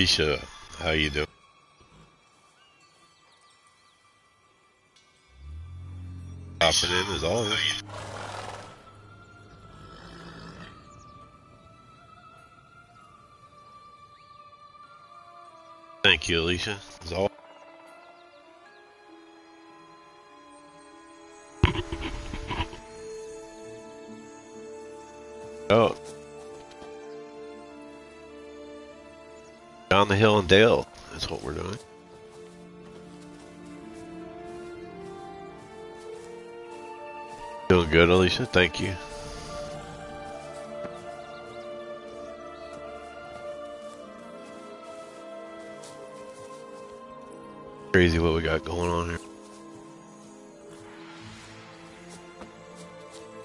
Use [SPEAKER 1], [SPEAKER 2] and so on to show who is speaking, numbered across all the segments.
[SPEAKER 1] Alicia, how you doing? Hopping in as always. Thank you, Alicia, as always. Oh, down the hill and Dale. That's what we're doing. Doing good, Alicia. Thank you. Crazy what we got going on here.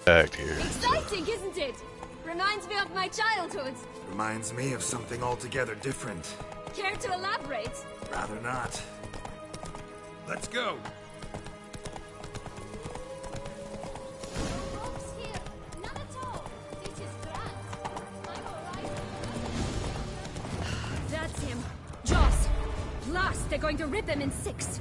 [SPEAKER 1] Back here.
[SPEAKER 2] Exciting, isn't it? Reminds me of my childhood.
[SPEAKER 3] Reminds me of something altogether different.
[SPEAKER 2] Care to elaborate?
[SPEAKER 3] Rather not. Let's go.
[SPEAKER 2] Folks here, none at all. This is grand. I'm alright. That's him. Joss. Blast, they're going to rip him in 6.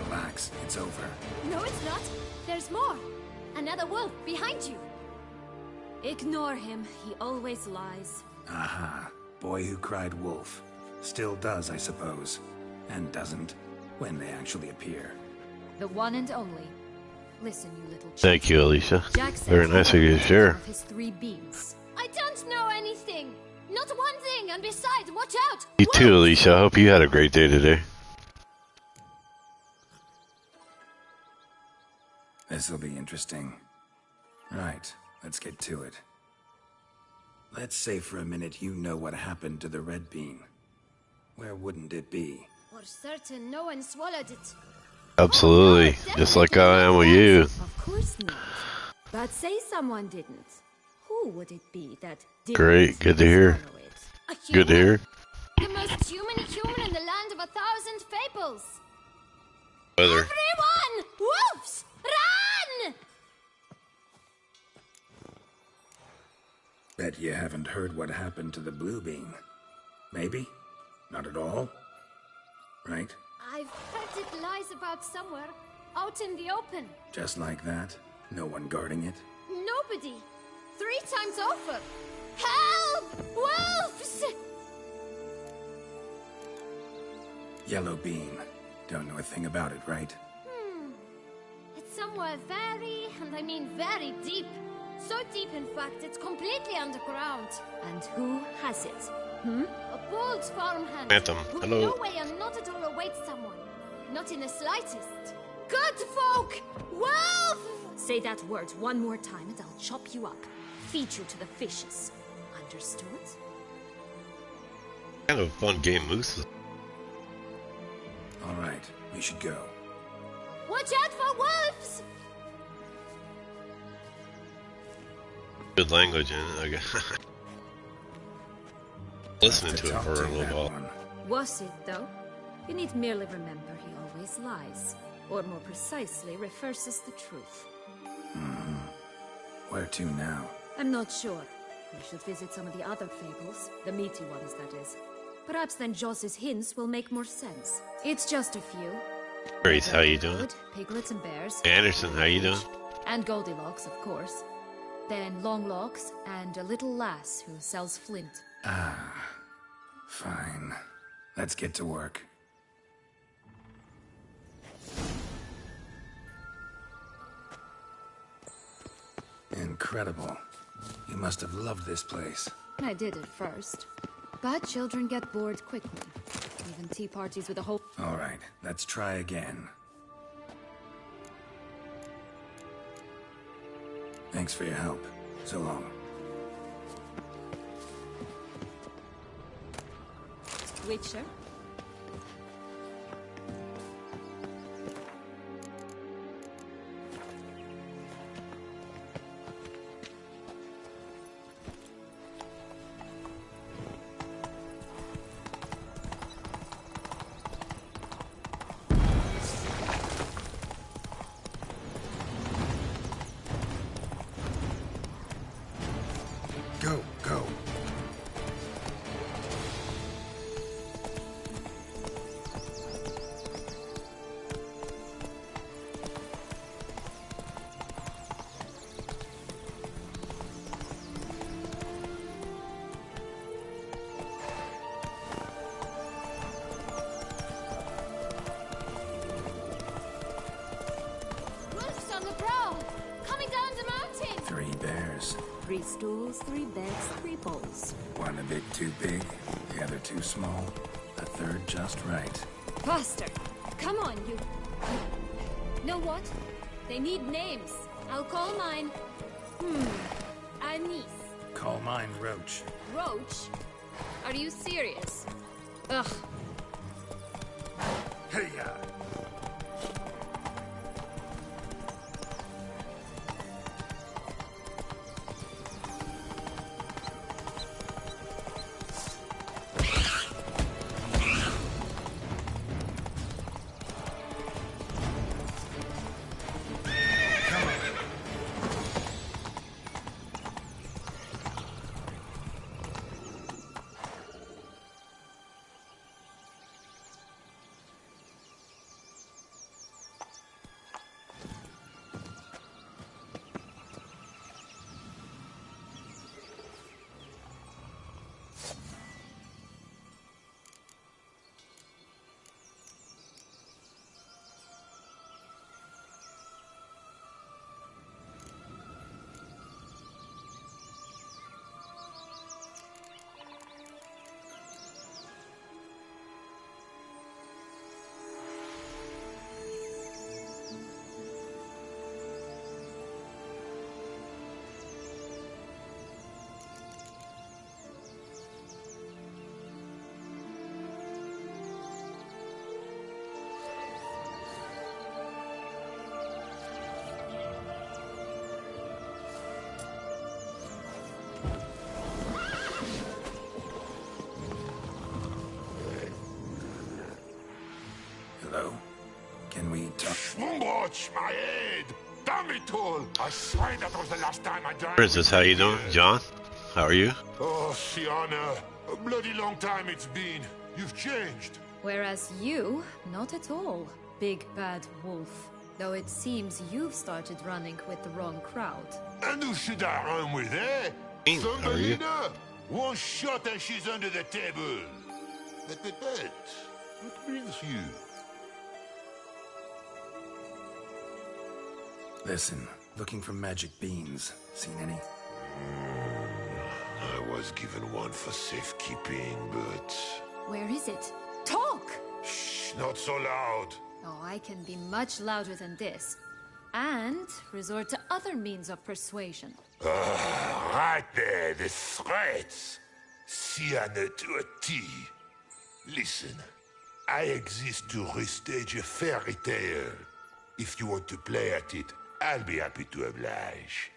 [SPEAKER 3] Relax, it's over.
[SPEAKER 2] No, it's not. There's more. Another wolf behind you. Ignore him. He always lies.
[SPEAKER 3] Aha. Boy who cried wolf. Still does, I suppose. And doesn't, when they actually appear.
[SPEAKER 2] The one and only. Listen, you little chick.
[SPEAKER 1] Thank you, Alicia.
[SPEAKER 2] Jack says
[SPEAKER 1] Very nice of you to share.
[SPEAKER 2] of his 3 beams. I don't know anything. Not one thing. And besides, watch out.
[SPEAKER 1] You too, Alicia. I hope you had a great day today.
[SPEAKER 3] This'll be interesting. Right, let's get to it. Let's say for a minute you know what happened to the Red Bean. Where wouldn't it be?
[SPEAKER 2] For certain, no one swallowed it.
[SPEAKER 1] Absolutely.
[SPEAKER 2] Oh, no,
[SPEAKER 1] Just like I am with you.
[SPEAKER 2] Of course not. But say someone didn't. Who would it be that didn't?
[SPEAKER 1] Great. Good to hear.
[SPEAKER 2] swallow it? A
[SPEAKER 1] Good to
[SPEAKER 2] human?
[SPEAKER 1] hear.
[SPEAKER 2] The most human in the land of 1,000 fables.
[SPEAKER 1] Weather.
[SPEAKER 2] Everyone! Wolves! Run!
[SPEAKER 3] Bet you haven't heard what happened to the Blue Bean. Maybe? Not at all? Right?
[SPEAKER 2] I've heard it lies about somewhere. Out in the open.
[SPEAKER 3] Just like that? No one guarding it?
[SPEAKER 2] Nobody. 3 times over. Help! Wolves!
[SPEAKER 3] Yellow Bean. Don't know a thing about it, right?
[SPEAKER 2] It's somewhere very, and I mean very deep. So deep, in fact, it's completely underground. And who has it? A bold farmhand.
[SPEAKER 1] Phantom.
[SPEAKER 2] Who
[SPEAKER 1] Hello.
[SPEAKER 2] no way and not at all awaits someone. Not in the slightest. Good folk! Wolf! Say that word one more time and I'll chop you up. Feed you to the fishes. Understood?
[SPEAKER 1] Kind of a fun game, Moose.
[SPEAKER 3] All right, we should go.
[SPEAKER 2] Watch out for wolves!
[SPEAKER 1] Good language in it, I guess. Listening to it
[SPEAKER 3] Talk
[SPEAKER 1] for a
[SPEAKER 3] to
[SPEAKER 1] little
[SPEAKER 3] that
[SPEAKER 1] while.
[SPEAKER 3] one.
[SPEAKER 2] Was it, though? You need merely remember he always lies. Or more precisely, reverses the truth.
[SPEAKER 3] Where to now?
[SPEAKER 2] I'm not sure. We should visit some of the other fables. The meaty ones, that is. Perhaps then Joss's hints will make more sense. It's just a few.
[SPEAKER 1] Grace, how you doing?
[SPEAKER 2] Good, piglets and bears.
[SPEAKER 1] Anderson, how you doing?
[SPEAKER 2] And Goldilocks, of course. Then Longlocks and a little lass who sells flint.
[SPEAKER 3] Fine. Let's get to work. Incredible. You must have loved this place.
[SPEAKER 2] I did at first. But children get bored quickly. Even tea parties with a whole...
[SPEAKER 3] All right, let's try again. Thanks for your help. So long.
[SPEAKER 2] Witcher?
[SPEAKER 3] Go, go.
[SPEAKER 2] Wolves on the prowl! Coming down the mountain!
[SPEAKER 3] 3 bears.
[SPEAKER 2] 3 stools, 3 beds, 3 bowls.
[SPEAKER 3] One a bit too big, the other too small, a third just right.
[SPEAKER 2] Faster! Come on, you... Know what? They need names. I'll call mine... Anise.
[SPEAKER 3] Call mine Roach.
[SPEAKER 2] Roach? Are you serious? Ugh.
[SPEAKER 3] Hey-ya! Hello? Can we talk?
[SPEAKER 4] Watch my head! Damn it all! I swear that was the last time I drank.
[SPEAKER 1] Princess, how you doing? John? How are you?
[SPEAKER 4] Oh, Sienna. A bloody long time it's been. You've changed.
[SPEAKER 2] Whereas you, not at all, big bad wolf. Though it seems you've started running with the wrong crowd.
[SPEAKER 4] And who should I run with, eh?
[SPEAKER 1] Hey, how are you?
[SPEAKER 4] Thumbelina? One shot and she's under the table. But, what brings you?
[SPEAKER 3] Listen, looking for magic beans. Seen any?
[SPEAKER 4] I was given one for safekeeping, but...
[SPEAKER 2] Where is it? Talk!
[SPEAKER 4] Shh, not so loud.
[SPEAKER 2] Oh, I can be much louder than this. And resort to other means of persuasion.
[SPEAKER 4] Right there, the threats. Sienna to a T. Listen, I exist to restage a fairy tale. If you want to play at it, I'll be happy to oblige.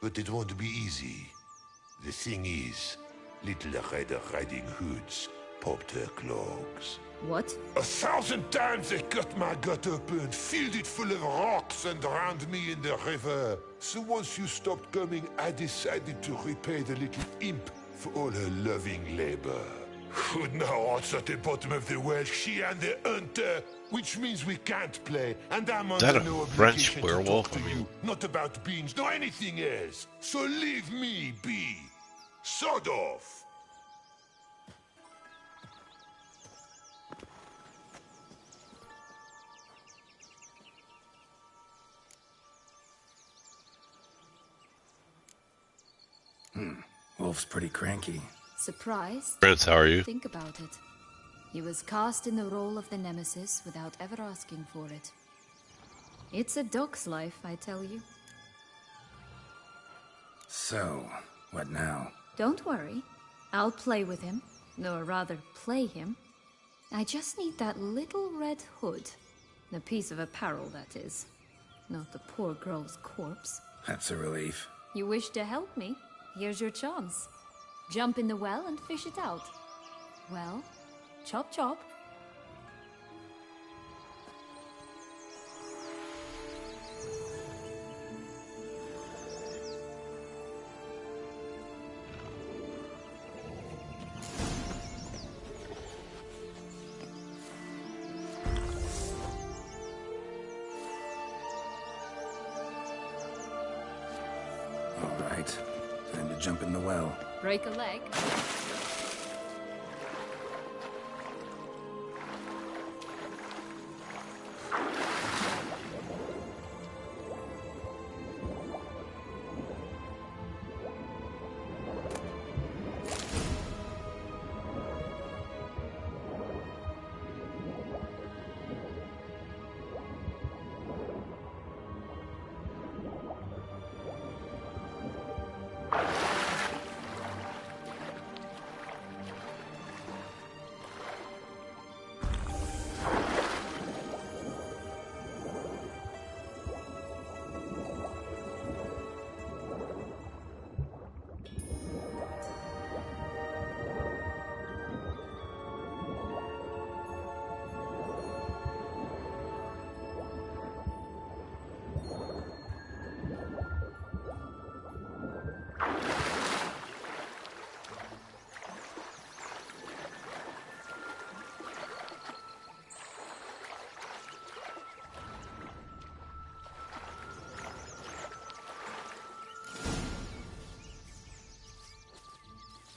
[SPEAKER 4] But it won't be easy. The thing is, little Red Riding Hoods popped her clogs.
[SPEAKER 2] What?
[SPEAKER 4] 1,000 times they cut my gut open, filled it full of rocks and drowned me in the river. So once you stopped coming, I decided to repay the little imp for all her loving labor. Now it's at the bottom of the well, she and the hunter, which means we can't play, and I'm
[SPEAKER 1] Is that
[SPEAKER 4] under
[SPEAKER 1] a
[SPEAKER 4] no
[SPEAKER 1] French
[SPEAKER 4] obligation to
[SPEAKER 1] werewolf?
[SPEAKER 4] talk to
[SPEAKER 1] I mean-
[SPEAKER 4] you, not about beans, nor anything else. So leave me be. Sod off.
[SPEAKER 3] Wolf's pretty cranky.
[SPEAKER 2] Surprised?
[SPEAKER 1] Prince, how are you?
[SPEAKER 2] Think about it. He was cast in the role of the Nemesis without ever asking for it. It's a dog's life, I tell you.
[SPEAKER 3] So, what now?
[SPEAKER 2] Don't worry. I'll play with him. Or rather, play him. I just need that little red hood. The piece of apparel, that is. Not the poor girl's corpse.
[SPEAKER 3] That's a relief.
[SPEAKER 2] You wish to help me? Here's your chance. Jump in the well and fish it out. Well, chop chop.
[SPEAKER 3] All right. Time to jump in the well.
[SPEAKER 2] Break a leg.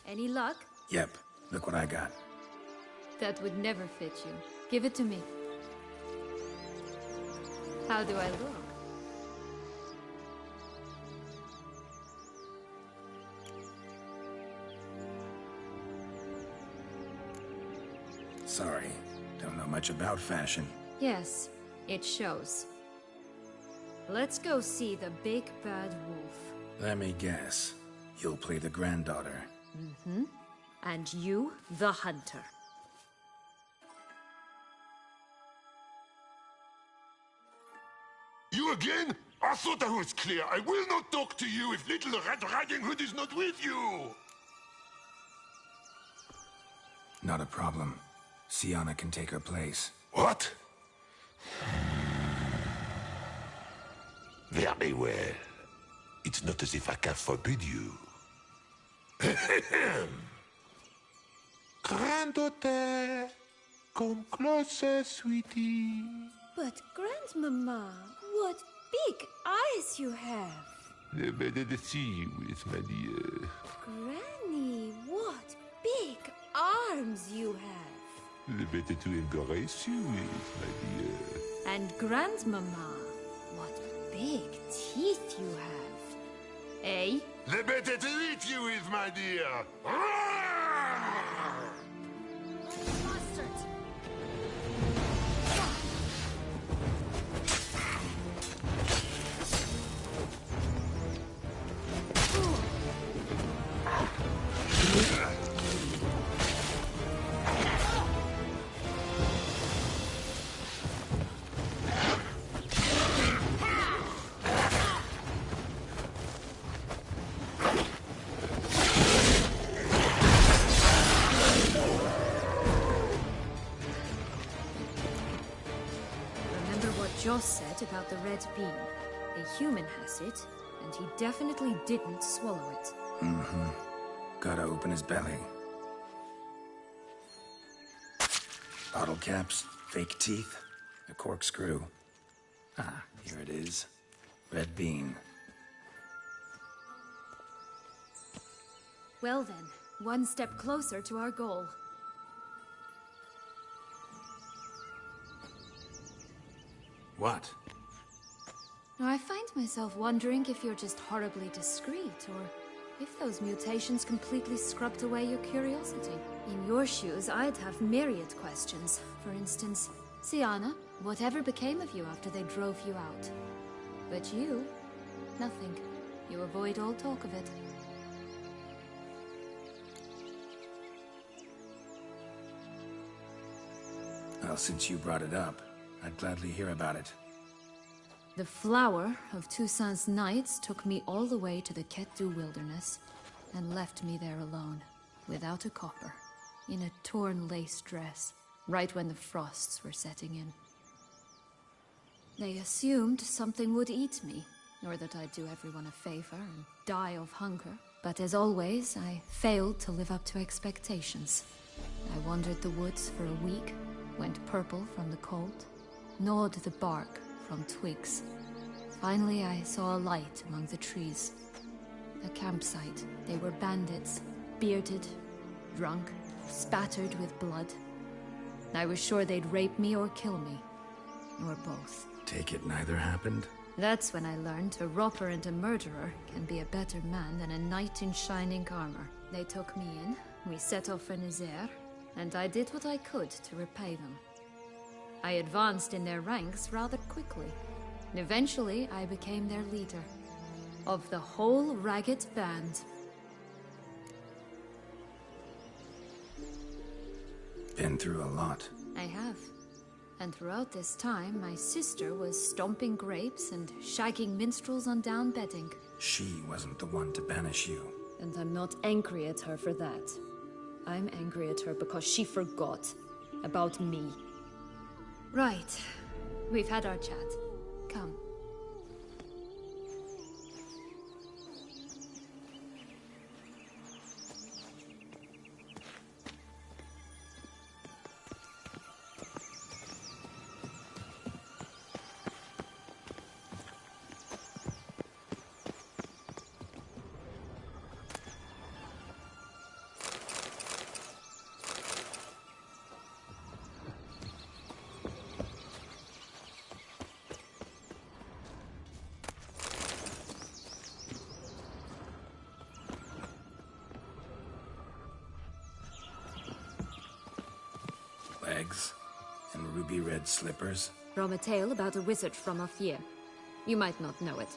[SPEAKER 2] Any luck?
[SPEAKER 3] Yep, look what I got.
[SPEAKER 2] That would never fit you. Give it to me. How do I look?
[SPEAKER 3] Sorry, don't know much about fashion.
[SPEAKER 2] Yes, it shows. Let's go see the big bad wolf.
[SPEAKER 3] Let me guess. You'll play the granddaughter.
[SPEAKER 2] Mm-hmm. And you, the hunter.
[SPEAKER 4] You again? I thought I was clear. I will not talk to you if Little Red Riding Hood is not with you!
[SPEAKER 3] Not a problem. Sienna can take her place.
[SPEAKER 4] What? Very well. It's not as if I can forbid you. Granddaughter, come closer, sweetie.
[SPEAKER 5] But Grandmama, what big eyes you have!
[SPEAKER 4] The better to see you is, my dear.
[SPEAKER 5] Granny, what big arms you have!
[SPEAKER 4] The better to embrace you is, my dear.
[SPEAKER 2] And Grandmama, what big teeth you have. Eh?
[SPEAKER 4] The better to eat you is, my dear.
[SPEAKER 2] Bastard! Joss said about the red bean. A human has it, and he definitely didn't swallow it.
[SPEAKER 3] Mm-hmm. Gotta open his belly. Bottle caps, fake teeth, a corkscrew. Ah, here it is. Red bean.
[SPEAKER 2] Well then, one step closer to our goal.
[SPEAKER 3] What?
[SPEAKER 2] Now, I find myself wondering if you're just horribly discreet, or If those mutations completely scrubbed away your curiosity. In your shoes, I'd have myriad questions. For instance, Siana, whatever became of you after they drove you out? But you, nothing. You avoid all talk of it.
[SPEAKER 3] Well, since you brought it up, I'd gladly hear about it.
[SPEAKER 2] The flower of Toussaint's Knights took me all the way to the Ketdu wilderness and left me there alone, without a copper, in a torn lace dress, right when the frosts were setting in. They assumed something would eat me, or that I'd do everyone a favor and die of hunger. But as always, I failed to live up to expectations. I wandered the woods for a week, went purple from the cold, gnawed the bark from twigs. Finally, I saw a light among the trees. A campsite. They were bandits, bearded, drunk, spattered with blood. I was sure they'd rape me or kill me, or both.
[SPEAKER 3] Take it neither happened?
[SPEAKER 2] That's when I learned a robber and a murderer can be a better man than a knight in shining armor. They took me in, we set off for Nazaire, and I did what I could to repay them. I advanced in their ranks rather quickly. Eventually, I became their leader. Of the whole ragged band.
[SPEAKER 3] Been through a lot.
[SPEAKER 2] I have. And throughout this time, my sister was stomping grapes and shagging minstrels on down bedding.
[SPEAKER 3] She wasn't the one to banish you.
[SPEAKER 2] And I'm not angry at her for that. I'm angry at her because she forgot about me. Right. We've had our chat. Come.
[SPEAKER 3] Legs and ruby red slippers.
[SPEAKER 2] From a tale about a wizard from Ophir. You might not know it.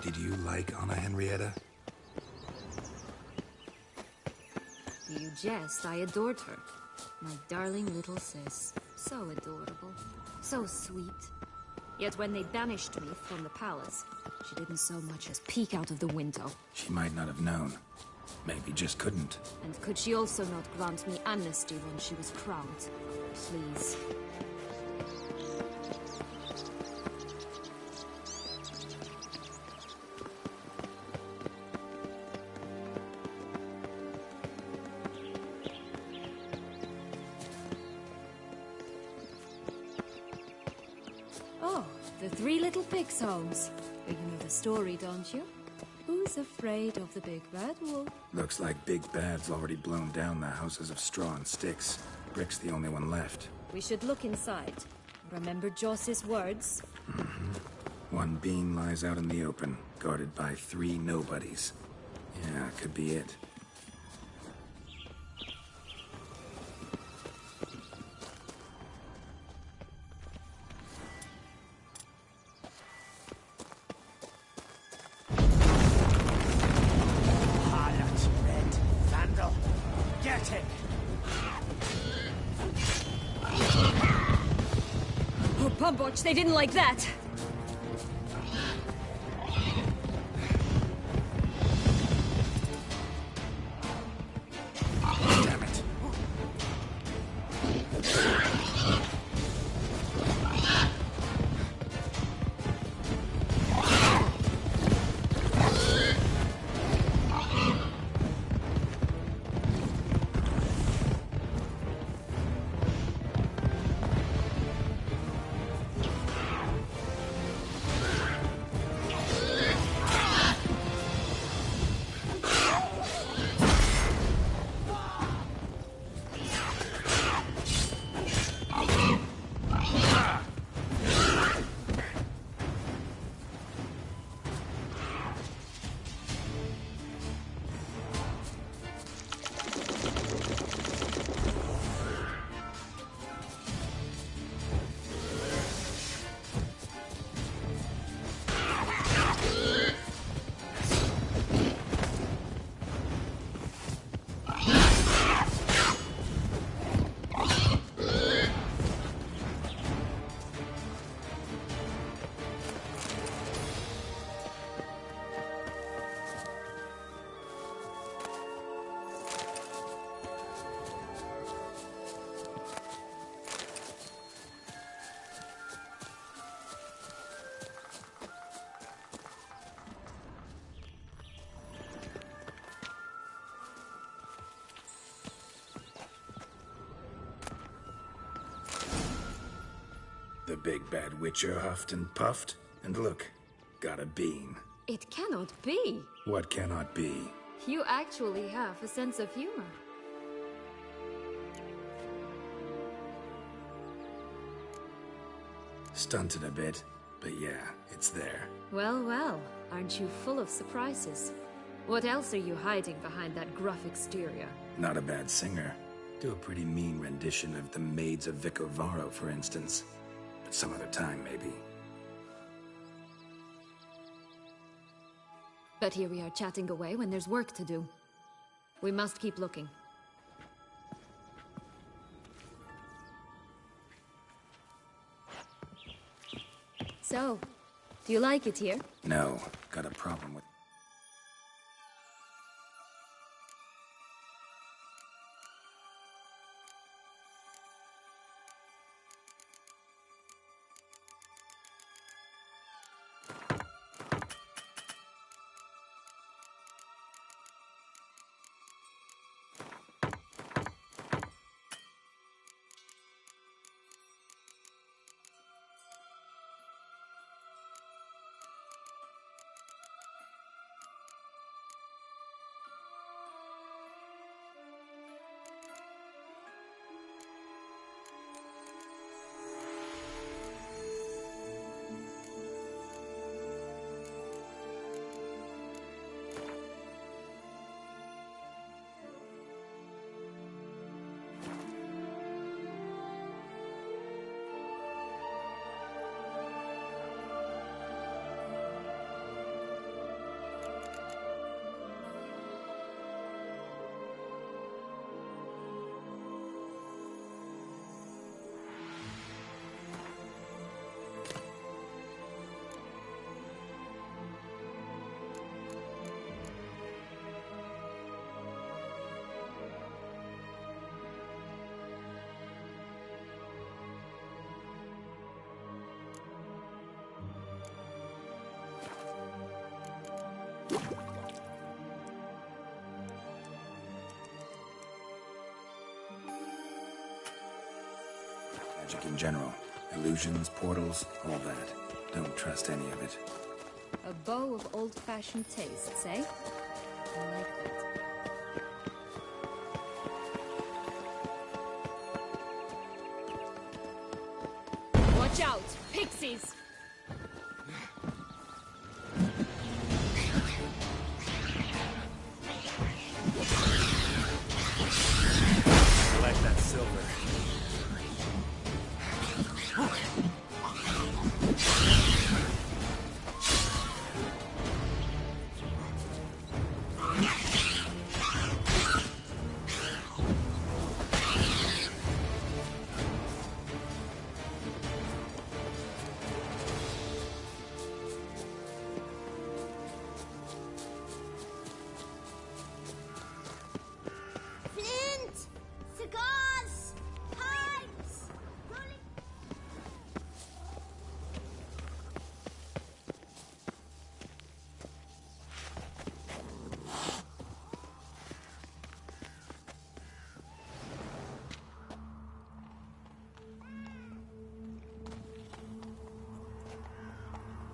[SPEAKER 3] Did you like Anna Henrietta?
[SPEAKER 2] You jest, I adored her. My darling little sis. So adorable. So sweet. Yet when they banished me from the palace, she didn't so much as peek out of the window.
[SPEAKER 3] She might not have known. Maybe just couldn't.
[SPEAKER 2] And could she also not grant me amnesty when she was crowned? Please. Oh, the Three Little Pigs homes. You know the story, don't you? Who's afraid of the big bad wolf?
[SPEAKER 3] Looks like Big Bad's already blown down the houses of straw and sticks. Brick's the only one left.
[SPEAKER 2] We should look inside. Remember Joss's words?
[SPEAKER 3] One being lies out in the open, guarded by 3 nobodies. Yeah, could be it.
[SPEAKER 6] Harlot, Red, Vandal, get him!
[SPEAKER 2] Oh, Pumboch, they didn't like that!
[SPEAKER 3] Damn it. The big bad witcher huffed and puffed, and look, got a bean.
[SPEAKER 2] It cannot be.
[SPEAKER 3] What cannot be?
[SPEAKER 2] You actually have a sense of humor.
[SPEAKER 3] Stunted a bit, but yeah, it's there.
[SPEAKER 2] Well, well, aren't you full of surprises? What else are you hiding behind that gruff exterior?
[SPEAKER 3] Not a bad singer. Do a pretty mean rendition of The Maids of Vicovaro, for instance. But some other time, maybe.
[SPEAKER 2] But here we are chatting away when there's work to do. We must keep looking. So, do you like it here?
[SPEAKER 3] No, got a problem with... Magic in general. Illusions, portals, all that. Don't trust any of it.
[SPEAKER 2] A bow of old-fashioned tastes, eh? I like that. Watch out! Pixies!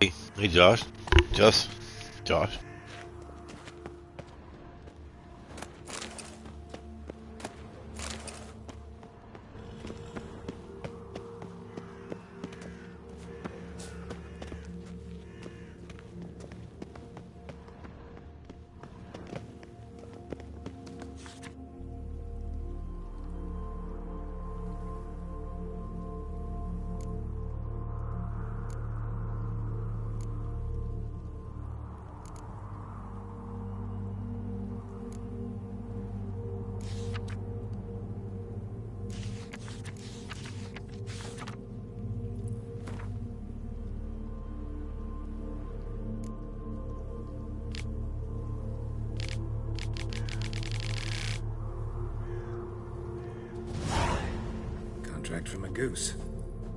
[SPEAKER 1] Hey, Josh. Josh.
[SPEAKER 3] Contract from a goose.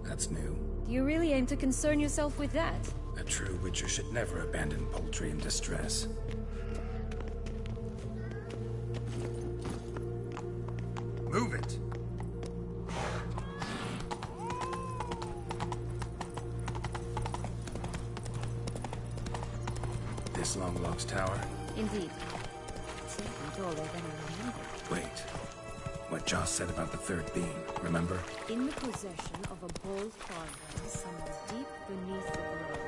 [SPEAKER 3] That's new.
[SPEAKER 5] Do you really aim to concern yourself with that?
[SPEAKER 3] A true Witcher should never abandon poultry in distress. Move it! This Longlog's tower?
[SPEAKER 5] Indeed. It's even taller than I remember.
[SPEAKER 3] Wait. What Joss said about the third being, remember?
[SPEAKER 5] In the possession of a bold farmer somewhere deep beneath the ground.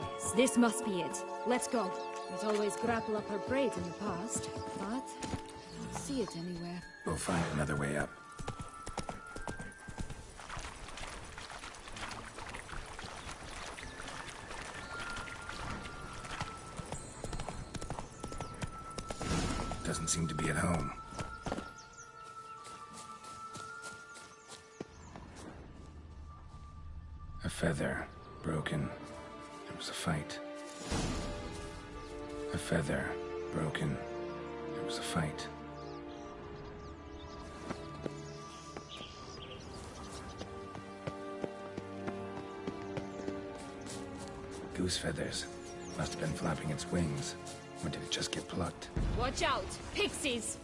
[SPEAKER 5] Yes, this must be it. Let's go. We'd always grapple up her braid in the past, but I don't see it anywhere.
[SPEAKER 3] We'll find another way up. Doesn't seem to be at home. A feather, broken. There was a fight. A feather, broken. There was a fight. Goose feathers. Must have been flapping its wings. Or did it just get plucked?
[SPEAKER 5] Watch out! Pixies!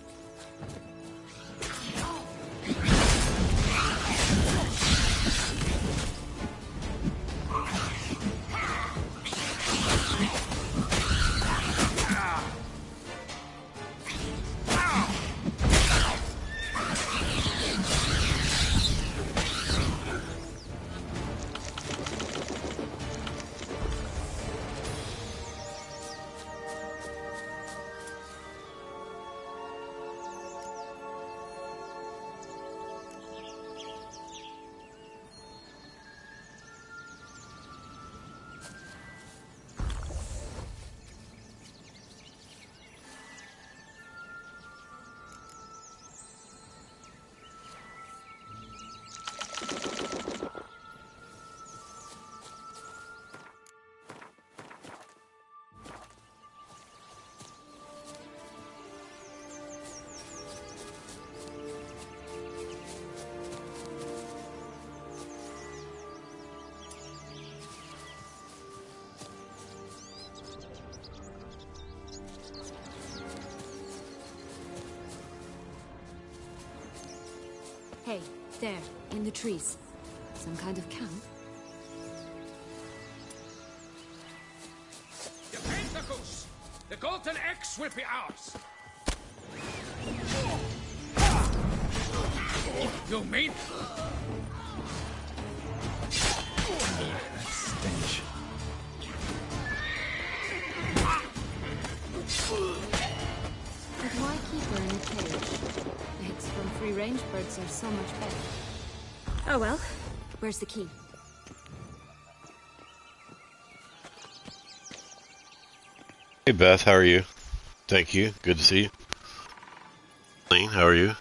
[SPEAKER 5] Hey, there, in the trees. Some kind of camp?
[SPEAKER 7] Defend the goose! The golden X will be ours! You mean?
[SPEAKER 3] That stench.
[SPEAKER 5] But why keep her in a cage? Eggs from free-range birds are so much better. Oh well, where's the key?
[SPEAKER 1] Hey, Beth. How are you? Thank you. Good to see you. Lean, how are you?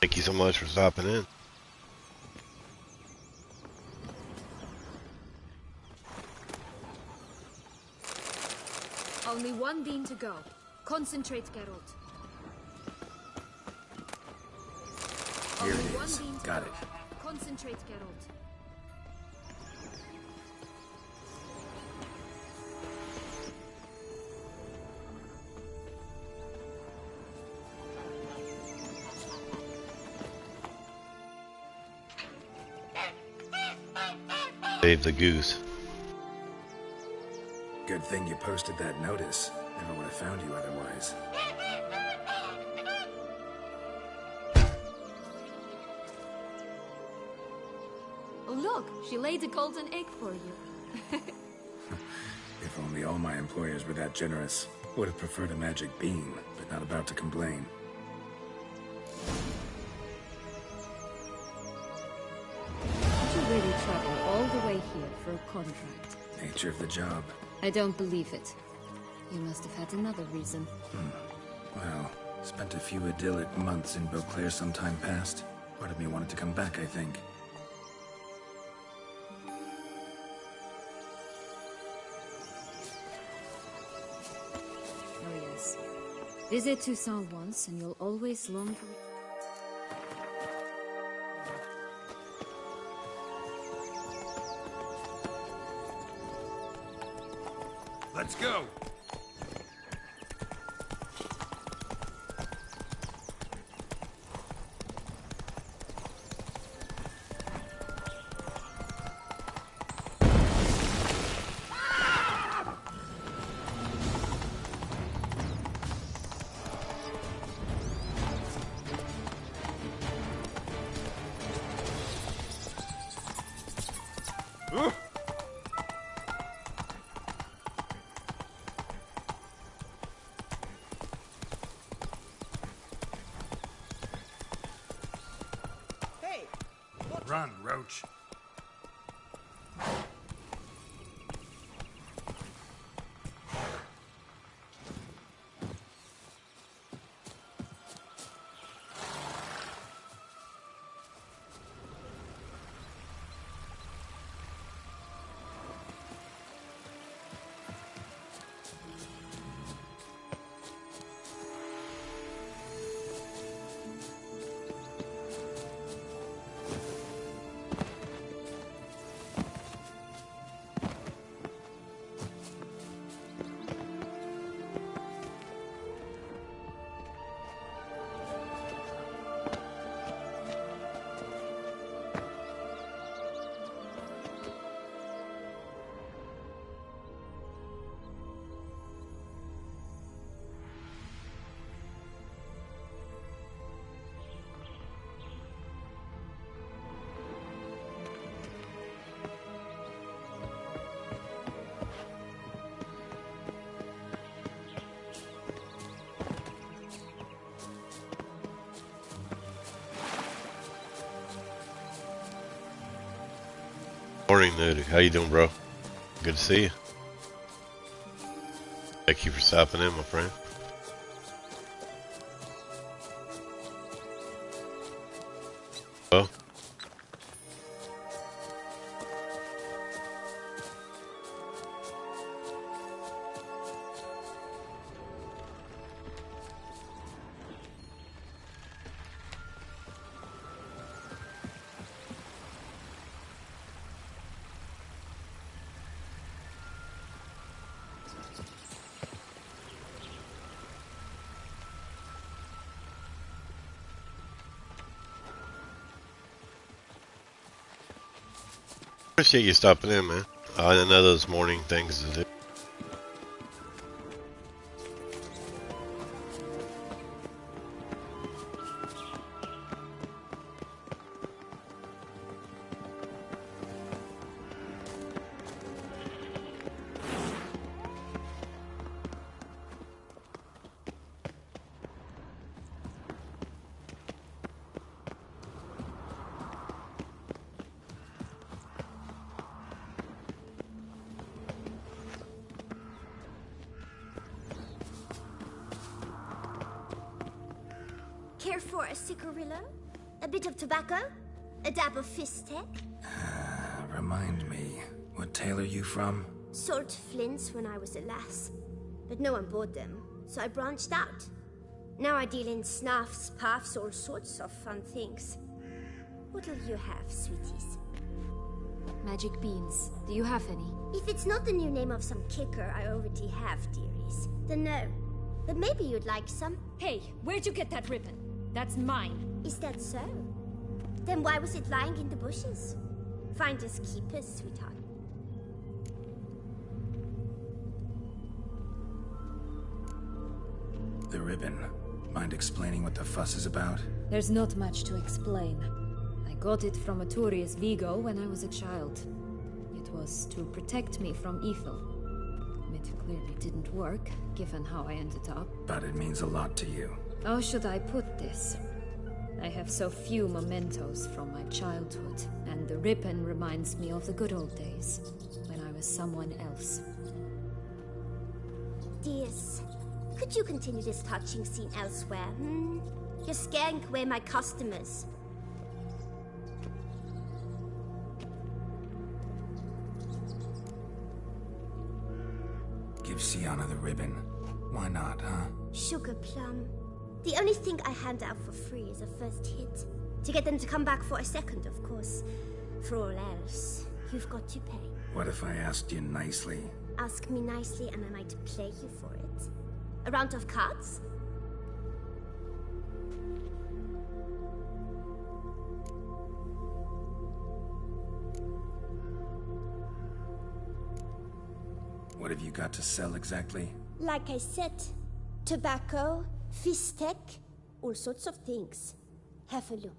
[SPEAKER 1] Thank you so much for stopping in.
[SPEAKER 5] Only one bean to go. Concentrate, Geralt.
[SPEAKER 3] Here
[SPEAKER 5] Only
[SPEAKER 3] it
[SPEAKER 5] one
[SPEAKER 3] is.
[SPEAKER 5] bean to
[SPEAKER 3] Got
[SPEAKER 5] go.
[SPEAKER 3] it.
[SPEAKER 5] Concentrate, Geralt.
[SPEAKER 1] Save the goose.
[SPEAKER 3] Good thing you posted that notice. Never would have found you otherwise.
[SPEAKER 2] Oh, look, she laid a golden egg for you.
[SPEAKER 3] If only all my employers were that generous. Would have preferred a magic bean, but not about to complain.
[SPEAKER 5] Did you really travel all the way here for a contract?
[SPEAKER 3] Nature of the job.
[SPEAKER 5] I don't believe it. You must have had another reason.
[SPEAKER 3] Well, spent a few idyllic months in Beauclair some time past. Part of me wanted to come back, I think.
[SPEAKER 5] Oh yes. Visit Toussaint once and you'll always long for...
[SPEAKER 7] Let's go! Run, Roach.
[SPEAKER 1] Morning, Nudie. How you doing, bro? Good to see you. Thank you for stopping in, my friend. Well, appreciate you stopping in, man. I know those morning things to do.
[SPEAKER 8] Care for a cigarillo? A bit of tobacco? A dab of fistek?
[SPEAKER 3] Remind me, what tale are you from?
[SPEAKER 8] Sold flints when I was a lass. But no one bought them, so I branched out. Now I deal in snuffs, puffs, all sorts of fun things. What'll you have, sweeties?
[SPEAKER 5] Magic beans. Do you have any?
[SPEAKER 8] If it's not the new name of some kicker I already have, dearies, then no. But maybe you'd like some.
[SPEAKER 2] Hey, where'd you get that ribbon? That's mine.
[SPEAKER 8] Is that so? Then why was it lying in the bushes? Finders keepers, sweetheart.
[SPEAKER 3] The ribbon. Mind explaining what the fuss is about?
[SPEAKER 5] There's not much to explain. I got it from Arturius Vigo when I was a child. It was to protect me from evil. It clearly didn't work, given how I ended up.
[SPEAKER 3] But it means a lot to you.
[SPEAKER 5] How should I put this? I have so few mementos from my childhood, and the ribbon reminds me of the good old days, when I was someone else.
[SPEAKER 8] Dears, could you continue this touching scene elsewhere, hmm? You're scaring away my customers.
[SPEAKER 3] Give Sienna the ribbon. Why not, huh?
[SPEAKER 8] Sugar plum. The only thing I hand out for free is a first hit. To get them to come back for a second, of course. For all else, you've got to pay.
[SPEAKER 3] What if I asked you nicely?
[SPEAKER 8] Ask me nicely and I might play you for it. A round of cards?
[SPEAKER 3] What have you got to sell exactly?
[SPEAKER 8] Like I said, tobacco, fistek, all sorts of things. Have a look.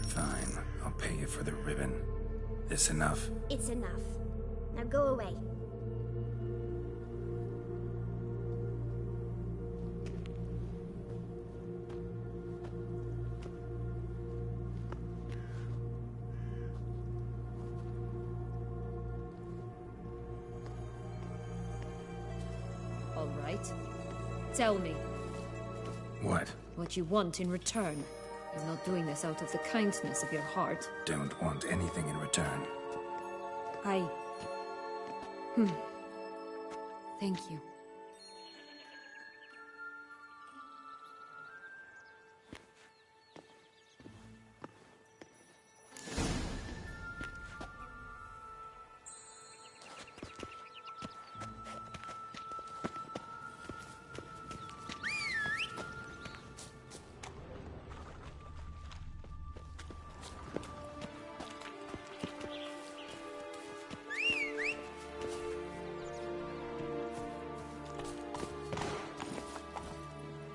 [SPEAKER 3] Fine, I'll pay you for the ribbon. This enough?
[SPEAKER 8] It's enough. Now go away.
[SPEAKER 5] All right. Tell me
[SPEAKER 3] What?
[SPEAKER 5] what you want in return. You're not doing this out of the kindness of your heart.
[SPEAKER 3] Don't want anything in return.
[SPEAKER 5] Thank you.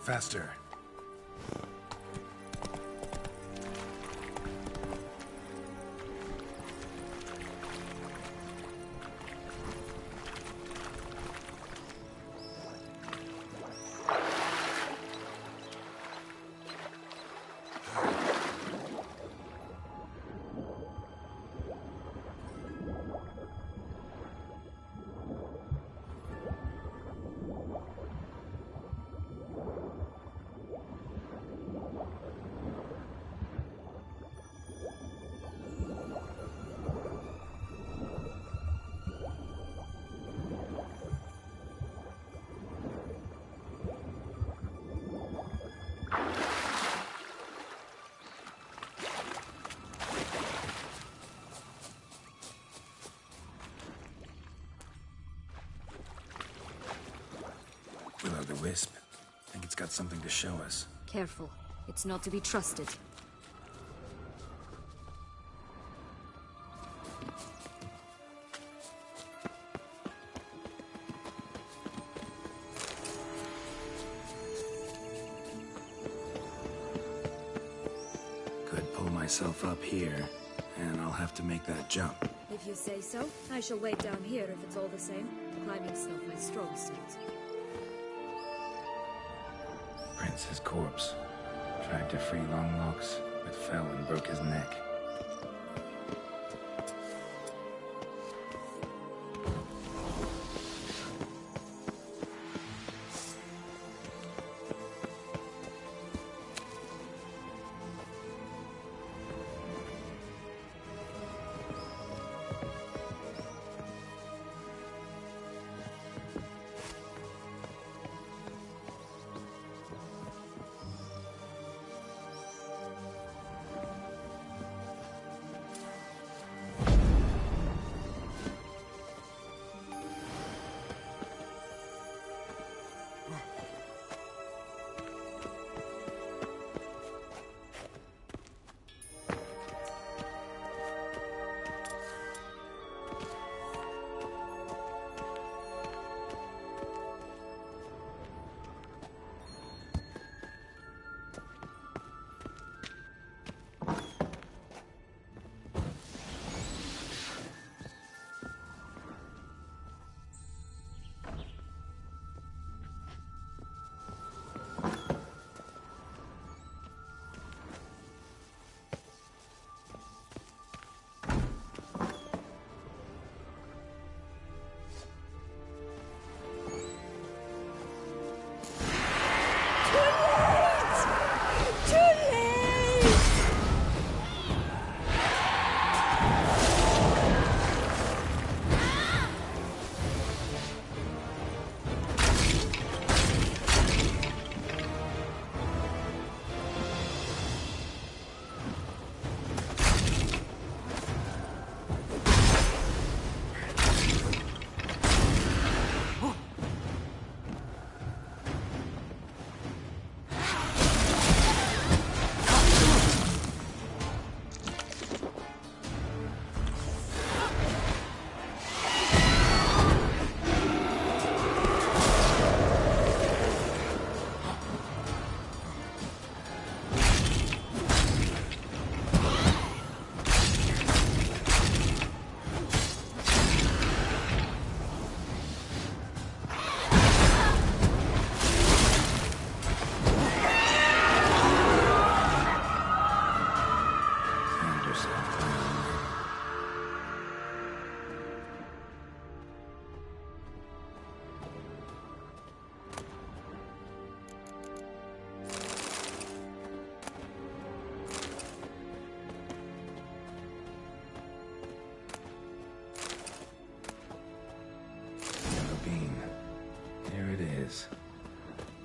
[SPEAKER 3] Faster. wisp. Think it's got something to show us.
[SPEAKER 5] Careful. It's not to be trusted.
[SPEAKER 3] Could pull myself up here, and I'll have to make that jump.
[SPEAKER 5] If you say so, I shall wait down here if it's all the same. Climbing's not my strong suit.
[SPEAKER 3] Prince's corpse. Tried to free Longlocks, but fell and broke his neck.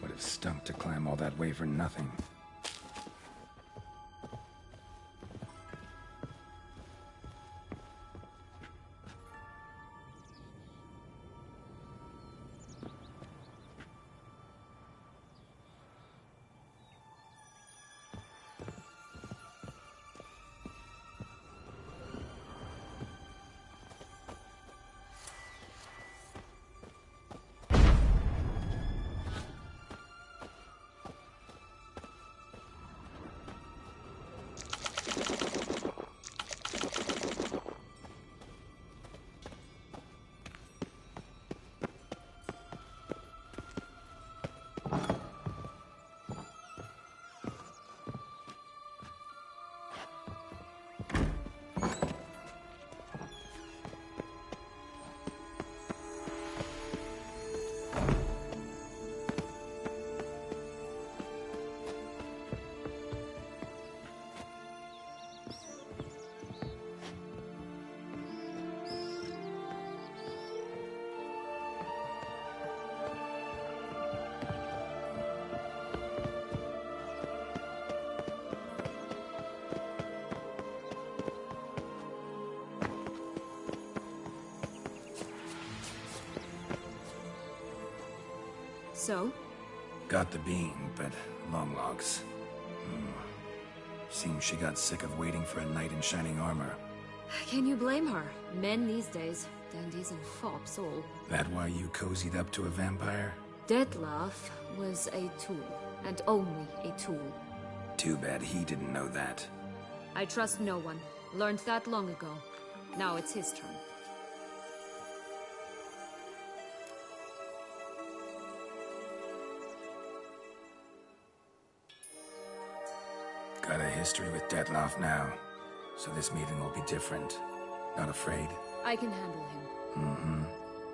[SPEAKER 3] Would have stunk to climb all that way for nothing.
[SPEAKER 5] So,
[SPEAKER 3] Got the bean, but long logs. Seems she got sick of waiting for a knight in shining armor.
[SPEAKER 2] Can you blame her? Men these days, dandies and fops all.
[SPEAKER 3] That why you cozied up to a vampire?
[SPEAKER 2] Dettlaff was a tool, and only a tool.
[SPEAKER 3] Too bad he didn't know that.
[SPEAKER 2] I trust no one. Learned that long ago. Now it's his turn.
[SPEAKER 3] Got a history with Dettlaff now, so this meeting will be different. Not afraid?
[SPEAKER 2] I can handle him.
[SPEAKER 3] Mm-hmm.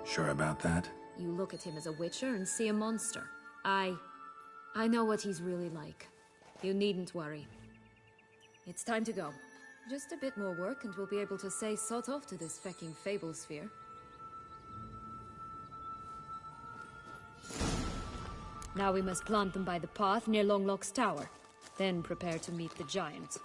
[SPEAKER 3] Sure about that?
[SPEAKER 2] You look at him as a witcher and see a monster. I know what he's really like. You needn't worry. It's time to go. Just a bit more work and we'll be able to say sod off to this fecking fable sphere. Now we must plant them by the path near Longlock's tower. Then prepare to meet the giant.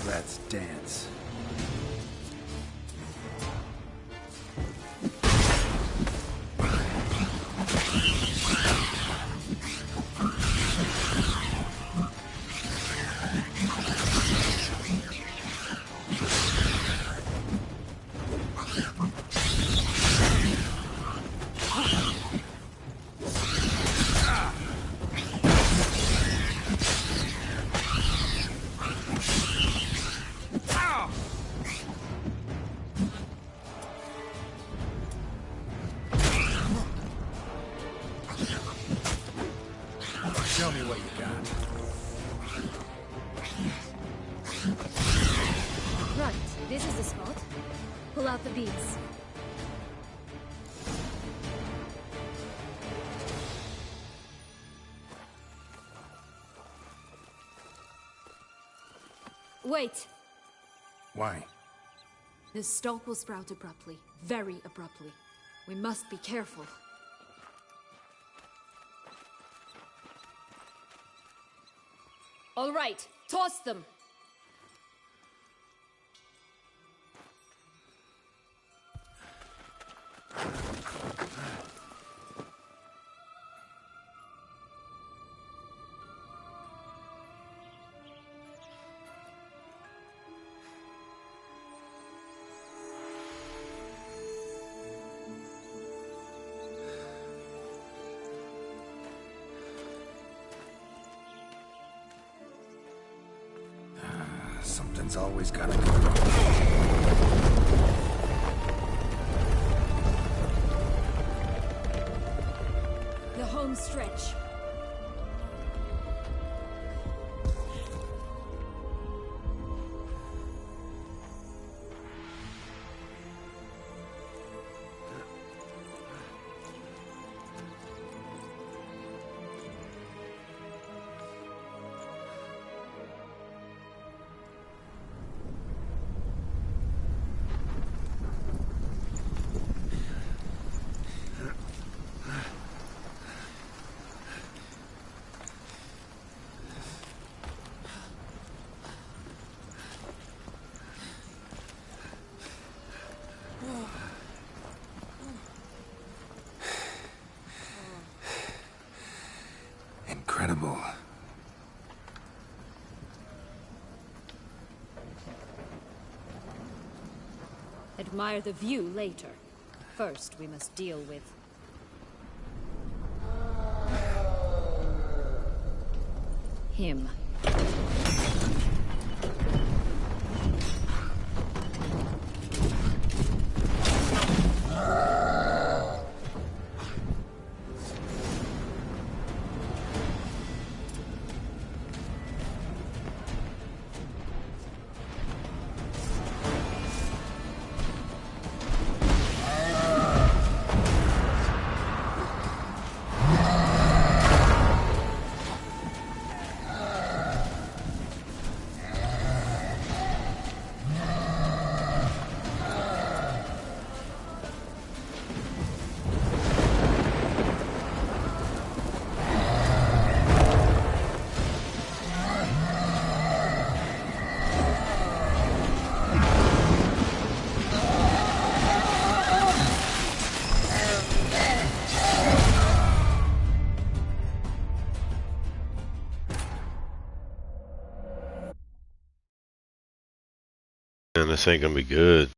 [SPEAKER 3] Let's dance. Show me what you got.
[SPEAKER 2] Right, this is the spot. Pull out the beads. Wait!
[SPEAKER 3] Why?
[SPEAKER 2] The stalk will sprout abruptly. Very abruptly. We must be careful. All right, toss them!
[SPEAKER 3] Something's always gotta go wrong.
[SPEAKER 2] The home stretch.
[SPEAKER 3] Incredible.
[SPEAKER 2] Admire the view later. First, we must deal with... him.
[SPEAKER 1] man, this ain't gonna be good.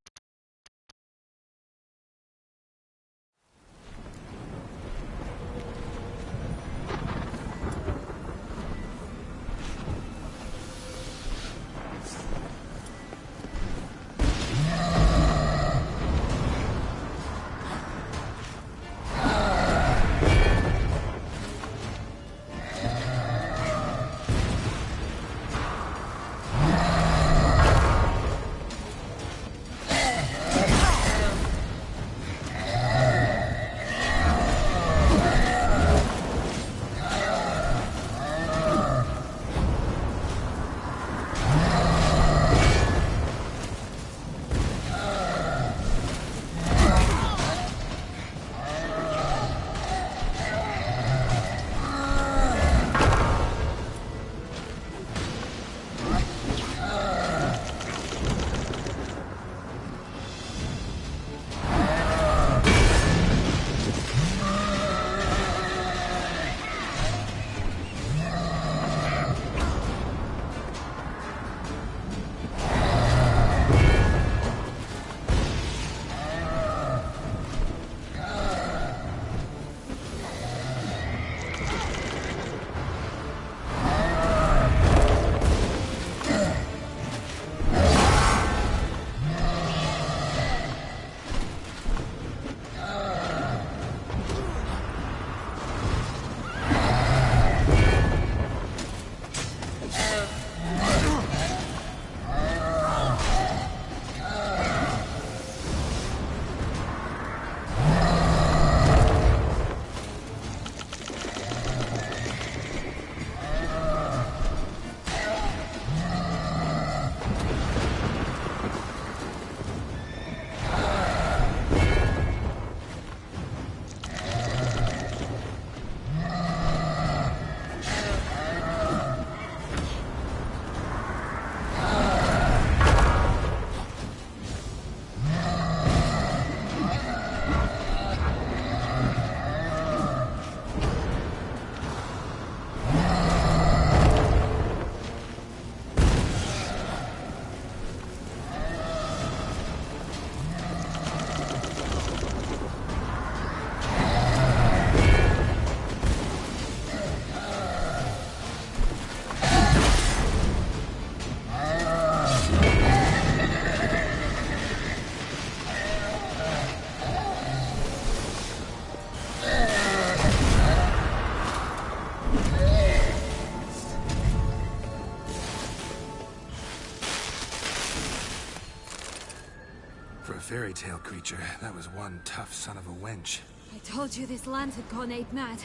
[SPEAKER 3] Fairy tale creature. That was one tough son of a wench.
[SPEAKER 5] I told you this land had gone ape mad,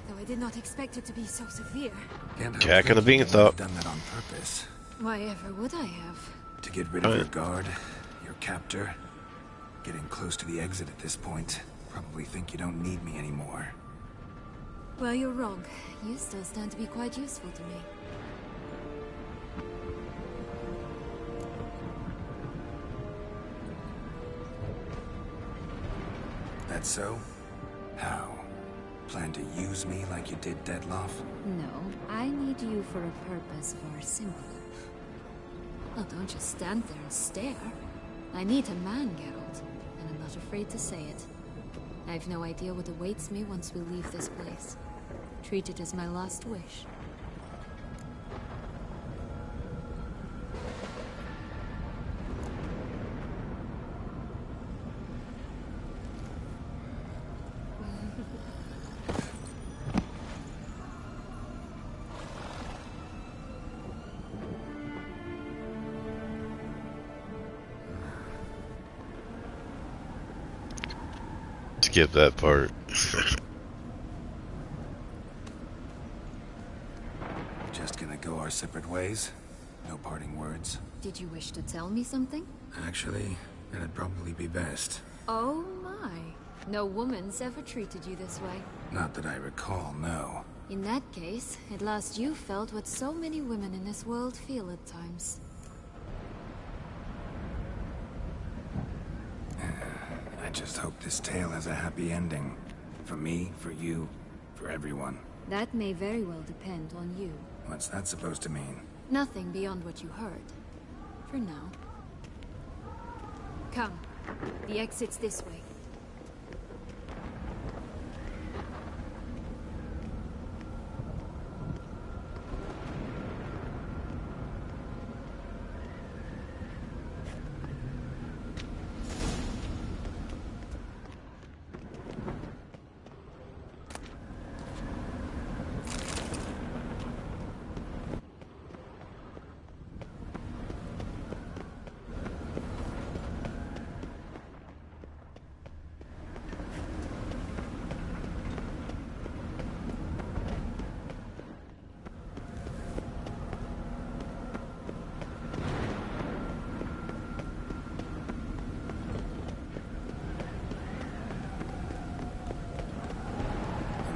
[SPEAKER 5] though I did not expect it to be so severe.
[SPEAKER 1] Jack and the Beanstalk.
[SPEAKER 3] Done that on purpose.
[SPEAKER 5] Why ever would I have?
[SPEAKER 3] To get rid of your guard, your captor. Getting close to the exit at this point. Probably think you don't need me anymore.
[SPEAKER 5] Well, you're wrong. You still stand to be quite useful to me.
[SPEAKER 3] That's so? How? Plan to use me like you did Dettlaff?
[SPEAKER 5] No, I need you for a purpose far simpler. Well, don't just stand there and stare. I need a man, Geralt, and I'm not afraid to say it. I've no idea what awaits me once we leave this place. Treat it as my last wish.
[SPEAKER 1] Skip that part.
[SPEAKER 3] Just gonna go our separate ways? No parting words?
[SPEAKER 5] Did you wish to tell me something?
[SPEAKER 3] Actually, that'd probably be best.
[SPEAKER 5] Oh my. No woman's ever treated you this way.
[SPEAKER 3] Not that I recall, no.
[SPEAKER 5] In that case, at last you felt what so many women in this world feel at times.
[SPEAKER 3] I just hope this tale has a happy ending. For me, for you, for everyone.
[SPEAKER 5] That may very well depend on you.
[SPEAKER 3] What's that supposed to mean?
[SPEAKER 5] Nothing beyond what you heard. For now. Come. The exit's this way.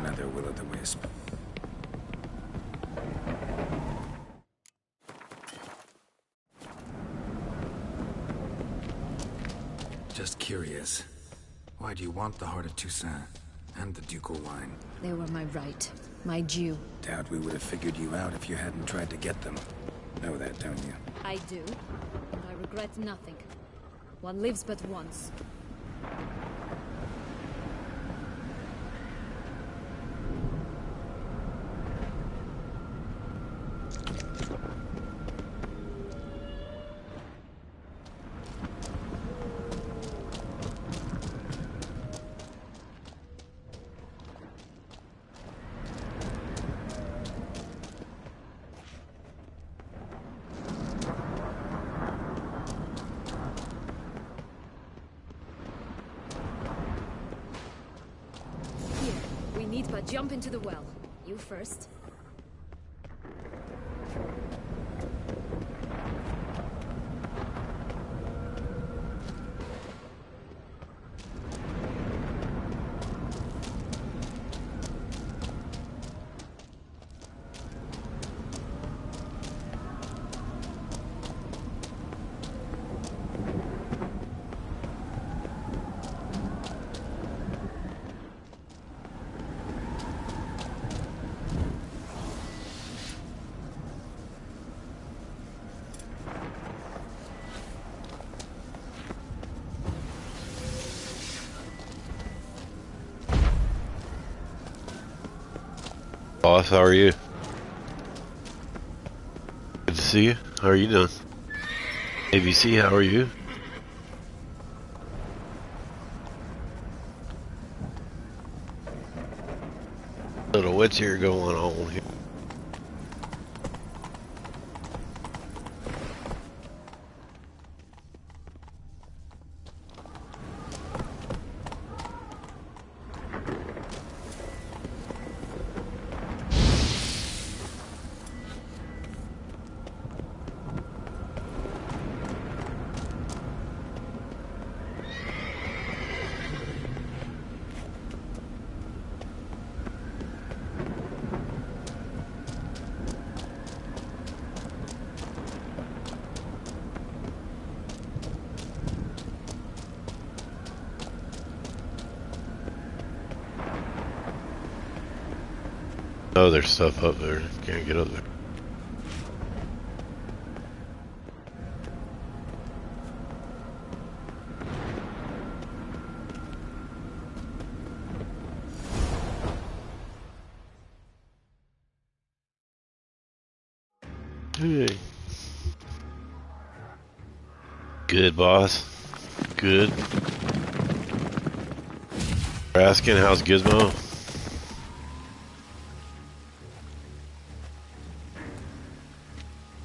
[SPEAKER 3] Another will-o'-the-wisp. Just curious. Why do you want the Heart of Toussaint and the ducal wine?
[SPEAKER 5] They were my right. My due.
[SPEAKER 3] Doubt we would have figured you out if you hadn't tried to get them. Know that, don't you?
[SPEAKER 5] I do. And I regret nothing. One lives but once. But jump into the well. You first.
[SPEAKER 1] Boss, how are you? Good to see you. How are you doing? ABC, how are you? Little what's here going on here? Oh, there's stuff up there. Can't get up there. Hey. Good, boss. Good. Asking, how's Gizmo?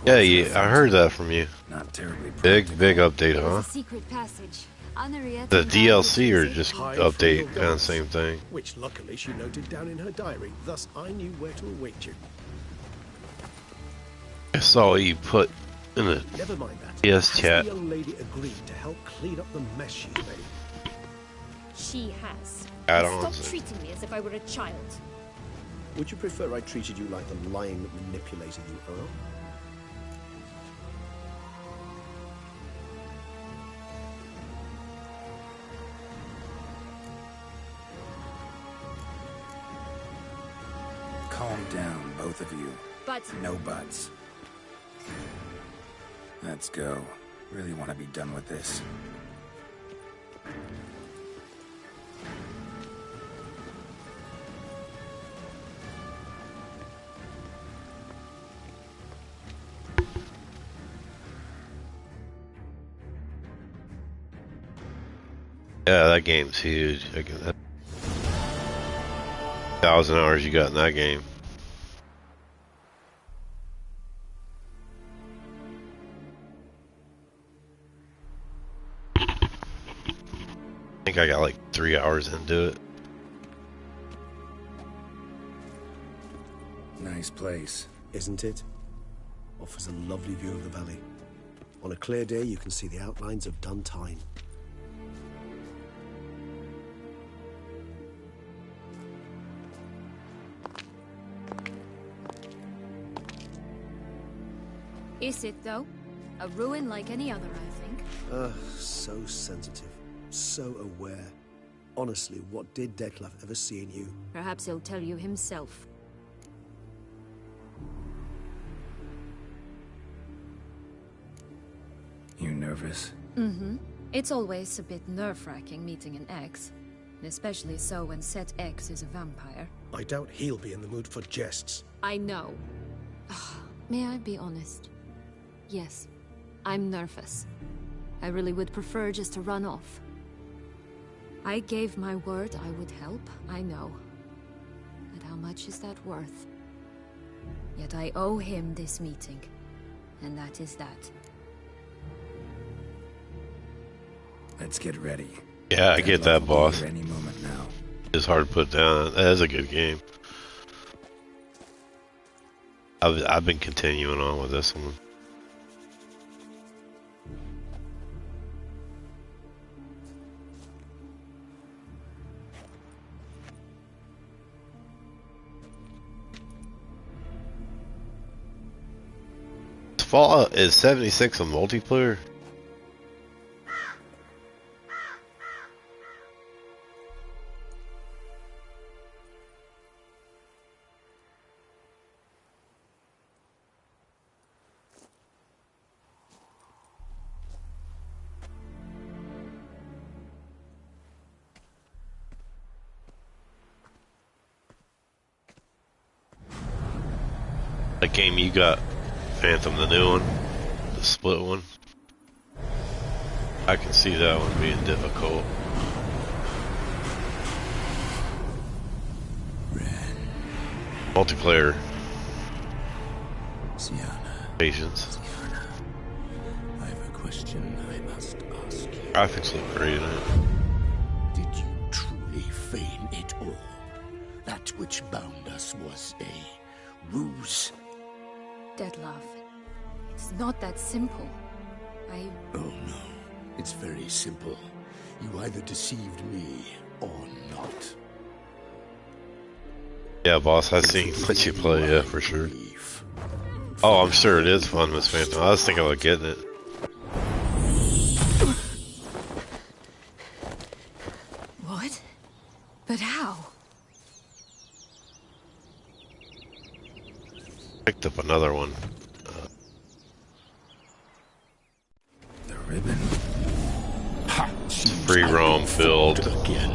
[SPEAKER 1] Yeah, I heard that from you.
[SPEAKER 3] Not terribly
[SPEAKER 1] big update, huh?
[SPEAKER 5] A secret passage.
[SPEAKER 1] The DLC or just update, kind of same thing.
[SPEAKER 6] Which luckily she noted down in her diary, thus I knew where to await you.
[SPEAKER 1] I saw you put in the
[SPEAKER 6] Never mind that.
[SPEAKER 1] PS chat.
[SPEAKER 6] The young lady agreed to help clean up the mess she made.
[SPEAKER 5] She has.
[SPEAKER 1] Add-ons.
[SPEAKER 5] Stop treating me as if I were a child.
[SPEAKER 6] Would you prefer I treated you like the lying manipulator you are?
[SPEAKER 3] Calm down, both of you.
[SPEAKER 5] But...
[SPEAKER 3] No buts. Let's go. Really want to be done with this.
[SPEAKER 1] Yeah, that game's huge. I get that. 1,000 hours you got in that game. I think I got like 3 hours into it.
[SPEAKER 3] Nice place.
[SPEAKER 6] Isn't it? Offers a lovely view of the valley. On a clear day, you can see the outlines of Duntine.
[SPEAKER 5] Is it, though? A ruin like any other, I think.
[SPEAKER 6] So sensitive. So aware. Honestly, what did Dettlaff ever see in you?
[SPEAKER 5] Perhaps he'll tell you himself.
[SPEAKER 3] You nervous?
[SPEAKER 5] Mm-hmm. It's always a bit nerve-wracking meeting an ex. Especially so when said ex is a vampire.
[SPEAKER 6] I doubt he'll be in the mood for jests.
[SPEAKER 5] I know. May I be honest? Yes, I'm nervous. I really would prefer just to run off. I gave my word I would help, I know. But how much is that worth? Yet I owe him this meeting. And that is that.
[SPEAKER 3] Let's get ready.
[SPEAKER 1] Yeah, I get that, boss.
[SPEAKER 3] Any moment now.
[SPEAKER 1] It's hard to put down. That is a good game. I've been continuing on with this one. Fallout is 76 on multiplayer. That game you got, Phantom, the new one, the split one. I can see that one being difficult.
[SPEAKER 3] Ren.
[SPEAKER 1] Multiplayer.
[SPEAKER 3] Sienna.
[SPEAKER 1] Patience.
[SPEAKER 3] Sienna. I have a question I must ask you.
[SPEAKER 1] Graphics look great in it.
[SPEAKER 9] Did you truly feign it all? That which bound us was a ruse?
[SPEAKER 5] Dettlaff, it's not that simple.
[SPEAKER 9] Oh no, it's very simple. You either deceived me or not.
[SPEAKER 1] Yeah, boss, I've seen what you play, yeah, for sure. Oh, I'm sure it is fun, Miss Phantom. I was thinking about getting it.
[SPEAKER 5] What? But how?
[SPEAKER 1] Picked up another one.
[SPEAKER 3] The ribbon.
[SPEAKER 9] Ha!
[SPEAKER 1] Free roam, build,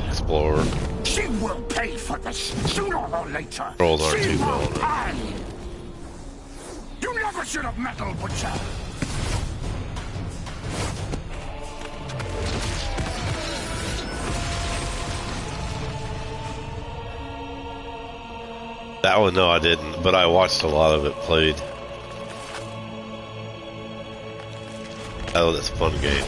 [SPEAKER 1] explore.
[SPEAKER 9] She will pay for this sooner or later.
[SPEAKER 1] Rolls aren't
[SPEAKER 9] She
[SPEAKER 1] too well.
[SPEAKER 9] will pay. You never should have meddled with her.
[SPEAKER 1] That one, no, I didn't, but I watched a lot of it played. Oh, that's a fun game.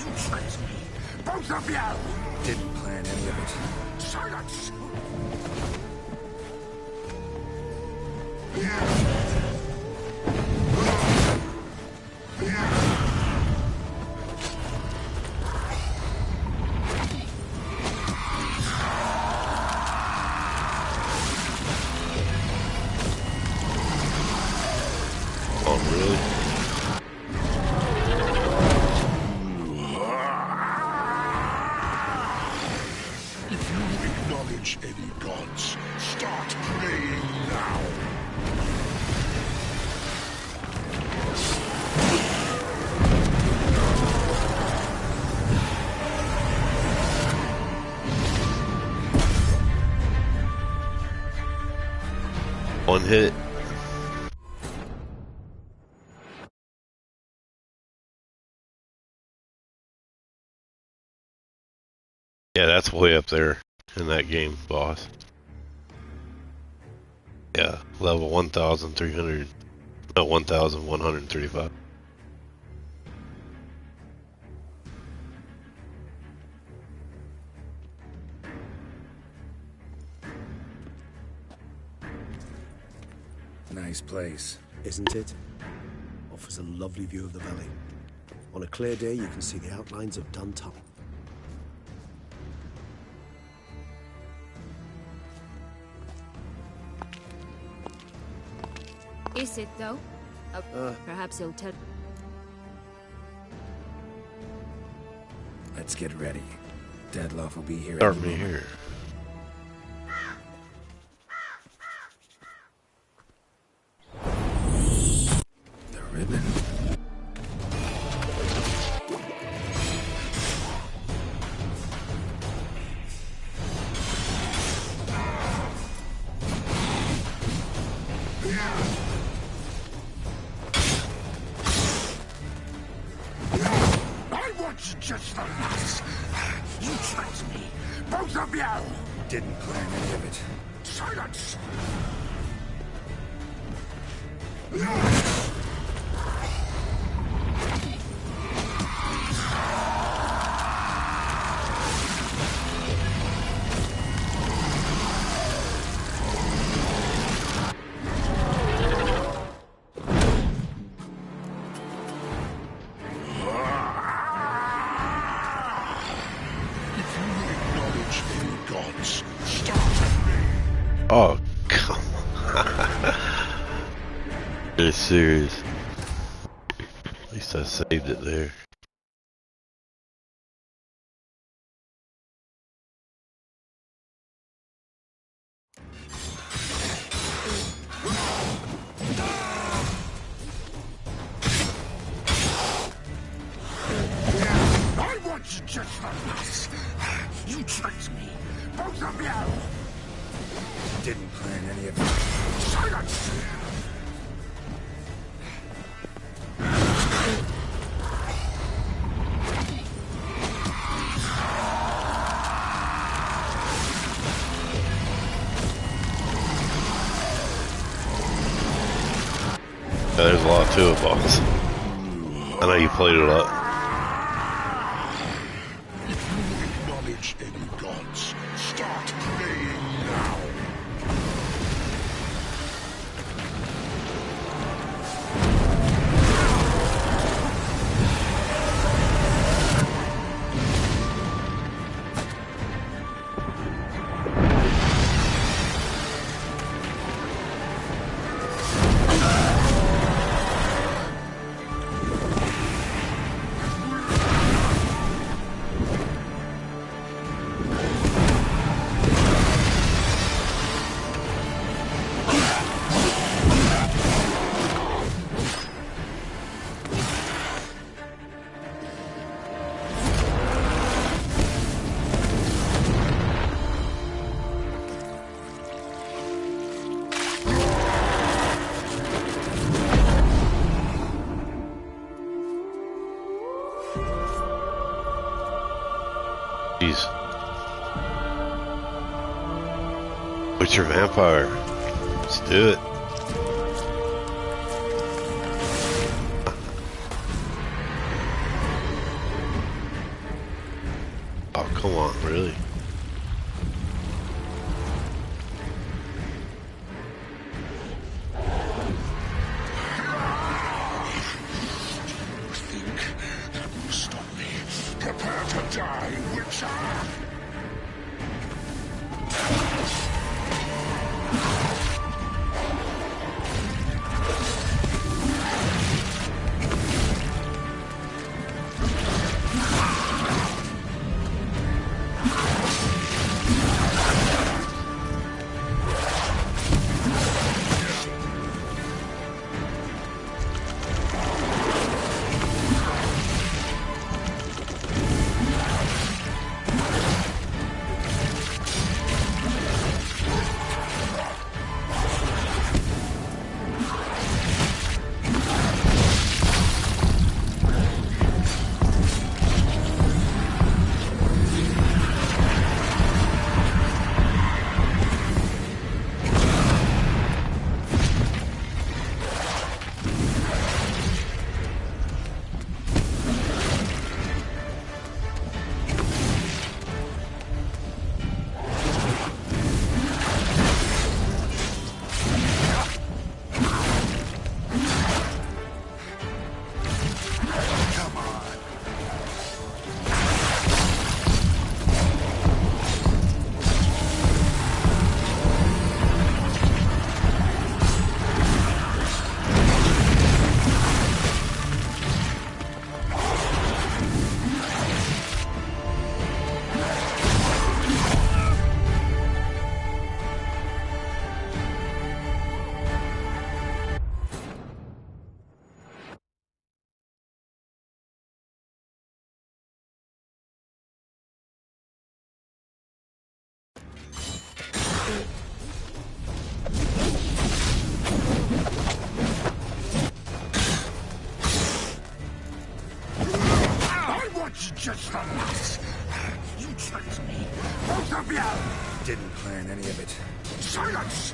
[SPEAKER 9] You tricked me! Both of you!
[SPEAKER 3] Didn't plan any of it.
[SPEAKER 9] Silence!
[SPEAKER 1] Oh, really?
[SPEAKER 9] If you acknowledge any gods, start praying now.
[SPEAKER 1] One hit. Yeah, that's way up there in that game, boss. Yeah, level 1,300, no, 1,135.
[SPEAKER 3] Nice place.
[SPEAKER 6] Isn't it? Offers a lovely view of the valley. On a clear day, you can see the outlines of Dun Tunnel.
[SPEAKER 5] Is it, though? Perhaps you'll tell...
[SPEAKER 3] Let's get ready. Deadloff will be here.
[SPEAKER 1] Start me here.
[SPEAKER 3] The ribbon.
[SPEAKER 9] I want you just for this. You tricked me. Both of you!
[SPEAKER 3] Didn't plan any of it.
[SPEAKER 9] Silence! If you acknowledge any gods, start praying.
[SPEAKER 1] Oh, come on. You're serious. At least I saved it there.
[SPEAKER 9] I want you just for this. You tricked me. Both of you!
[SPEAKER 3] Didn't plan any of it.
[SPEAKER 9] Silence!
[SPEAKER 1] Yeah, there's a lot to it, boss. I know you played it up.
[SPEAKER 9] If you acknowledge any gods, start praying now.
[SPEAKER 1] Jeez. What's your vampire? Let's do it. Oh, come on, really?
[SPEAKER 4] Prepare to die, Witcher! Just the last. You tricked me. Both of you!
[SPEAKER 3] Didn't plan any of it.
[SPEAKER 4] Silence!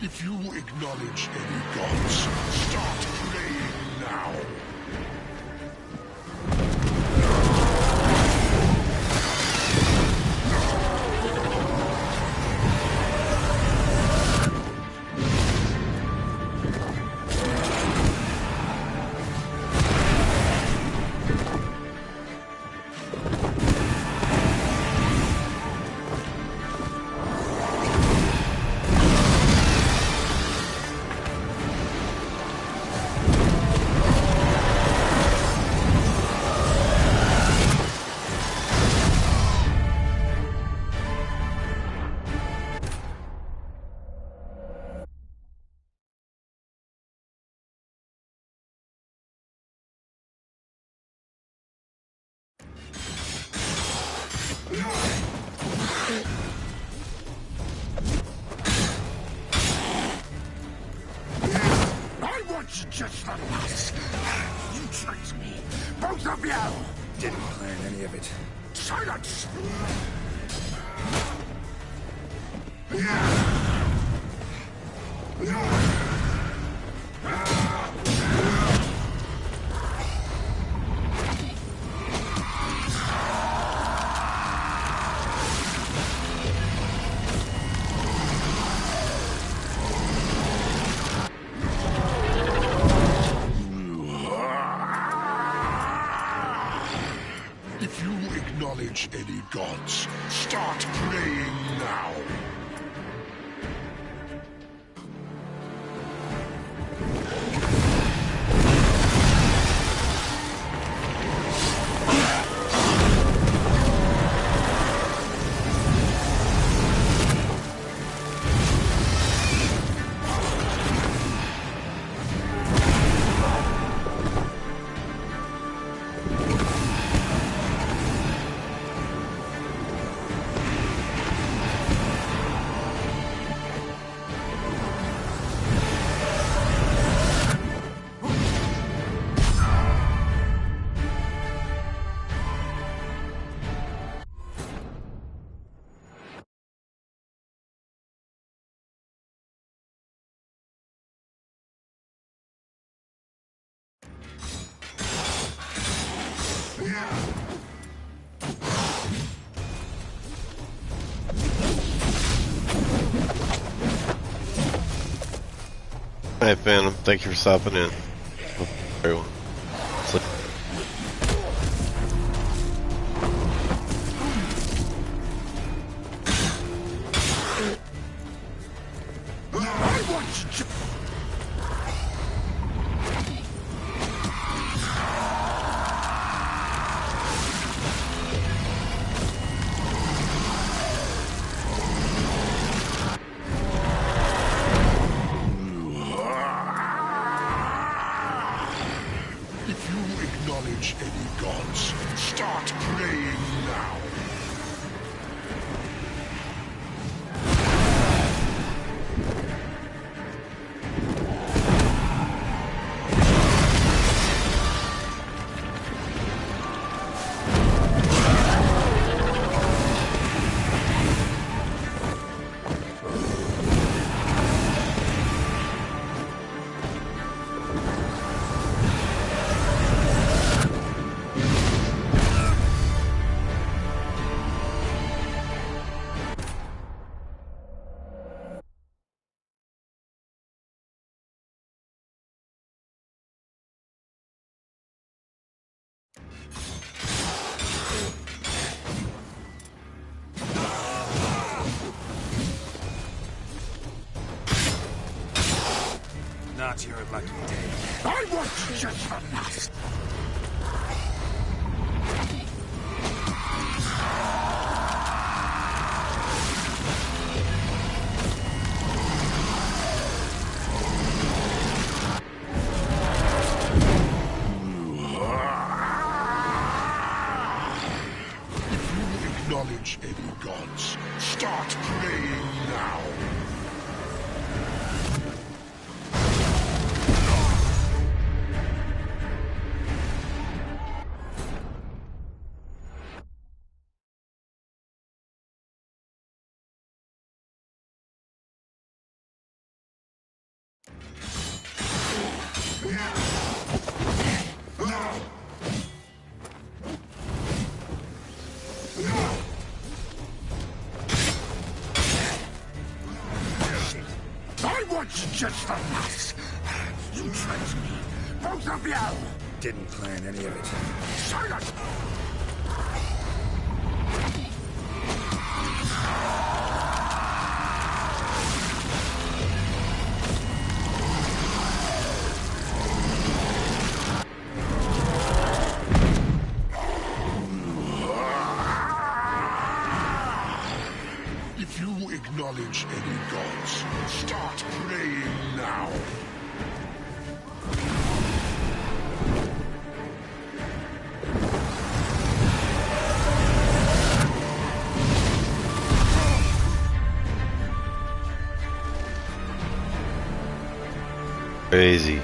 [SPEAKER 4] If you acknowledge any gods, start praying now. I want you just the last. You tricked me. Both of you!
[SPEAKER 3] Didn't plan any of it.
[SPEAKER 4] Silence! If you acknowledge any gods, start praying now.
[SPEAKER 1] Hey Phantom, thank you for stopping in. Hope everyone.
[SPEAKER 3] Not your lucky day.
[SPEAKER 9] I want just the last. If you acknowledge any gods, start praying now. I want just the last. You tricked me, both of you.
[SPEAKER 3] Didn't plan any of it.
[SPEAKER 9] Silence! If you acknowledge any gods, start praying now.
[SPEAKER 1] Crazy.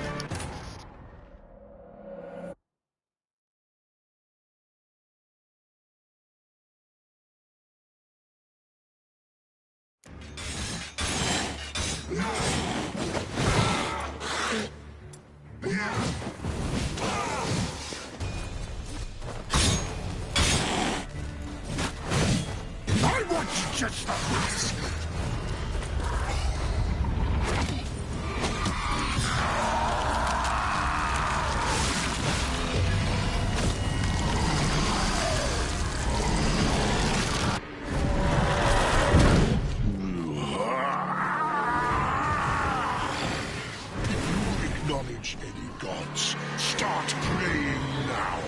[SPEAKER 9] I want just the last. If you acknowledge any gods, start praying now.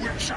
[SPEAKER 4] Witcher!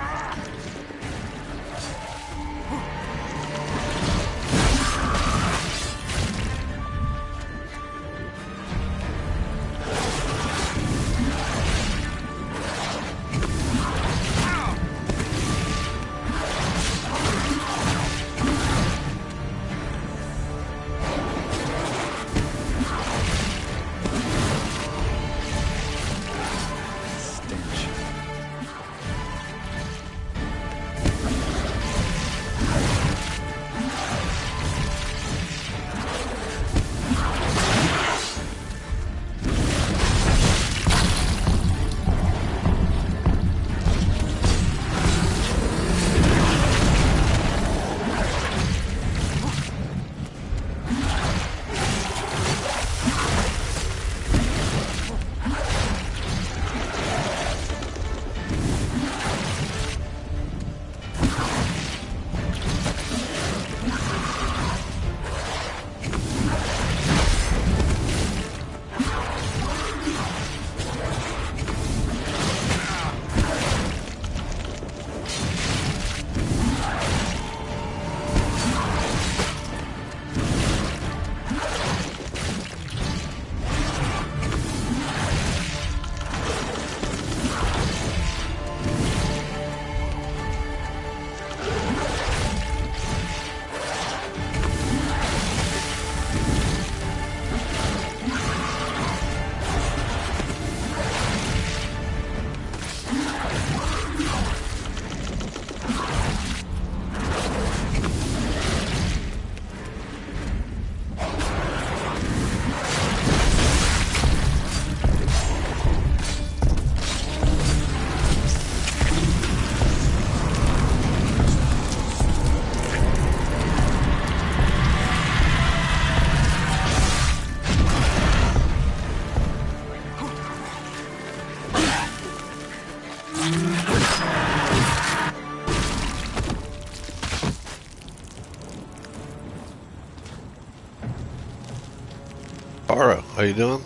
[SPEAKER 1] Ara, how you doing?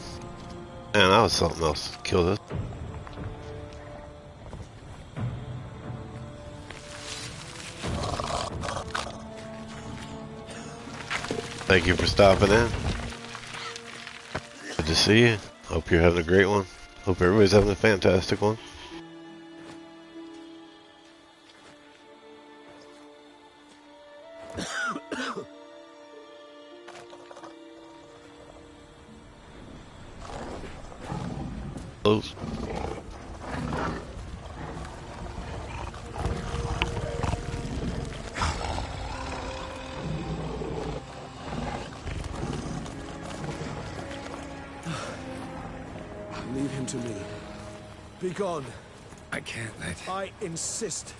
[SPEAKER 1] Man, that was something else. Kill this. Thank you for stopping in. Good to see you. Hope you're having a great one. Hope everybody's having a fantastic one. Close.
[SPEAKER 6] Leave him to me. Be gone.
[SPEAKER 3] I can't let...
[SPEAKER 6] I insist.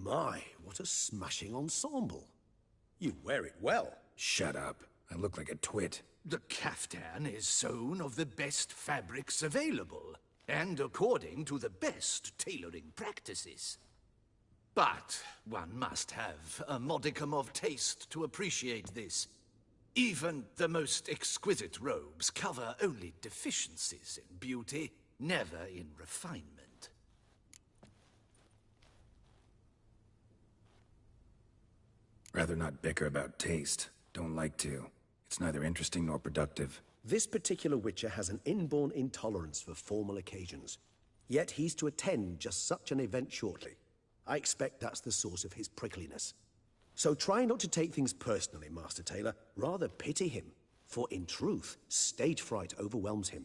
[SPEAKER 6] My, what a smashing ensemble. You wear it well.
[SPEAKER 3] Shut up. I look like a twit.
[SPEAKER 9] The caftan is sewn of the best fabrics available, and according to the best tailoring practices. But one must have a modicum of taste to appreciate this. Even the most exquisite robes cover only deficiencies in beauty, never in refinement.
[SPEAKER 3] Rather not bicker about taste. Don't like to. It's neither interesting nor productive.
[SPEAKER 6] This particular Witcher has an inborn intolerance for formal occasions. Yet he's to attend just such an event shortly. I expect that's the source of his prickliness. So try not to take things personally, Master Taylor. Rather pity him. For in truth, stage fright overwhelms him.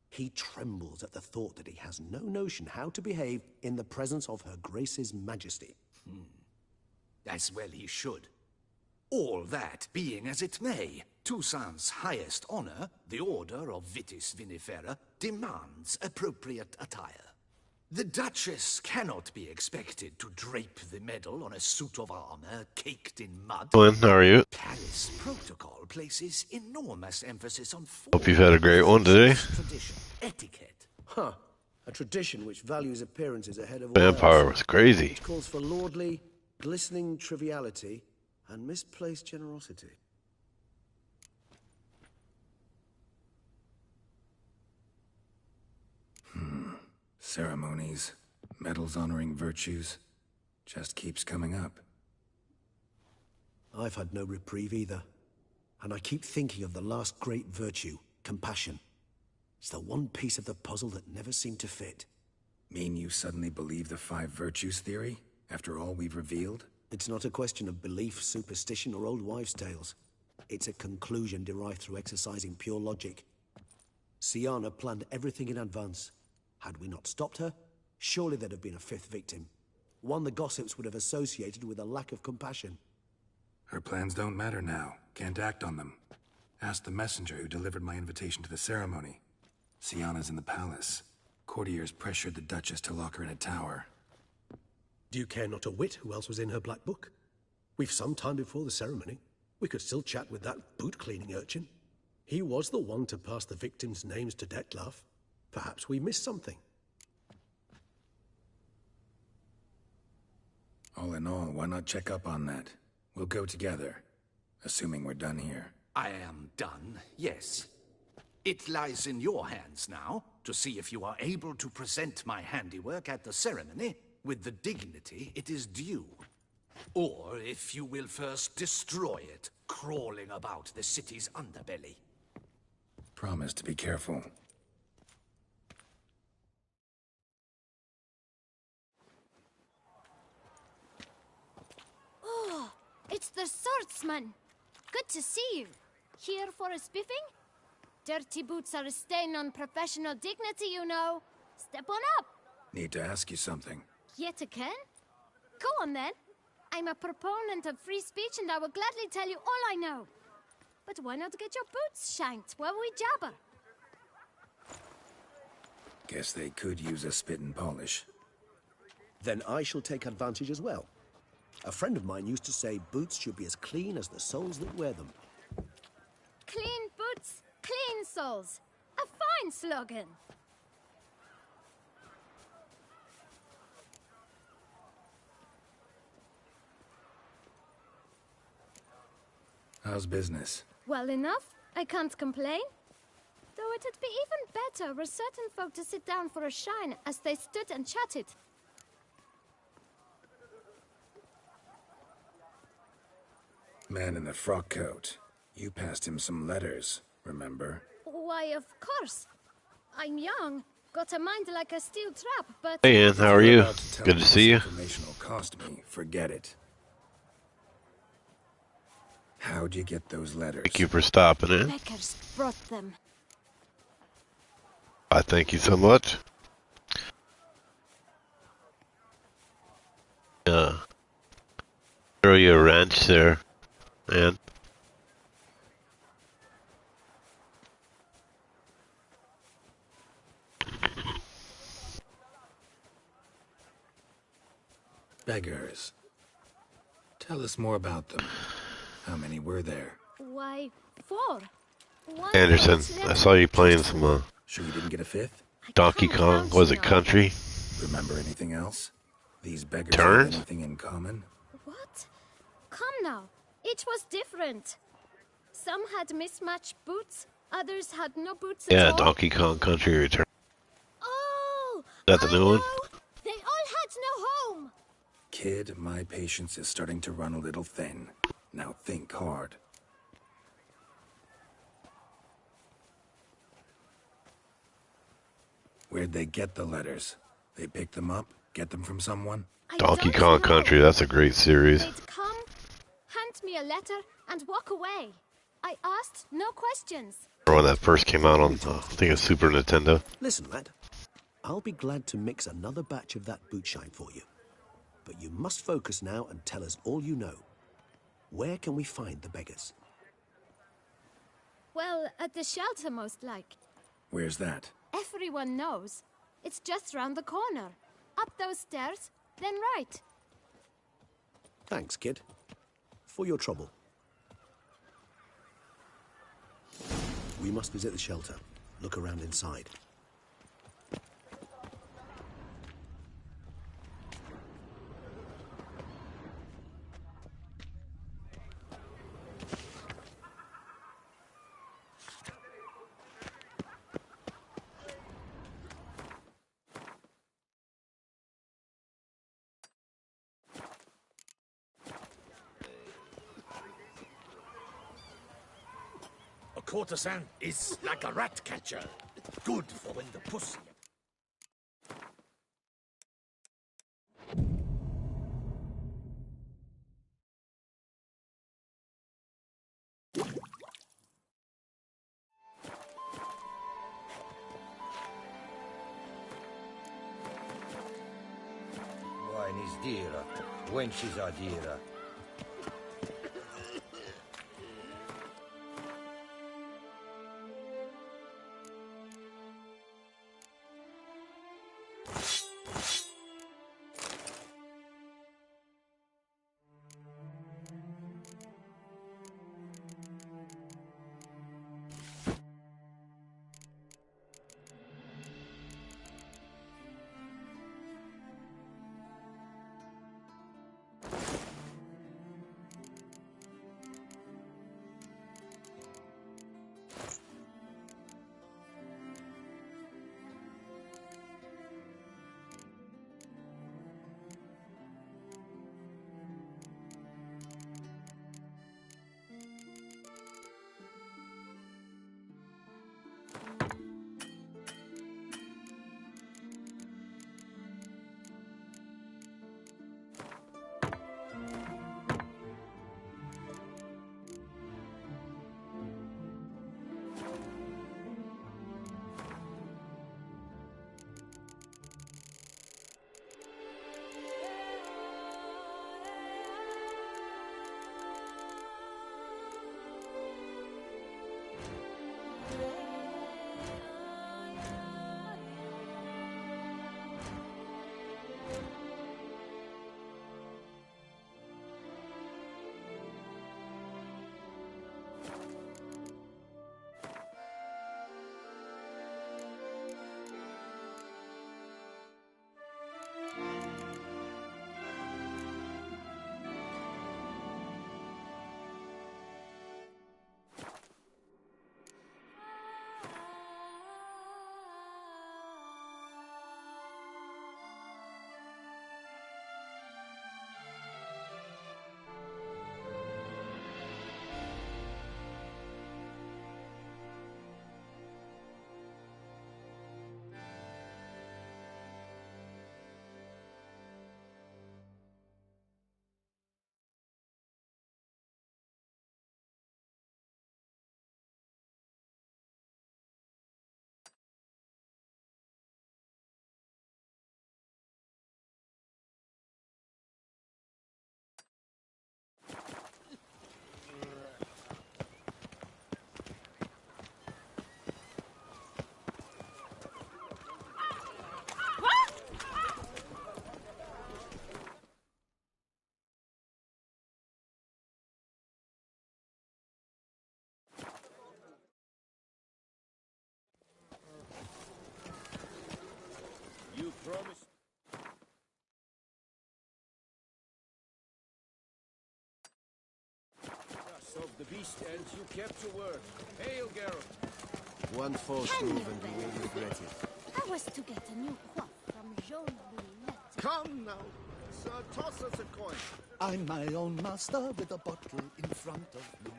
[SPEAKER 6] He trembles at the thought that he has no notion how to behave in the presence of Her Grace's Majesty.
[SPEAKER 9] As well he should. All that being as it may, Toussaint's highest honor, the Order of Vitis Vinifera, demands appropriate attire. The Duchess cannot be expected to drape the medal on a suit of armor caked in mud.
[SPEAKER 1] Glenn, how are you?
[SPEAKER 9] Palace protocol places enormous emphasis on
[SPEAKER 1] Hope you've had a great one today.
[SPEAKER 9] Tradition, etiquette.
[SPEAKER 6] Huh. A tradition which values appearances ahead of all
[SPEAKER 1] Vampire
[SPEAKER 6] else.
[SPEAKER 1] was crazy.
[SPEAKER 6] Which calls for lordly, glistening triviality and misplaced generosity.
[SPEAKER 3] Ceremonies, medals honoring virtues, just keeps coming up.
[SPEAKER 6] I've had no reprieve either. And I keep thinking of the last great virtue, compassion. It's the one piece of the puzzle that never seemed to fit.
[SPEAKER 3] Mean you suddenly believe the 5 virtues theory, after all we've revealed?
[SPEAKER 6] It's not a question of belief, superstition, or old wives' tales. It's a conclusion derived through exercising pure logic. Syanna planned everything in advance. Had we not stopped her, surely there'd have been a 5th victim. One the gossips would have associated with a lack of compassion.
[SPEAKER 3] Her plans don't matter now. Can't act on them. Ask the messenger who delivered my invitation to the ceremony. Syanna's in the palace. Courtiers pressured the Duchess to lock her in a tower.
[SPEAKER 6] Do you care not a whit who else was in her black book? We've some time before the ceremony. We could still chat with that boot-cleaning urchin. He was the one to pass the victims' names to Dettlaff. Perhaps we missed something.
[SPEAKER 3] All in all, why not check up on that? We'll go together, assuming we're done here.
[SPEAKER 9] I am done, yes. It lies in your hands now to see if you are able to present my handiwork at the ceremony with the dignity it is due. Or if you will first destroy it, crawling about the city's underbelly.
[SPEAKER 3] Promise to be careful.
[SPEAKER 2] Oh, it's the swordsman. Good to see you. Here for a spiffing? Dirty boots are a stain on professional dignity, you know. Step on up.
[SPEAKER 3] Need to ask you something.
[SPEAKER 2] Yet again? Go on then. I'm a proponent of free speech and I will gladly tell you all I know. But why not get your boots shanked while we jabber?
[SPEAKER 3] Guess they could use a spit and polish.
[SPEAKER 6] Then I shall take advantage as well. A friend of mine used to say boots should be as clean as the soles that wear them.
[SPEAKER 2] Clean boots, clean soles. A fine slogan.
[SPEAKER 3] How's business?
[SPEAKER 2] Well enough. I can't complain. Though it'd be even better were certain folk to sit down for a shine as they stood and chatted.
[SPEAKER 3] Man in the frock coat. You passed him some letters, remember?
[SPEAKER 2] Why, of course. I'm young, got a mind like a steel trap, but...
[SPEAKER 1] Hey, Ann, how are you?
[SPEAKER 3] Tell
[SPEAKER 1] Good
[SPEAKER 3] me
[SPEAKER 1] to
[SPEAKER 3] this
[SPEAKER 1] see you.
[SPEAKER 3] information will cost me. Forget it. How'd you get those letters?
[SPEAKER 1] Thank you for stopping in.
[SPEAKER 2] Beckers brought them.
[SPEAKER 1] I thank you so much. Throw you a wrench there, Ann.
[SPEAKER 3] Beggars. Tell us more about them. How many were there?
[SPEAKER 2] Why, 4. One
[SPEAKER 1] Anderson,
[SPEAKER 2] was
[SPEAKER 1] I
[SPEAKER 2] left-
[SPEAKER 1] saw you playing some
[SPEAKER 3] Sure you didn't get a 5th?
[SPEAKER 2] I
[SPEAKER 1] Donkey
[SPEAKER 2] can't
[SPEAKER 1] Kong.
[SPEAKER 2] vouch
[SPEAKER 1] Was it
[SPEAKER 2] now.
[SPEAKER 1] country?
[SPEAKER 3] Remember anything else? These beggars
[SPEAKER 1] Turns?
[SPEAKER 3] have anything in common?
[SPEAKER 2] What? Come now. Each was different. Some had mismatched boots, others had no boots at
[SPEAKER 1] Yeah,
[SPEAKER 2] all.
[SPEAKER 1] Donkey Kong Country Return.
[SPEAKER 2] Oh!
[SPEAKER 1] That the
[SPEAKER 2] I
[SPEAKER 1] new one?
[SPEAKER 2] know. They all had no home.
[SPEAKER 3] Kid, my patience is starting to run a little thin. Now think hard. Where'd they get the letters? They pick them up? Get them from someone?
[SPEAKER 1] Donkey
[SPEAKER 2] don't
[SPEAKER 1] Kong
[SPEAKER 2] know.
[SPEAKER 1] Country, that's a great series.
[SPEAKER 2] They'd come, hand me a letter, and walk away. I asked no questions.
[SPEAKER 1] When that first came out on, I think it's Super Nintendo.
[SPEAKER 6] Listen, lad. I'll be glad to mix another batch of that bootshine for you. But you must focus now and tell us all you know. Where can we find the beggars?
[SPEAKER 2] Well, at the shelter, most like.
[SPEAKER 3] Where's that?
[SPEAKER 2] Everyone knows. It's just round the corner. Up those stairs, then right.
[SPEAKER 6] Thanks, kid. For your trouble. We must visit the shelter. Look around inside.
[SPEAKER 9] A courtesan is like a rat catcher. Good for when the pussy...
[SPEAKER 10] Wine is dearer, wenches are dearer. You promised... Of the beast, and you kept your word. Hail, Geralt.
[SPEAKER 6] One false move and you will regret it.
[SPEAKER 2] I was to get a new coif from Jean-Louis.
[SPEAKER 11] Come now, sir, toss us a coin.
[SPEAKER 12] I'm my own master with a bottle in front of me.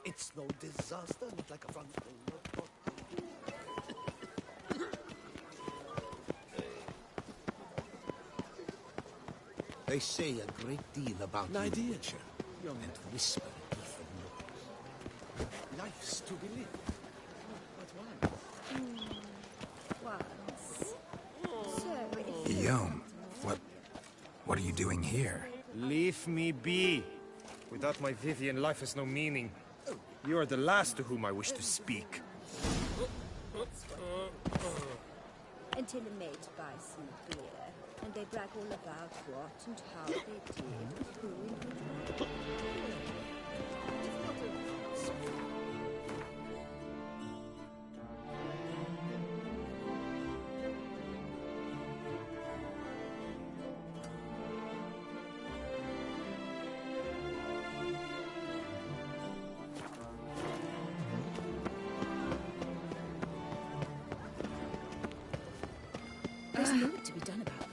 [SPEAKER 12] It's no disaster, not like a front full of bottle. They say a great deal about
[SPEAKER 11] An idea.
[SPEAKER 12] Witcher, and whisper it with the noise. Life's to be lived.
[SPEAKER 5] Once. So, if
[SPEAKER 3] Guillaume, what are you doing here?
[SPEAKER 10] Leave me be. Without my Vivian, life has no meaning. You are the last to whom I wish to speak.
[SPEAKER 5] until a mate buys some beer, and they brag all about what and how they did, who and what. There's naught to be done about them.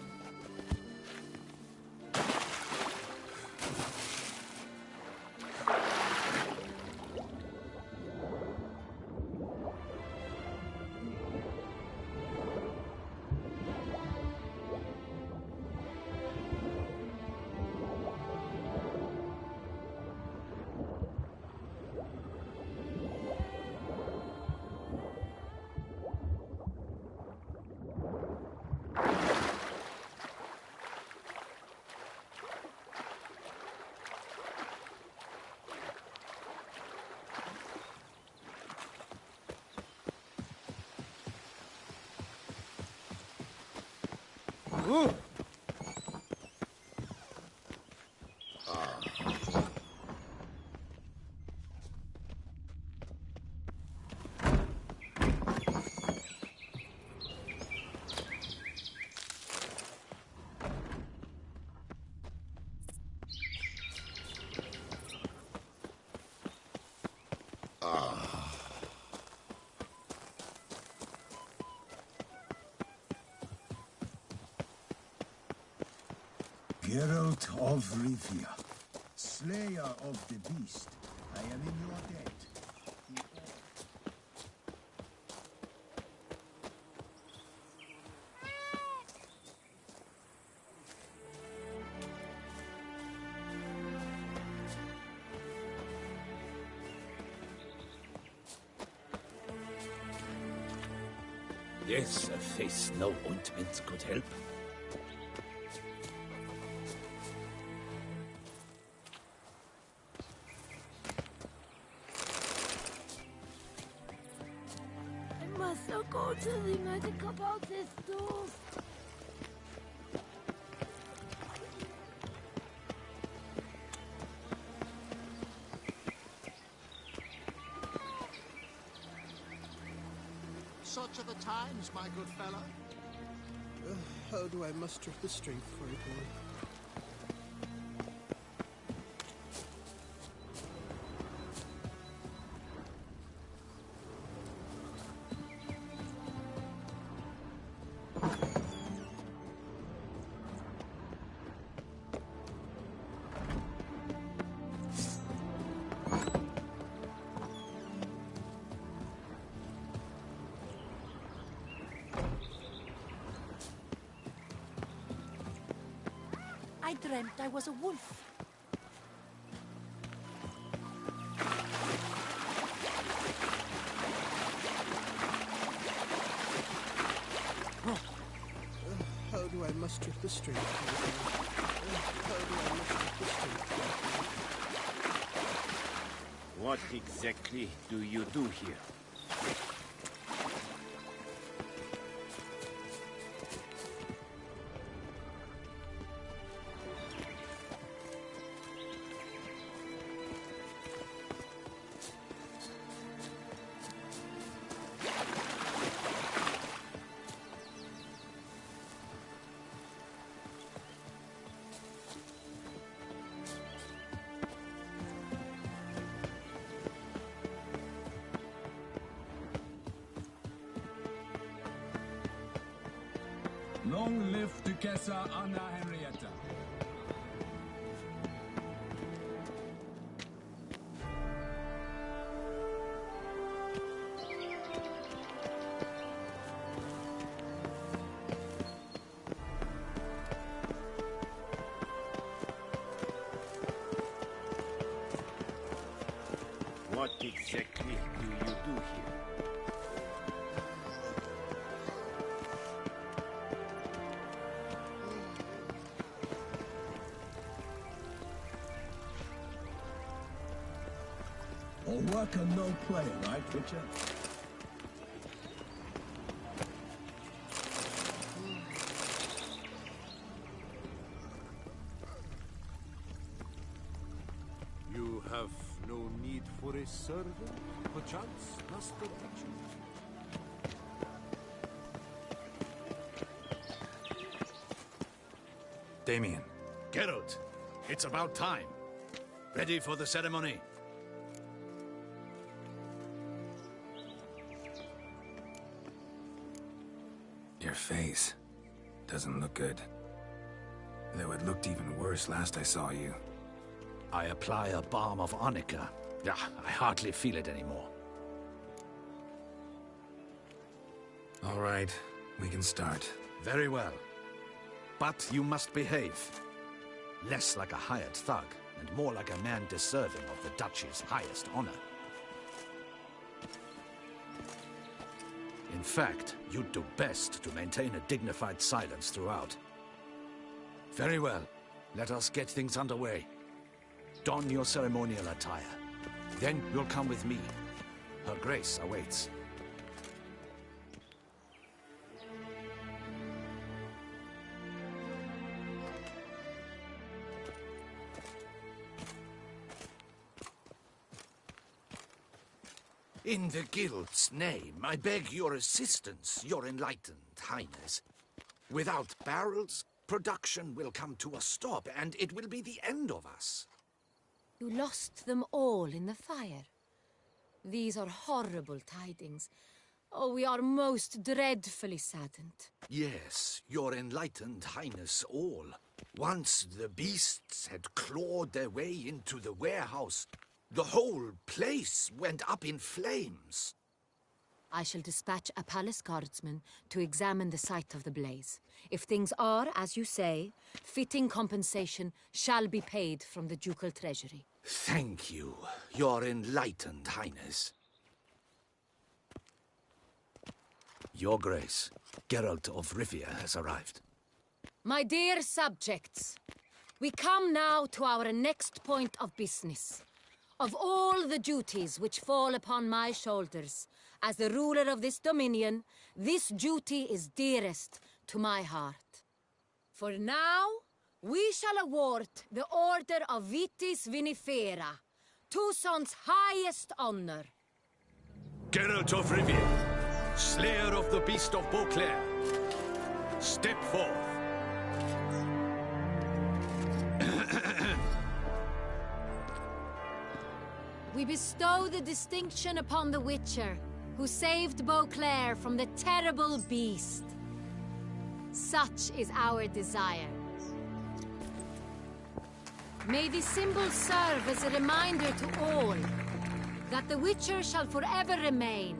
[SPEAKER 10] Ooh.
[SPEAKER 13] Geralt of Rivia, Slayer of the Beast, I am in your debt.
[SPEAKER 9] Yes, a face no ointment could help.
[SPEAKER 14] Go to the medic about this stuff.
[SPEAKER 12] Such are the times, my good fellow.
[SPEAKER 11] How do I muster the strength for it all?
[SPEAKER 14] I dreamt I was a wolf.
[SPEAKER 11] How do I muster the strength for it all? How do I muster the strength for it all?
[SPEAKER 10] What exactly do you do here?
[SPEAKER 15] Long live Duchessa Anna Henrietta.
[SPEAKER 13] like a no player, right, Witcher?
[SPEAKER 9] You have no need for a servant, perchance, Master Witcher?
[SPEAKER 3] Damien.
[SPEAKER 9] Geralt, it's about time. Ready for the ceremony?
[SPEAKER 3] Your face doesn't look good. Though it looked even worse last I saw you.
[SPEAKER 9] I apply a balm of arnica. Yeah, I hardly feel it anymore.
[SPEAKER 3] All right, we can start.
[SPEAKER 9] Very well. But you must behave. Less like a hired thug, and more like a man deserving of the Duchy's highest honor. In fact, you'd do best to maintain a dignified silence throughout. Very well. Let us get things underway. Don your ceremonial attire. Then you'll come with me. Her Grace awaits. In the Guild's name, I beg your assistance, your enlightened highness. Without barrels, production will come to a stop, and it will be the end of us.
[SPEAKER 5] You lost them all in the fire. These are horrible tidings. Oh, we are most dreadfully saddened.
[SPEAKER 9] Yes, your enlightened highness all. Once the beasts had clawed their way into the warehouse, the whole place went up in flames.
[SPEAKER 5] I shall dispatch a palace guardsman to examine the site of the blaze. If things are, as you say, fitting compensation shall be paid from the ducal treasury.
[SPEAKER 9] Thank you, your enlightened highness. Your Grace, Geralt of Rivia has arrived.
[SPEAKER 5] My dear subjects, we come now to our next point of business. Of all the duties which fall upon my shoulders, as the ruler of this dominion, this duty is dearest to my heart. For now, we shall award the Order of Vitis Vinifera, Toussaint's highest honor.
[SPEAKER 9] Geralt of Rivia, slayer of the beast of Beauclair, step forth.
[SPEAKER 5] We bestow the distinction upon the Witcher, who saved Beauclair from the terrible beast. Such is our desire. May the symbol serve as a reminder to all that the Witcher shall forever remain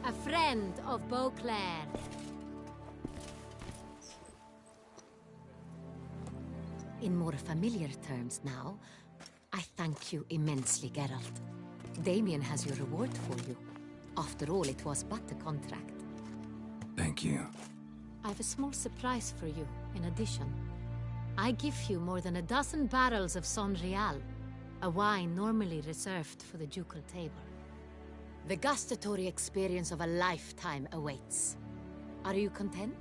[SPEAKER 5] a friend of Beauclair. In more familiar terms now, I thank you immensely, Geralt. Damien has your reward for you. After all, it was but a contract.
[SPEAKER 3] Thank you.
[SPEAKER 5] I have a small surprise for you, in addition. I give you more than a dozen barrels of Sonreal, a wine normally reserved for the ducal table. The gustatory experience of a lifetime awaits. Are you content?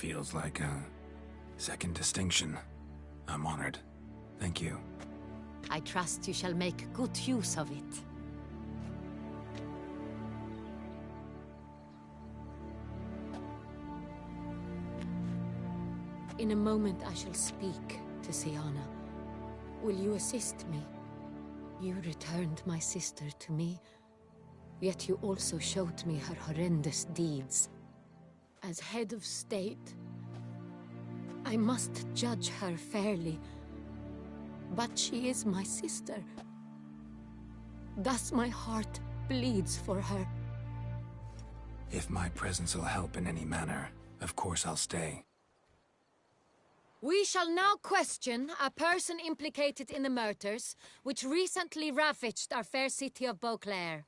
[SPEAKER 3] Feels like a second distinction. I'm honored. Thank you.
[SPEAKER 14] I trust you shall make good use of it. In a moment I shall speak to Siana. Will you assist me? You returned my sister to me, yet you also showed me her horrendous deeds. As head of state, I must judge her fairly, but she is my sister. Thus my heart bleeds for her.
[SPEAKER 3] If my presence will help in any manner, of course I'll stay.
[SPEAKER 5] We shall now question a person implicated in the murders which recently ravaged our fair city of Beauclair.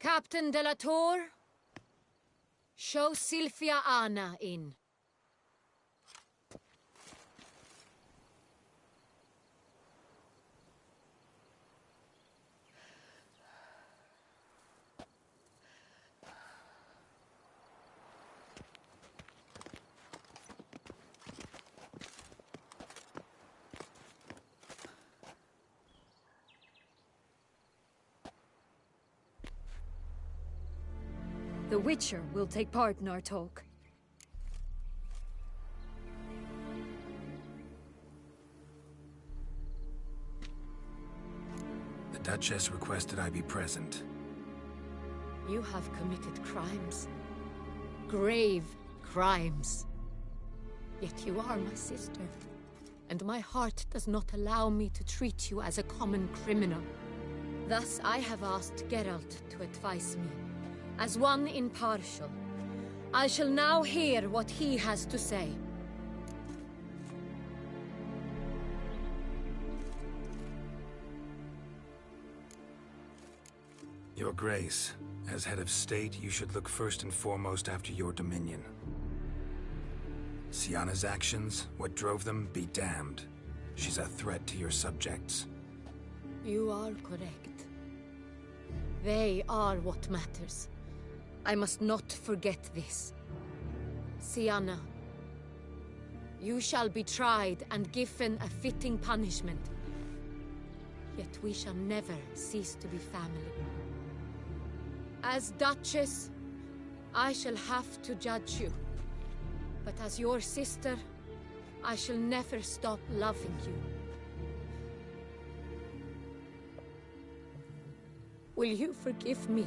[SPEAKER 5] Captain de la Tour, show Sylvia Anna in. The Witcher will take part in our talk.
[SPEAKER 3] The Duchess requested I be present.
[SPEAKER 5] You have committed crimes. Grave crimes. Yet you are my sister. And my heart does not allow me to treat you as a common criminal. Thus I have asked Geralt to advise me. As one impartial, I shall now hear what he has to say.
[SPEAKER 3] Your Grace, as head of state, you should look first and foremost after your dominion. Siana's actions, what drove them, be damned. She's a threat to your subjects.
[SPEAKER 5] You are correct. They are what matters. I must not forget this. Siana, you shall be tried and given a fitting punishment. Yet we shall never cease to be family. As Duchess, I shall have to judge you. But as your sister, I shall never stop loving you. Will you forgive me?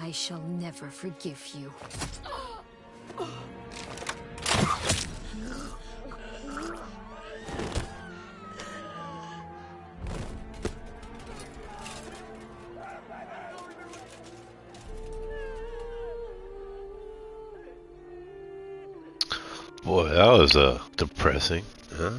[SPEAKER 5] I shall never forgive you.
[SPEAKER 1] Boy, that was depressing, huh?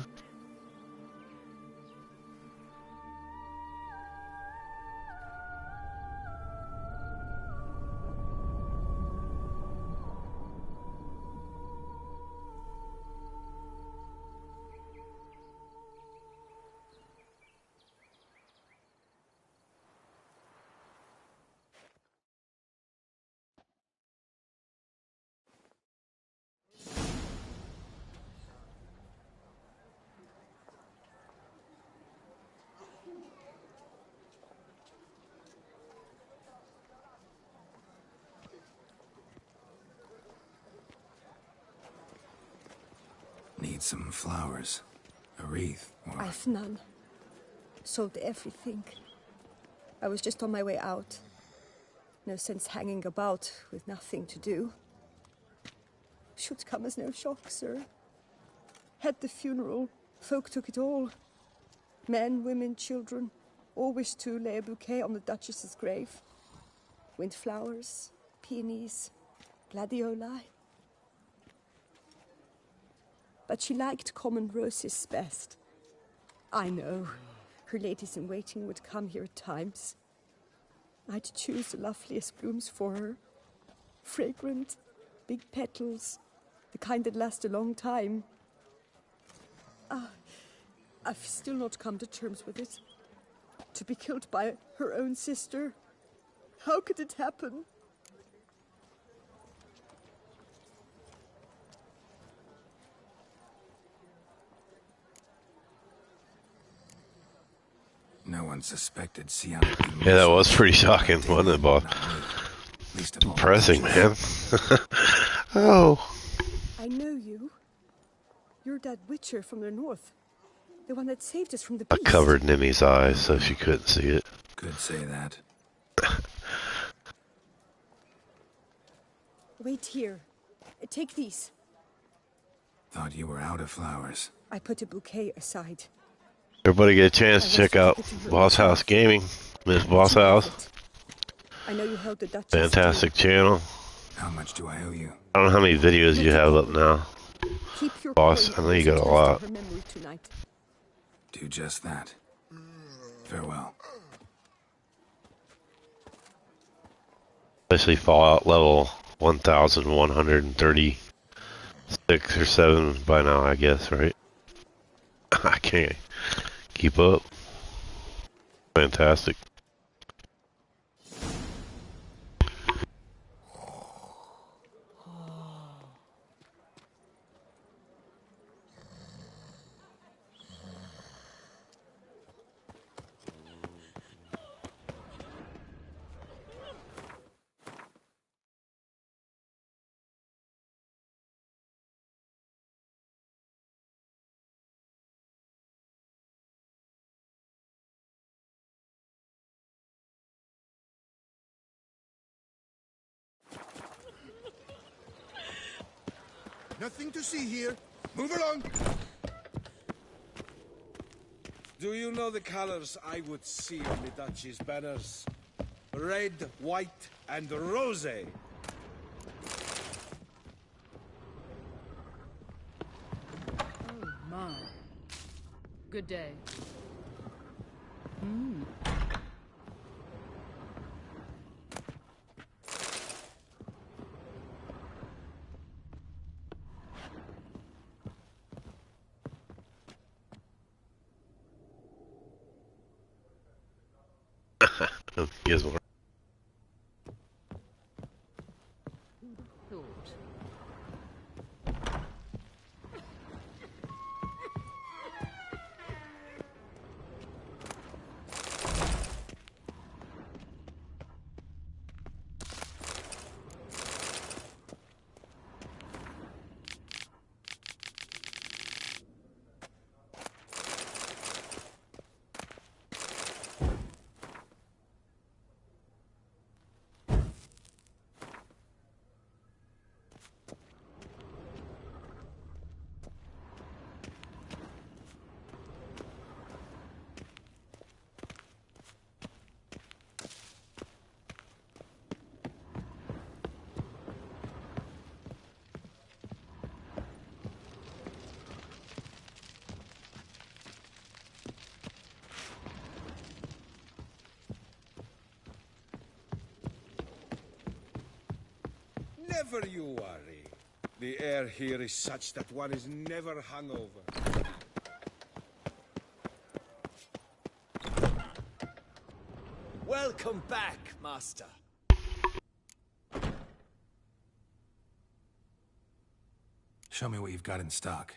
[SPEAKER 3] Need some flowers. A wreath, or...
[SPEAKER 11] I've none. Sold everything. I was just on my way out. No sense hanging about with nothing to do. Should come as no shock, sir. Had the funeral. Folk took it all. Men, women, children. All wished to lay a bouquet on the Duchess's grave. Windflowers, peonies, gladioli. But she liked common roses best. I know. Her ladies-in-waiting would come here at times. I'd choose the loveliest blooms for her. Fragrant, big petals, the kind that last a long time. I've still not come to terms with it. To be killed by her own sister. How could it happen?
[SPEAKER 3] No one suspected Sienna.
[SPEAKER 1] Yeah, that was pretty shocking, wasn't it, boss? Depressing, man. Oh.
[SPEAKER 11] I know you. You're that witcher from the north. The one that saved us from the
[SPEAKER 1] I
[SPEAKER 11] beast.
[SPEAKER 1] covered Nimi's eyes so she couldn't see it.
[SPEAKER 3] Could say that.
[SPEAKER 11] Wait here. Take these.
[SPEAKER 3] Thought you were out of flowers.
[SPEAKER 11] I put a bouquet aside.
[SPEAKER 1] Everybody get a chance to check out Boss House Gaming. Miss Boss House.
[SPEAKER 11] I know you held the Duchess.
[SPEAKER 1] Fantastic channel.
[SPEAKER 3] How much do I owe you?
[SPEAKER 1] I don't know how many videos you have up now.
[SPEAKER 11] Keep your
[SPEAKER 1] Boss, I know you got a lot.
[SPEAKER 3] Do just that. Farewell.
[SPEAKER 1] Especially Fallout level 1136 or 7 by now, I guess, right? I can't keep up. Fantastic.
[SPEAKER 16] Nothing to see here. Move along.
[SPEAKER 7] Do you know the colors I would see on the Duchy's banners? Red, white, and rose.
[SPEAKER 5] Oh, my. Good day.
[SPEAKER 1] Yes, more.
[SPEAKER 7] Never you worry. The air here is such that one is never hungover.
[SPEAKER 9] Welcome back, Master.
[SPEAKER 3] Show me what you've got in stock.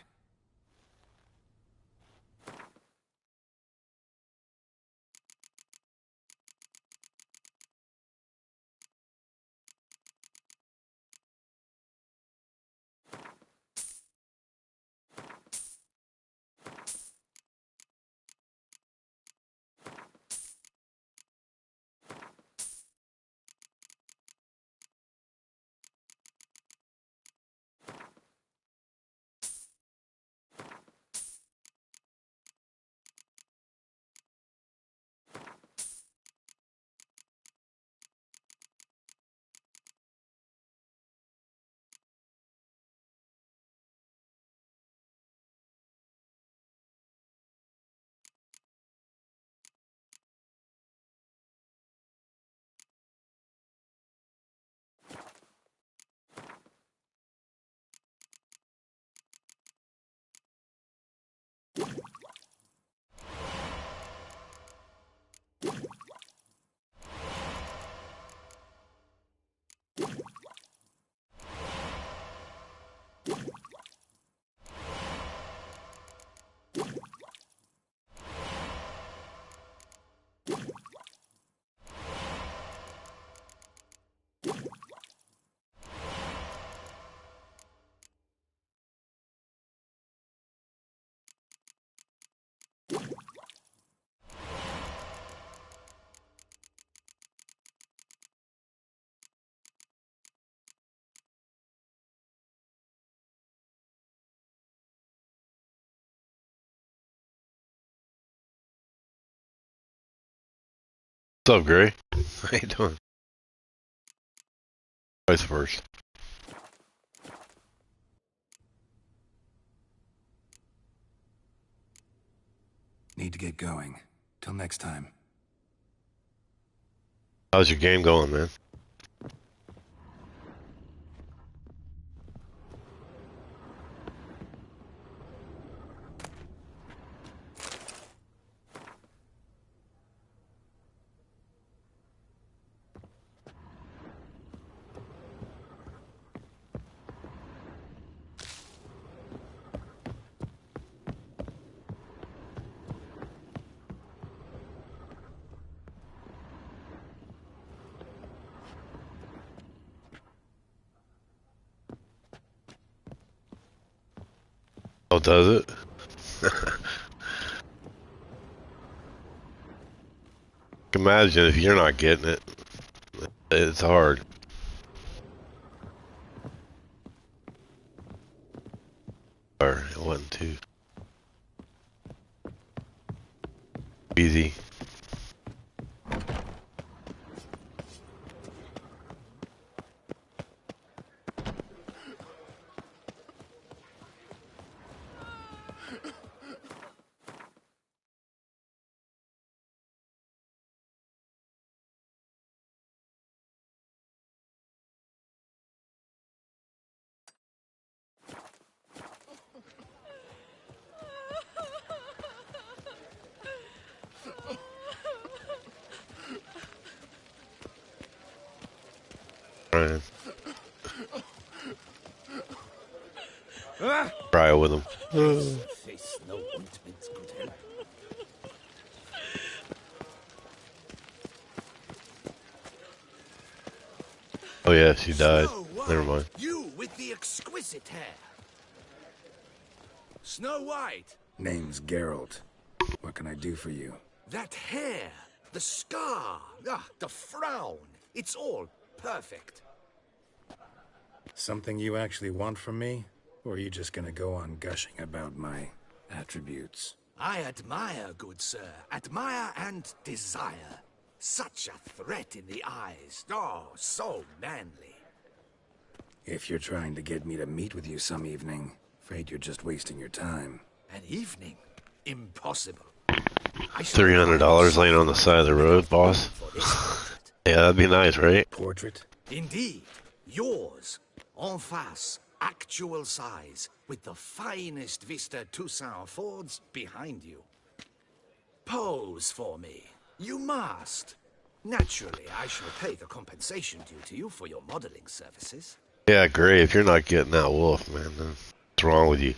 [SPEAKER 1] What's up, Gray? How you doing? Vice first.
[SPEAKER 3] Need to get going. Till next time.
[SPEAKER 1] How's your game going, man? Oh, does it? Imagine if you're not getting it. It's hard. Or it wasn't too easy. Right. Try it with him.
[SPEAKER 9] Face no ointment could help.
[SPEAKER 1] Oh yeah, she died. Never mind.
[SPEAKER 9] You with the exquisite hair. Snow White.
[SPEAKER 3] Name's Geralt. What can I do for you?
[SPEAKER 9] That hair, the scar, the frown. It's all perfect.
[SPEAKER 3] Something you actually want from me? Or are you just gonna go on gushing about my attributes?
[SPEAKER 9] I admire, good sir. Admire and desire. Such a threat in the eyes. Oh, so manly.
[SPEAKER 3] If you're trying to get me to meet with you some evening, afraid you're just wasting your time.
[SPEAKER 9] An evening? Impossible.
[SPEAKER 1] $300 laying on the side of the road, boss. Yeah, that'd be nice, right?
[SPEAKER 3] Portrait?
[SPEAKER 9] Indeed. Yours. En face. Actual size. With the finest Vista Toussaint affords behind you. Pose for me. You must. Naturally, I shall pay the compensation due to you for your modeling services.
[SPEAKER 1] Yeah, great. If you're not getting that wolf, man, then what's wrong with you?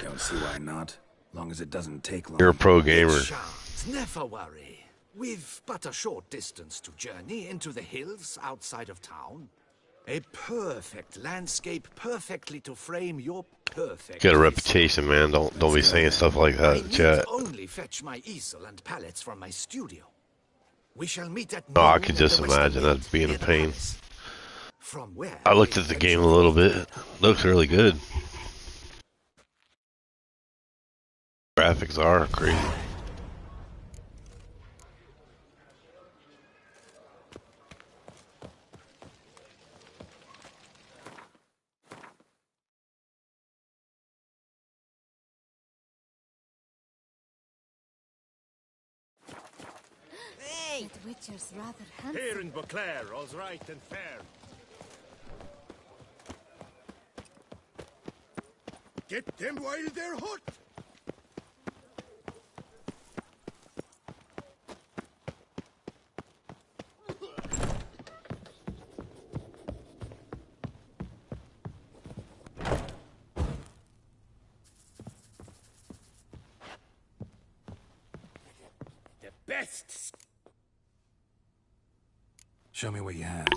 [SPEAKER 3] Don't see why not. Long as it doesn't take long.
[SPEAKER 1] You're a pro gamer.
[SPEAKER 9] It shan't. Never worry. We've but a short distance to journey into the hills outside of town. A perfect landscape perfectly to frame your perfect...
[SPEAKER 1] Got a reputation, man. Don't be saying stuff like that in chat.
[SPEAKER 9] I need only fetch my easel and palettes from my studio. We shall meet at
[SPEAKER 1] Oh, I
[SPEAKER 9] noon
[SPEAKER 1] could
[SPEAKER 9] at
[SPEAKER 1] just
[SPEAKER 9] the Western
[SPEAKER 1] imagine that
[SPEAKER 9] Gate
[SPEAKER 1] being a
[SPEAKER 9] near the
[SPEAKER 1] pain.
[SPEAKER 9] palace. From where
[SPEAKER 1] I looked at the game a little bit. Looks really good. Graphics are crazy.
[SPEAKER 5] That Witcher's rather handsome.
[SPEAKER 10] Here in Beauclair, all's right and fair.
[SPEAKER 16] Get them while they're hot.
[SPEAKER 10] The best.
[SPEAKER 3] Show me what you have.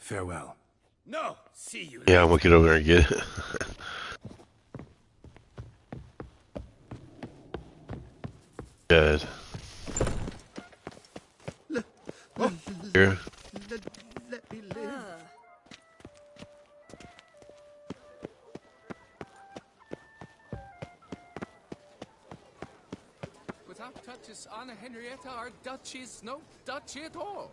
[SPEAKER 3] Farewell.
[SPEAKER 7] No, see you.
[SPEAKER 1] Yeah, I'm gonna get over there and get it. Good. Here.
[SPEAKER 9] Let me live.
[SPEAKER 17] Without Duchess Anna Henrietta, our duchy is no duchy at all.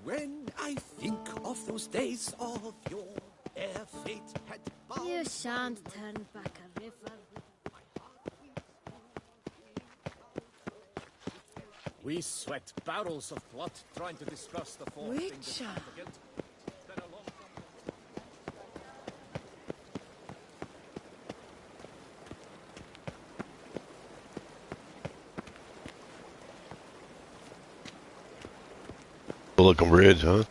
[SPEAKER 9] When I think of those days of yore, ere fate had bound.
[SPEAKER 2] You shan't turn back a river.
[SPEAKER 10] We sweat barrels of blood trying to discuss the four things
[SPEAKER 11] Witcher.
[SPEAKER 10] significant. It's been a long
[SPEAKER 1] Looking bridge, huh?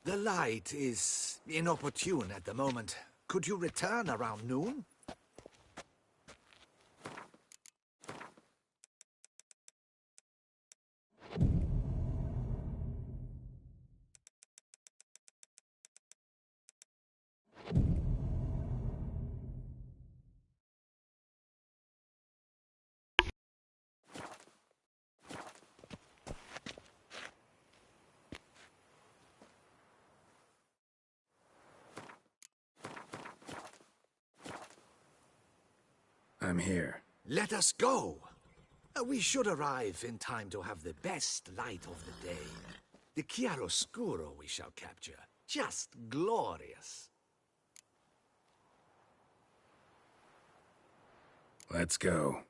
[SPEAKER 9] The light is inopportune at the moment. Could you return around noon?
[SPEAKER 3] I'm here.
[SPEAKER 9] Let us go. We should arrive in time to have the best light of the day. The chiaroscuro we shall capture. Just glorious.
[SPEAKER 3] Let's go.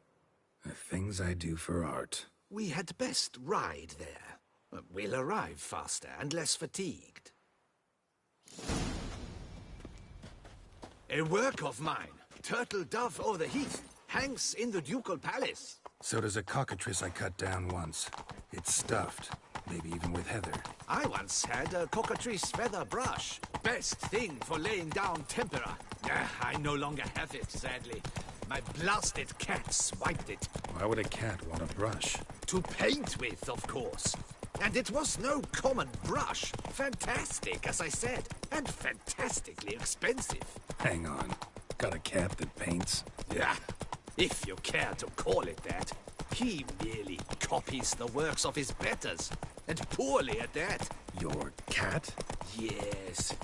[SPEAKER 3] The things I do for art.
[SPEAKER 9] We had best ride there. We'll arrive faster and less fatigued. A work of mine. Turtle dove o'er the heath hangs in the ducal palace.
[SPEAKER 3] So does a cockatrice I cut down once. It's stuffed, maybe even with heather.
[SPEAKER 9] I once had a cockatrice feather brush. Best thing for laying down tempera. I no longer have it, sadly. My blasted cat swiped it.
[SPEAKER 3] Why would a cat want a brush?
[SPEAKER 9] To paint with, of course. And it was no common brush. Fantastic, as I said. And fantastically expensive.
[SPEAKER 3] Hang on. Got a cat that paints?
[SPEAKER 9] Yeah, if you care to call it that. He merely copies the works of his betters. And poorly at that.
[SPEAKER 3] Your cat?
[SPEAKER 9] Yes.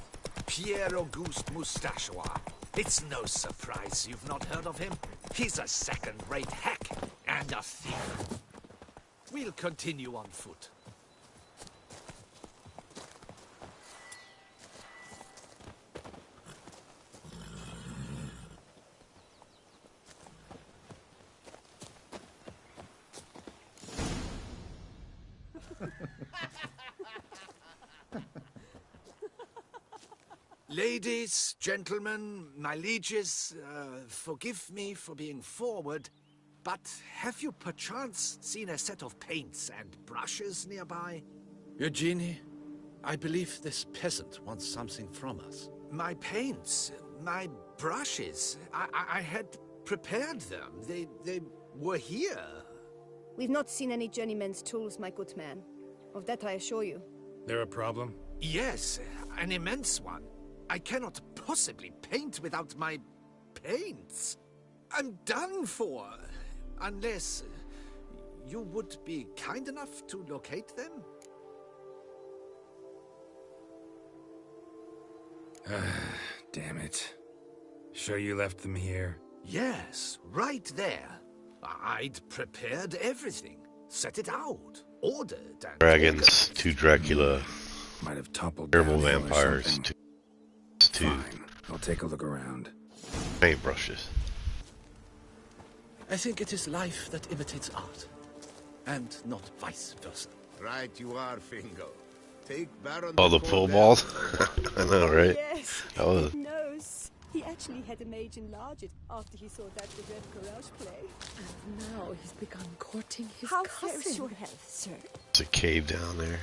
[SPEAKER 9] Pierre Auguste Moustachois. It's no surprise you've not heard of him. He's a second-rate hack and a thief. We'll continue on foot. Ladies, gentlemen, my lieges, forgive me for being forward, but have you perchance seen a set of paints and brushes nearby?
[SPEAKER 18] Eugenie, I believe this peasant wants something from us.
[SPEAKER 9] My paints, my brushes, I had prepared them. They were here.
[SPEAKER 11] We've not seen any journeyman's tools, my good man. Of that I assure you.
[SPEAKER 3] There a problem?
[SPEAKER 9] Yes, an immense one. I cannot possibly paint without my paints. I'm done for. Unless you would be kind enough to locate them?
[SPEAKER 3] Damn it. Sure you left them here?
[SPEAKER 9] Yes, right there. I'd prepared everything. Set it out. Ordered and
[SPEAKER 1] Dragons, 2 Dracula.
[SPEAKER 3] Might have toppled
[SPEAKER 1] Terrible
[SPEAKER 3] down
[SPEAKER 1] vampires,
[SPEAKER 3] or
[SPEAKER 1] 2
[SPEAKER 3] Fine. I'll take a look around.
[SPEAKER 1] paintbrushes.
[SPEAKER 18] I think it is life that imitates art, and not vice versa.
[SPEAKER 16] Right you are, Fingo. Take Baron
[SPEAKER 1] Oh, the pool balls? I know, right?
[SPEAKER 11] Yes,
[SPEAKER 1] That was...
[SPEAKER 11] it knows. He actually had a mage enlarge it after he saw that the Red Courage play.
[SPEAKER 14] And now he's begun courting his
[SPEAKER 11] How
[SPEAKER 14] cousin.
[SPEAKER 11] fares your health, sir?
[SPEAKER 1] There's a cave down there.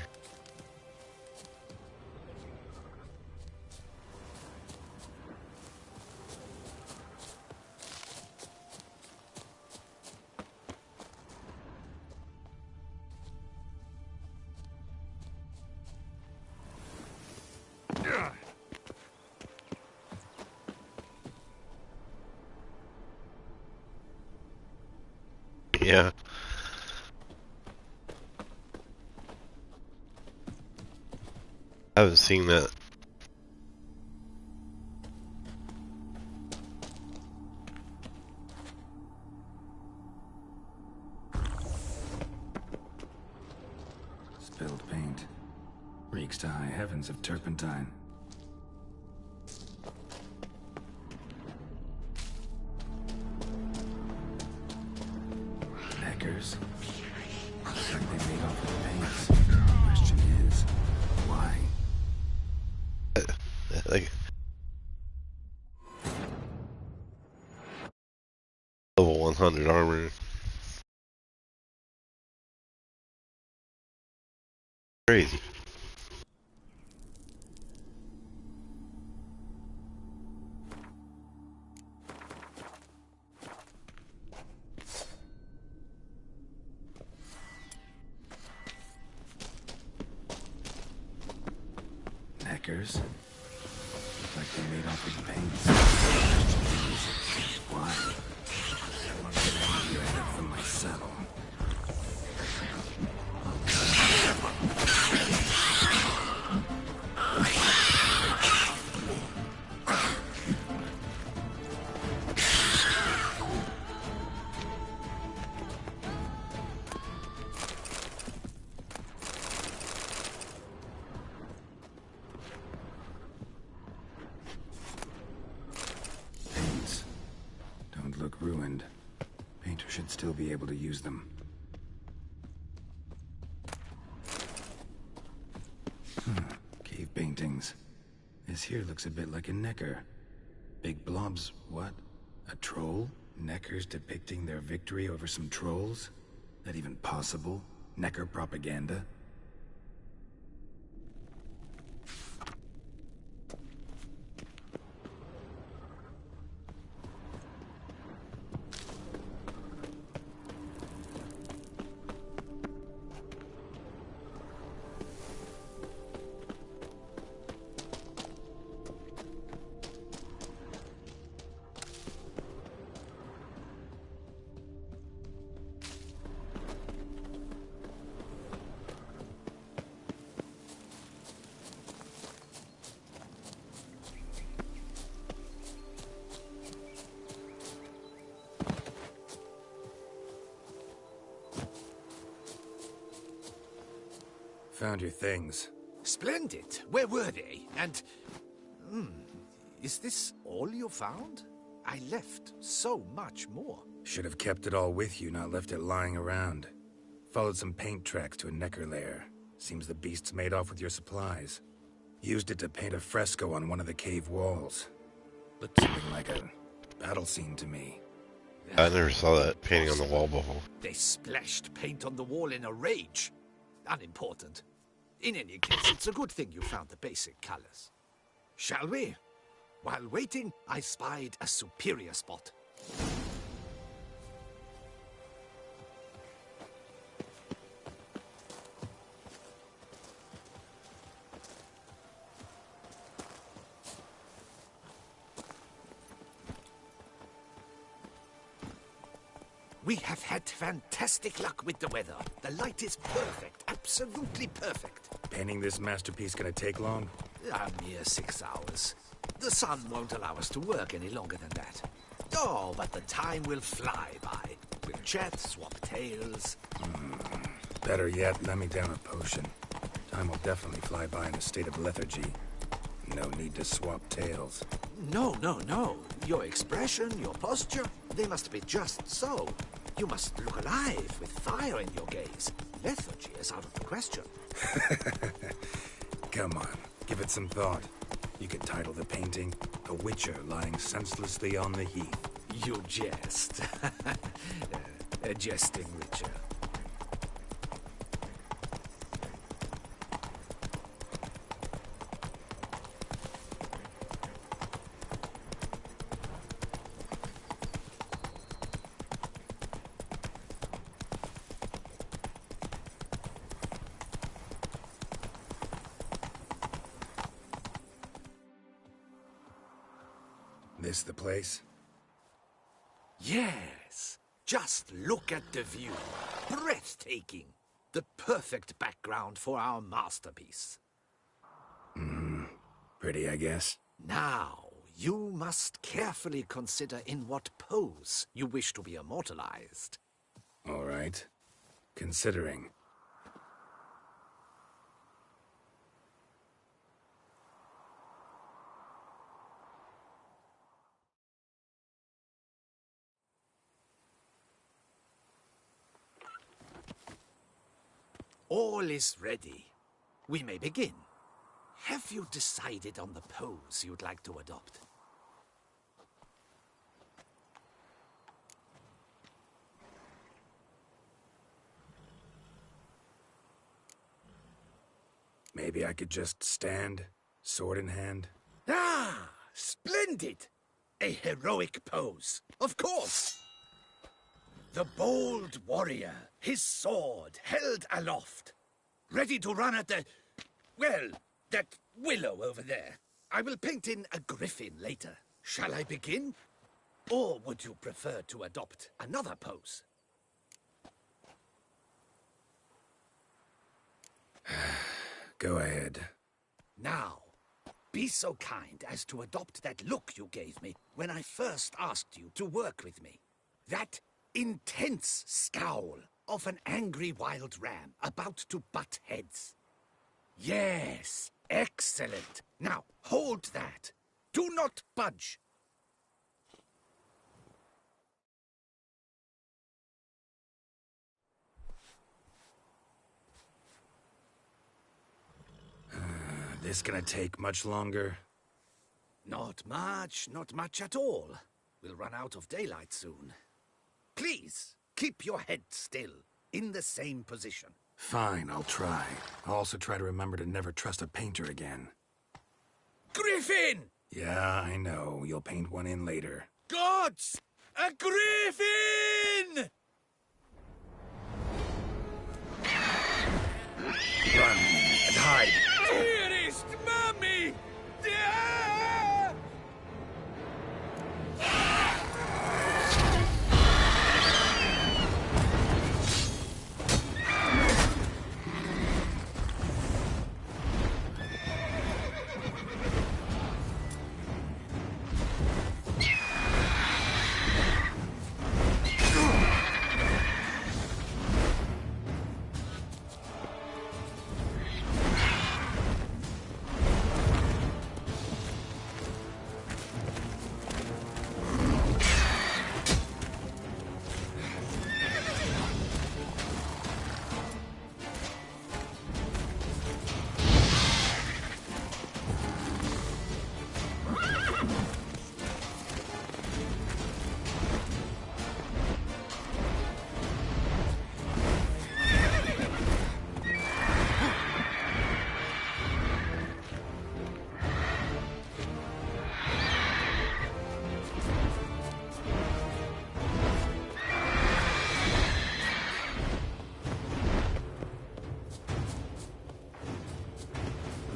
[SPEAKER 1] Yeah. I haven't seen that.
[SPEAKER 3] Spilled paint. Reeks to high heavens of turpentine. Neckers. Looks like they made off with paints. The question is, why?
[SPEAKER 1] Like... Level 100 armor. Crazy.
[SPEAKER 3] Neckers. Look like they made off with paints. The question is, why? Right up from my saddle. Paints. Don't look ruined. Painter should still be able to use them. Cave paintings. This here looks a bit like a necker. Big blobs, what? A troll? Neckers depicting their victory over some trolls? That even possible? Necker propaganda? Found your things.
[SPEAKER 9] Splendid. Where were they? And... is this all you found? I left so much more.
[SPEAKER 3] Should have kept it all with you, not left it lying around. Followed some paint tracks to a necker lair. Seems the beast's made off with your supplies. Used it to paint a fresco on one of the cave walls. Looked something like a battle scene to me.
[SPEAKER 1] I never saw that painting on the wall before.
[SPEAKER 9] They splashed paint on the wall in a rage. Unimportant. In any case, it's a good thing you found the basic colors. Shall we? While waiting, I spied a superior spot. We have had fantastic luck with the weather. The light is perfect, absolutely perfect.
[SPEAKER 3] Painting this masterpiece gonna take long?
[SPEAKER 9] A mere 6 hours. The sun won't allow us to work any longer than that. Oh, but the time will fly by. We'll chat, swap tales.
[SPEAKER 3] Better yet, let me down a potion. Time will definitely fly by in a state of lethargy. No need to swap tales.
[SPEAKER 9] No. Your expression, your posture, they must be just so. You must look alive with fire in your gaze. Lethargy is out of the question.
[SPEAKER 3] Come on, give it some thought. You could title the painting, A Witcher Lying Senselessly on the Heath.
[SPEAKER 9] You jest. A jesting witcher.
[SPEAKER 3] This the place?
[SPEAKER 9] Yes. Just look at the view. Breathtaking. The perfect background for our masterpiece.
[SPEAKER 3] Pretty, I guess.
[SPEAKER 9] Now, you must carefully consider in what pose you wish to be immortalized.
[SPEAKER 3] All right. Considering.
[SPEAKER 9] All is ready. We may begin. Have you decided on the pose you'd like to adopt?
[SPEAKER 3] Maybe I could just stand, sword in hand.
[SPEAKER 9] Ah, splendid! A heroic pose, of course! The bold warrior, his sword held aloft, ready to run at that willow over there. I will paint in a griffin later. Shall I begin? Or would you prefer to adopt another pose?
[SPEAKER 3] Go ahead.
[SPEAKER 9] Now, be so kind as to adopt that look you gave me when I first asked you to work with me. That intense scowl of an angry wild ram about to butt heads. Yes, excellent. Now, hold that. Do not budge.
[SPEAKER 3] This gonna take much longer?
[SPEAKER 9] Not much at all. We'll run out of daylight soon. Please, keep your head still, in the same position.
[SPEAKER 3] Fine, I'll try. I'll also try to remember to never trust a painter again.
[SPEAKER 9] Griffin!
[SPEAKER 3] Yeah, I know. You'll paint one in later.
[SPEAKER 9] Gods! A griffin!
[SPEAKER 3] Run and hide!
[SPEAKER 9] Dearest Mummy!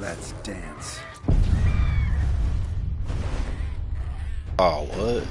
[SPEAKER 3] Let's dance.
[SPEAKER 1] Oh, what?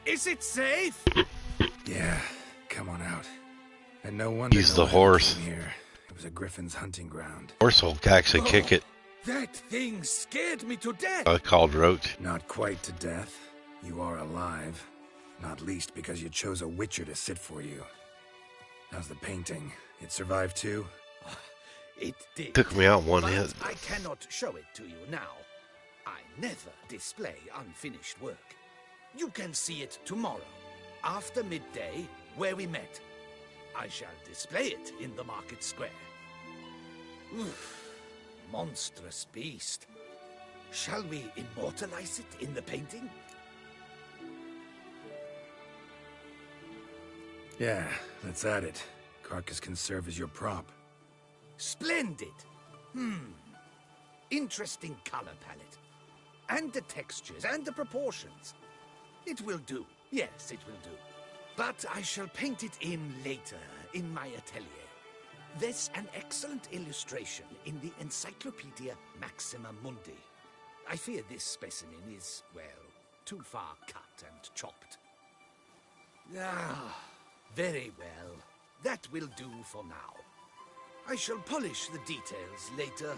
[SPEAKER 9] Is it safe?
[SPEAKER 3] Yeah, come on out. And no wonder
[SPEAKER 1] He's the horse.
[SPEAKER 3] Here. It was a griffin's hunting ground.
[SPEAKER 1] Horse will actually kick it.
[SPEAKER 9] That thing scared me to death.
[SPEAKER 1] Called Roach.
[SPEAKER 3] Not quite to death. You are alive. Not least because you chose a witcher to sit for you. How's the painting? It survived too?
[SPEAKER 9] It did.
[SPEAKER 1] Took me out one
[SPEAKER 9] but
[SPEAKER 1] hit.
[SPEAKER 9] I cannot show it to you now. I never display unfinished work. You can see it tomorrow, after midday, where we met. I shall display it in the market square. Oof, monstrous beast. Shall we immortalize it in the painting?
[SPEAKER 3] Yeah, let's add it. Carcass can serve as your prop.
[SPEAKER 9] Splendid! Interesting color palette. And the textures and the proportions. It will do. Yes, it will do. But I shall paint it in later, in my atelier. There's an excellent illustration in the Encyclopedia Maxima Mundi. I fear this specimen is, well, too far cut and chopped. Ah, very well. That will do for now. I shall polish the details later.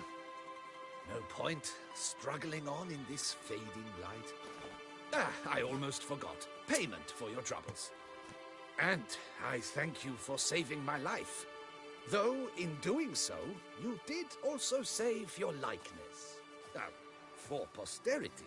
[SPEAKER 9] No point struggling on in this fading light. Ah, I almost forgot. Payment for your troubles. And I thank you for saving my life. Though, in doing so, you did also save your likeness. For posterity.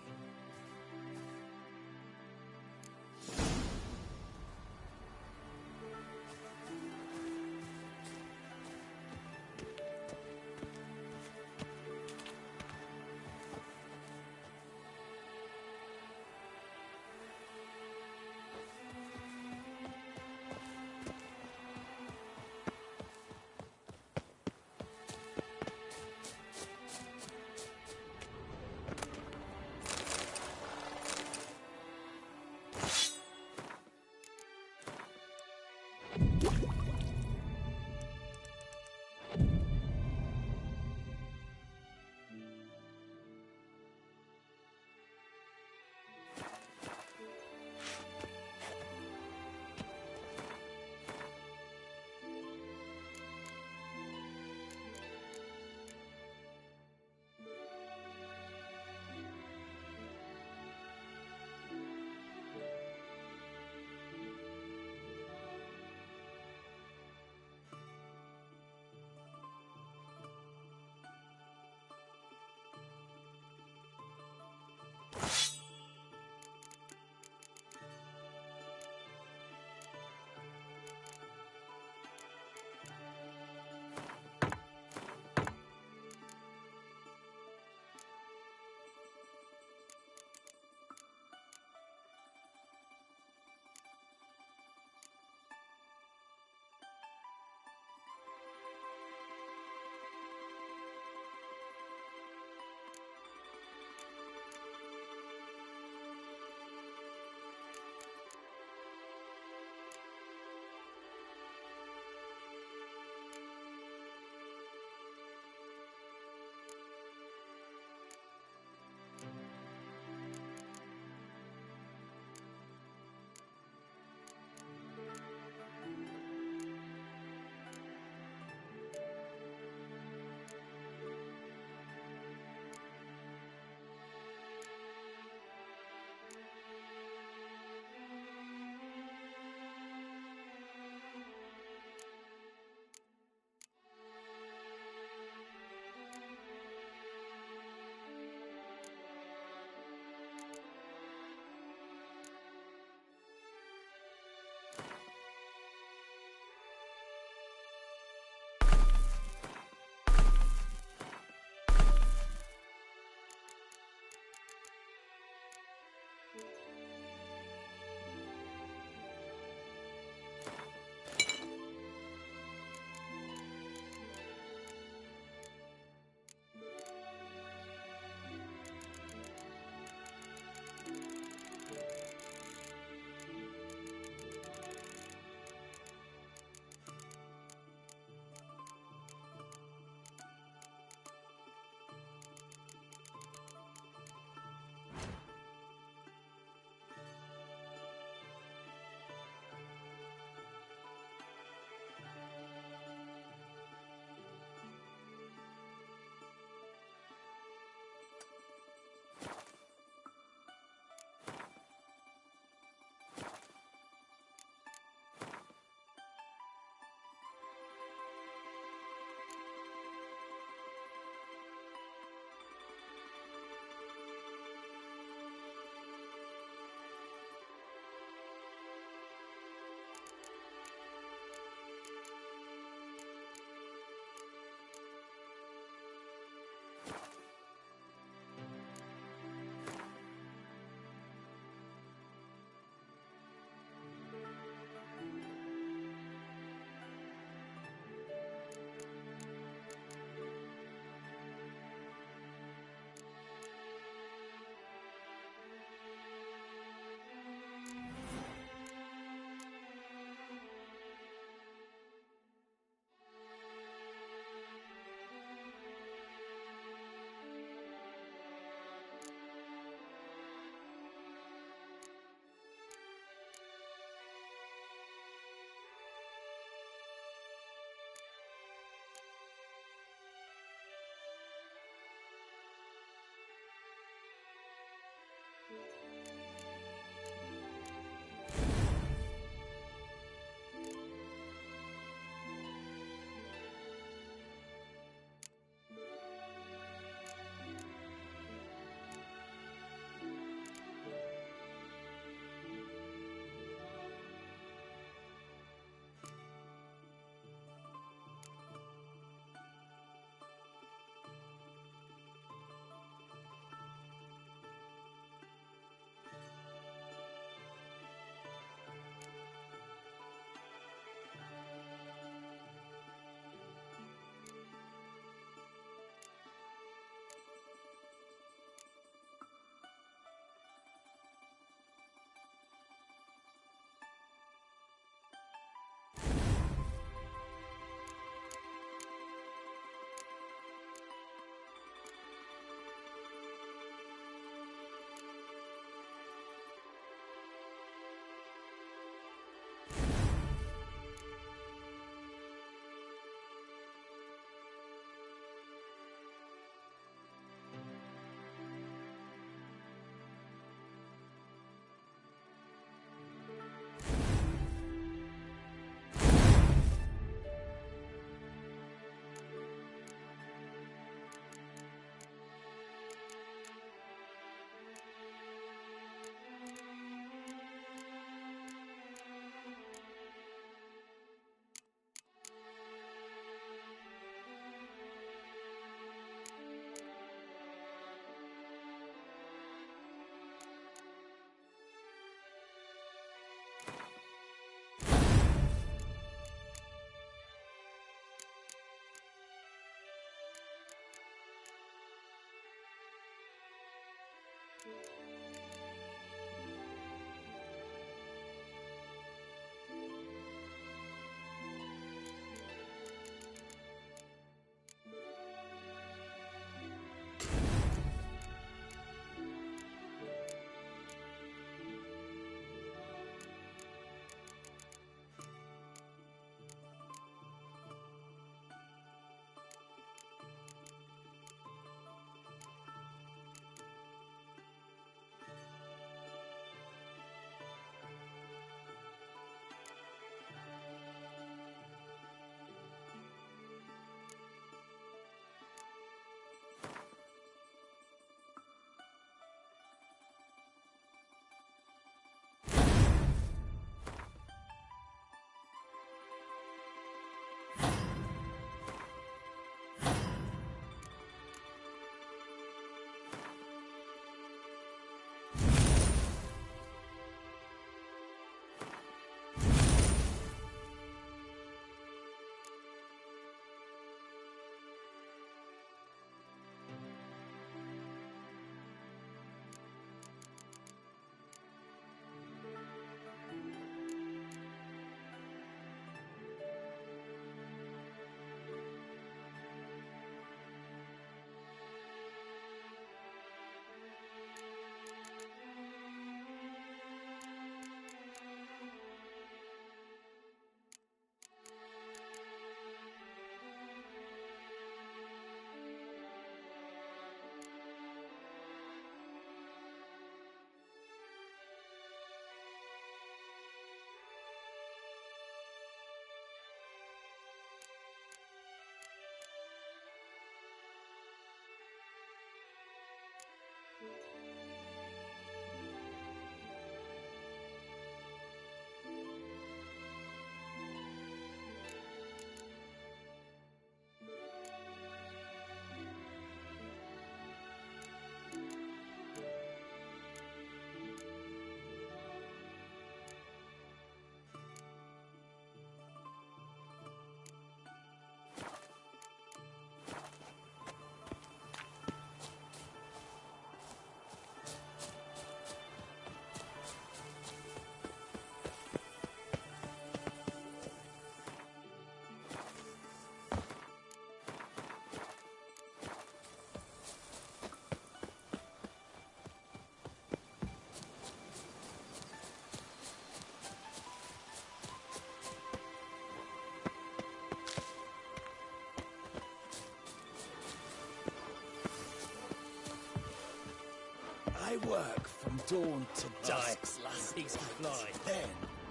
[SPEAKER 12] I work from dawn to dusk. Pigs can fly. Then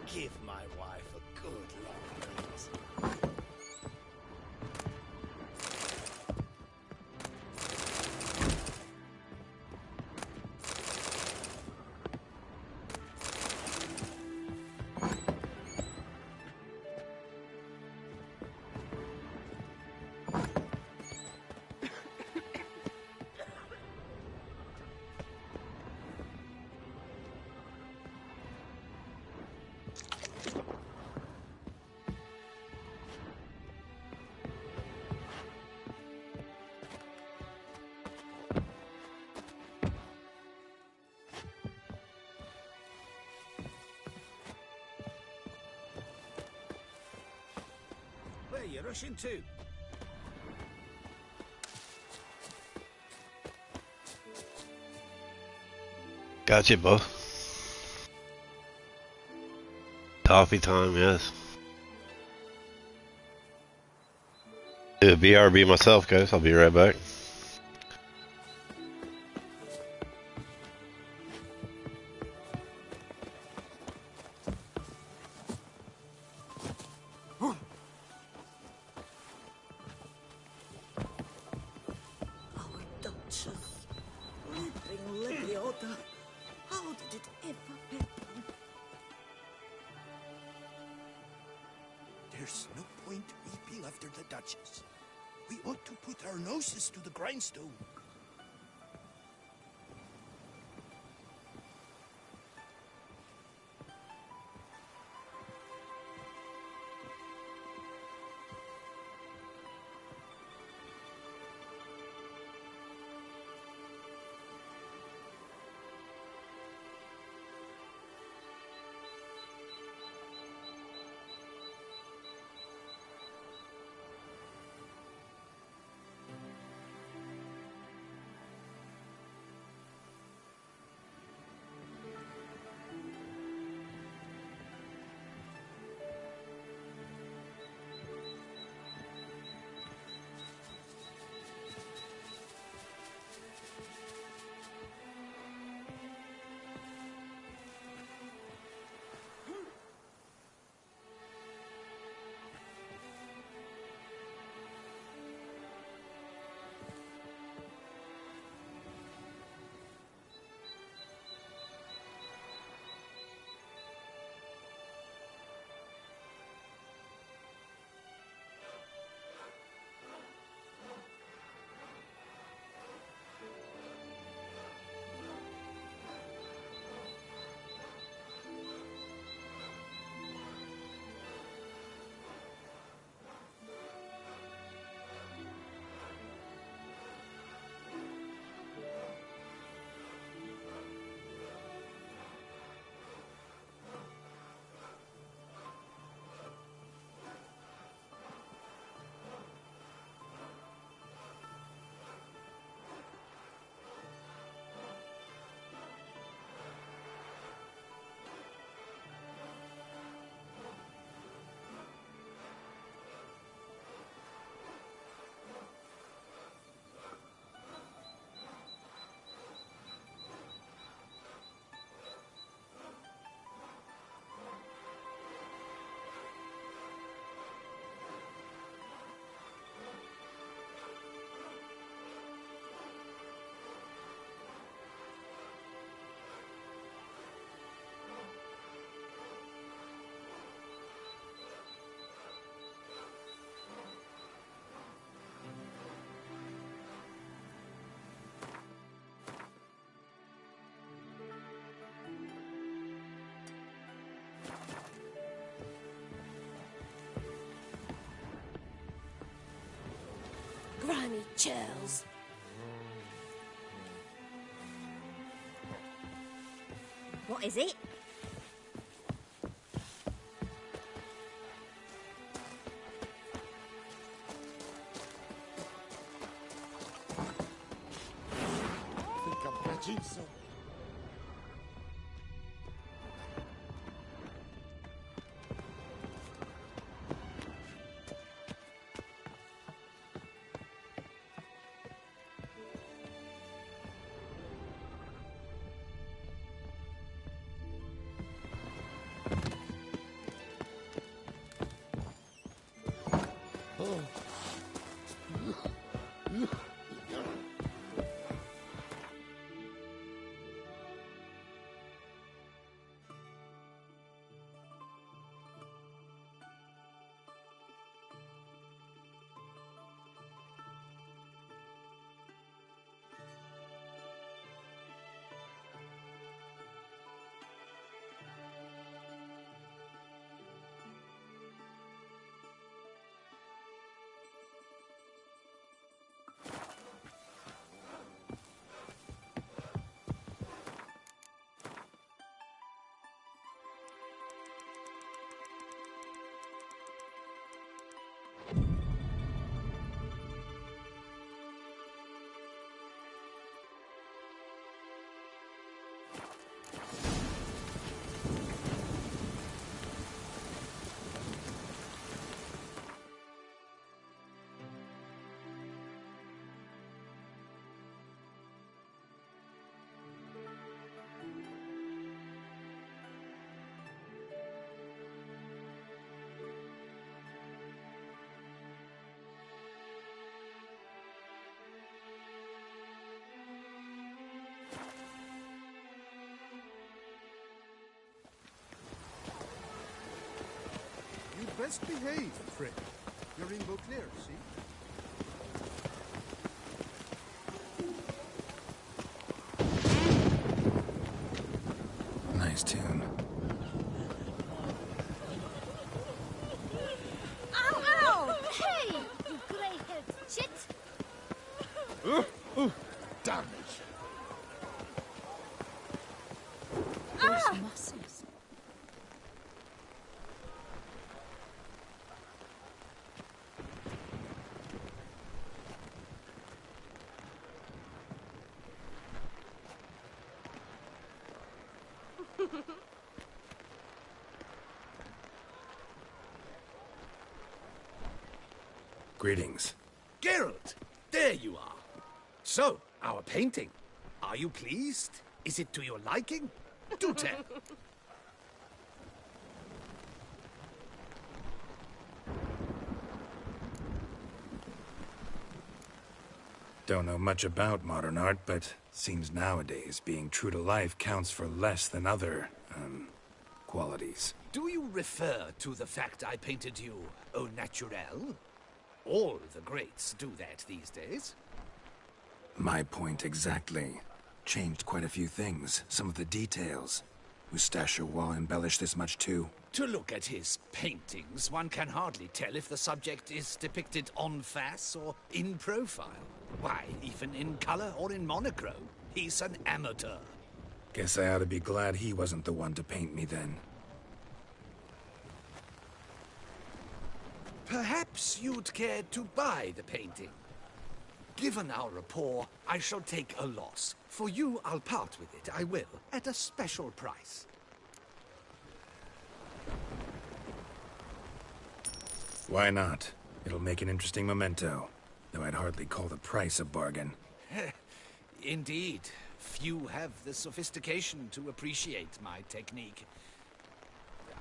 [SPEAKER 12] give my wife a good long breeze.
[SPEAKER 9] Where are you rushing to?
[SPEAKER 1] Gotcha, both. Coffee time, yes. Do a BRB myself, guys. I'll be right back.
[SPEAKER 12] How did it ever happen? There's no point weeping after the Duchess. We ought to put our noses to the grindstone.
[SPEAKER 2] Chills. What is it?
[SPEAKER 16] I think I'm catching some. You best behave, Frick. You're in Beauclair, see?
[SPEAKER 3] Nice tune.
[SPEAKER 2] Ow, ow! Hey, you grey-haired chit!
[SPEAKER 16] Damage.
[SPEAKER 2] Ah!
[SPEAKER 14] Muscles.
[SPEAKER 3] Greetings.
[SPEAKER 9] Geralt, there you are. So, our painting. Are you pleased? Is it to your liking? Do tell.
[SPEAKER 3] Don't know much about modern art, but seems nowadays being true to life counts for less than other, qualities.
[SPEAKER 9] Do you refer to the fact I painted you au naturel? All the greats do that these days.
[SPEAKER 3] My point exactly. Changed quite a few things, some of the details. Eustache Wall embellished this much too.
[SPEAKER 9] To look at his paintings, one can hardly tell if the subject is depicted en face or in profile. Why, even in color or in monochrome, he's an amateur.
[SPEAKER 3] Guess I ought to be glad he wasn't the one to paint me then.
[SPEAKER 9] Perhaps you'd care to buy the painting. Given our rapport, I shall take a loss. For you, I'll part with it, I will, at a special price.
[SPEAKER 3] Why not? It'll make an interesting memento, though I'd hardly call the price a bargain.
[SPEAKER 9] Indeed. Few have the sophistication to appreciate my technique.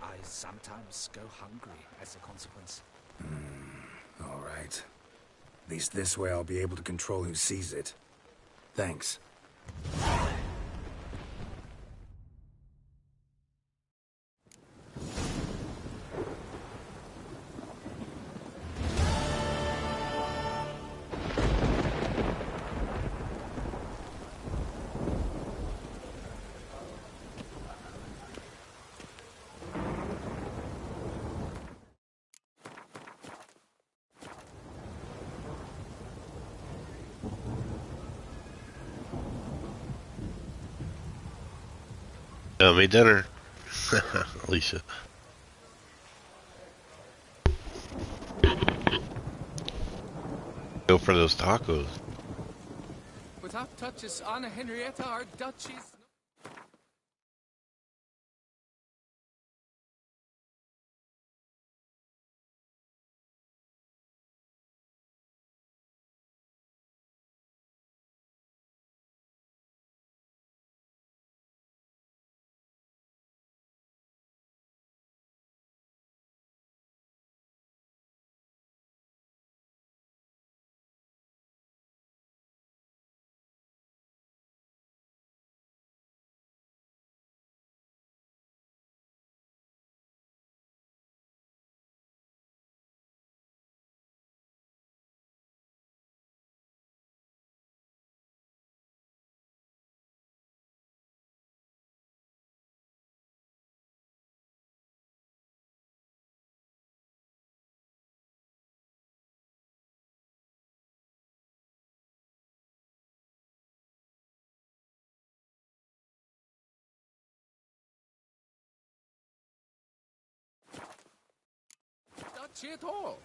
[SPEAKER 9] I sometimes go hungry as a consequence.
[SPEAKER 3] All right. At least this way I'll be able to control who sees it. Thanks.
[SPEAKER 1] Made dinner. Alicia. Go for those tacos.
[SPEAKER 17] Without Duchess Anna Henrietta, our duchies. Duchy at all.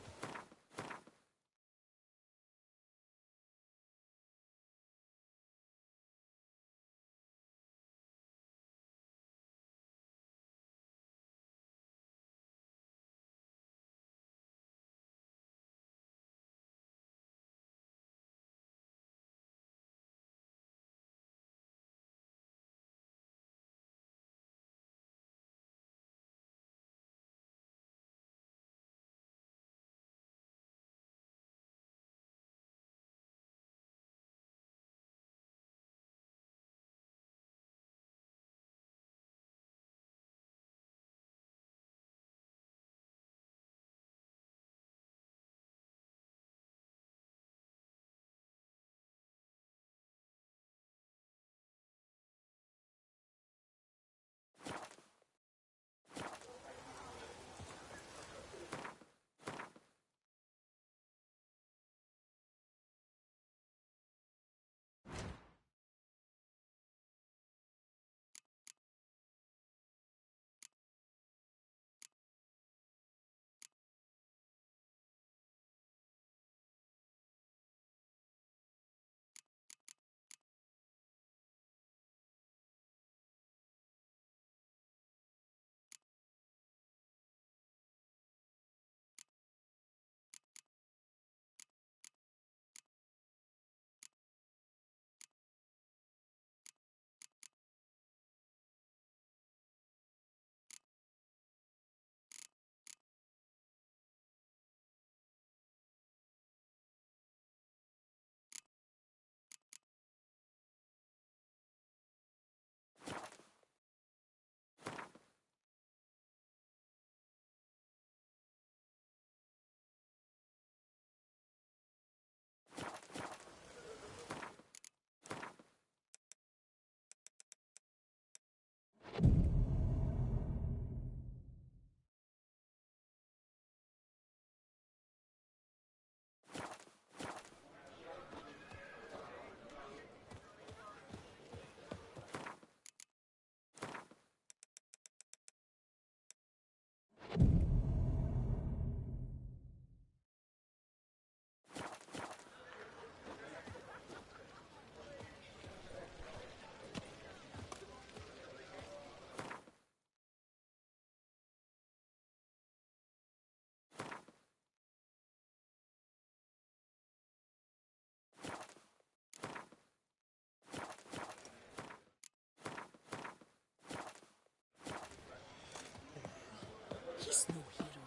[SPEAKER 19] He's no hero.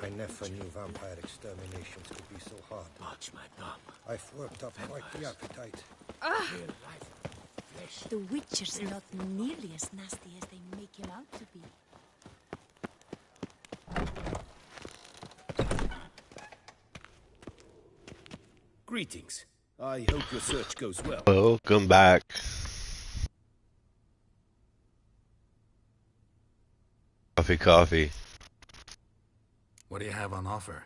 [SPEAKER 20] I never knew vampire exterminations could be so hard.
[SPEAKER 19] Watch my bum.
[SPEAKER 20] I've worked up quite the appetite.
[SPEAKER 19] The Witcher's not nearly as nasty as they make him out to be.
[SPEAKER 12] Greetings. I hope your search goes well.
[SPEAKER 1] Welcome back. Coffee.
[SPEAKER 3] What do you have on offer?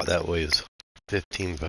[SPEAKER 1] Wow, that weighs 15 pounds.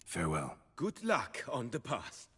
[SPEAKER 3] Farewell.
[SPEAKER 10] Good luck on the path.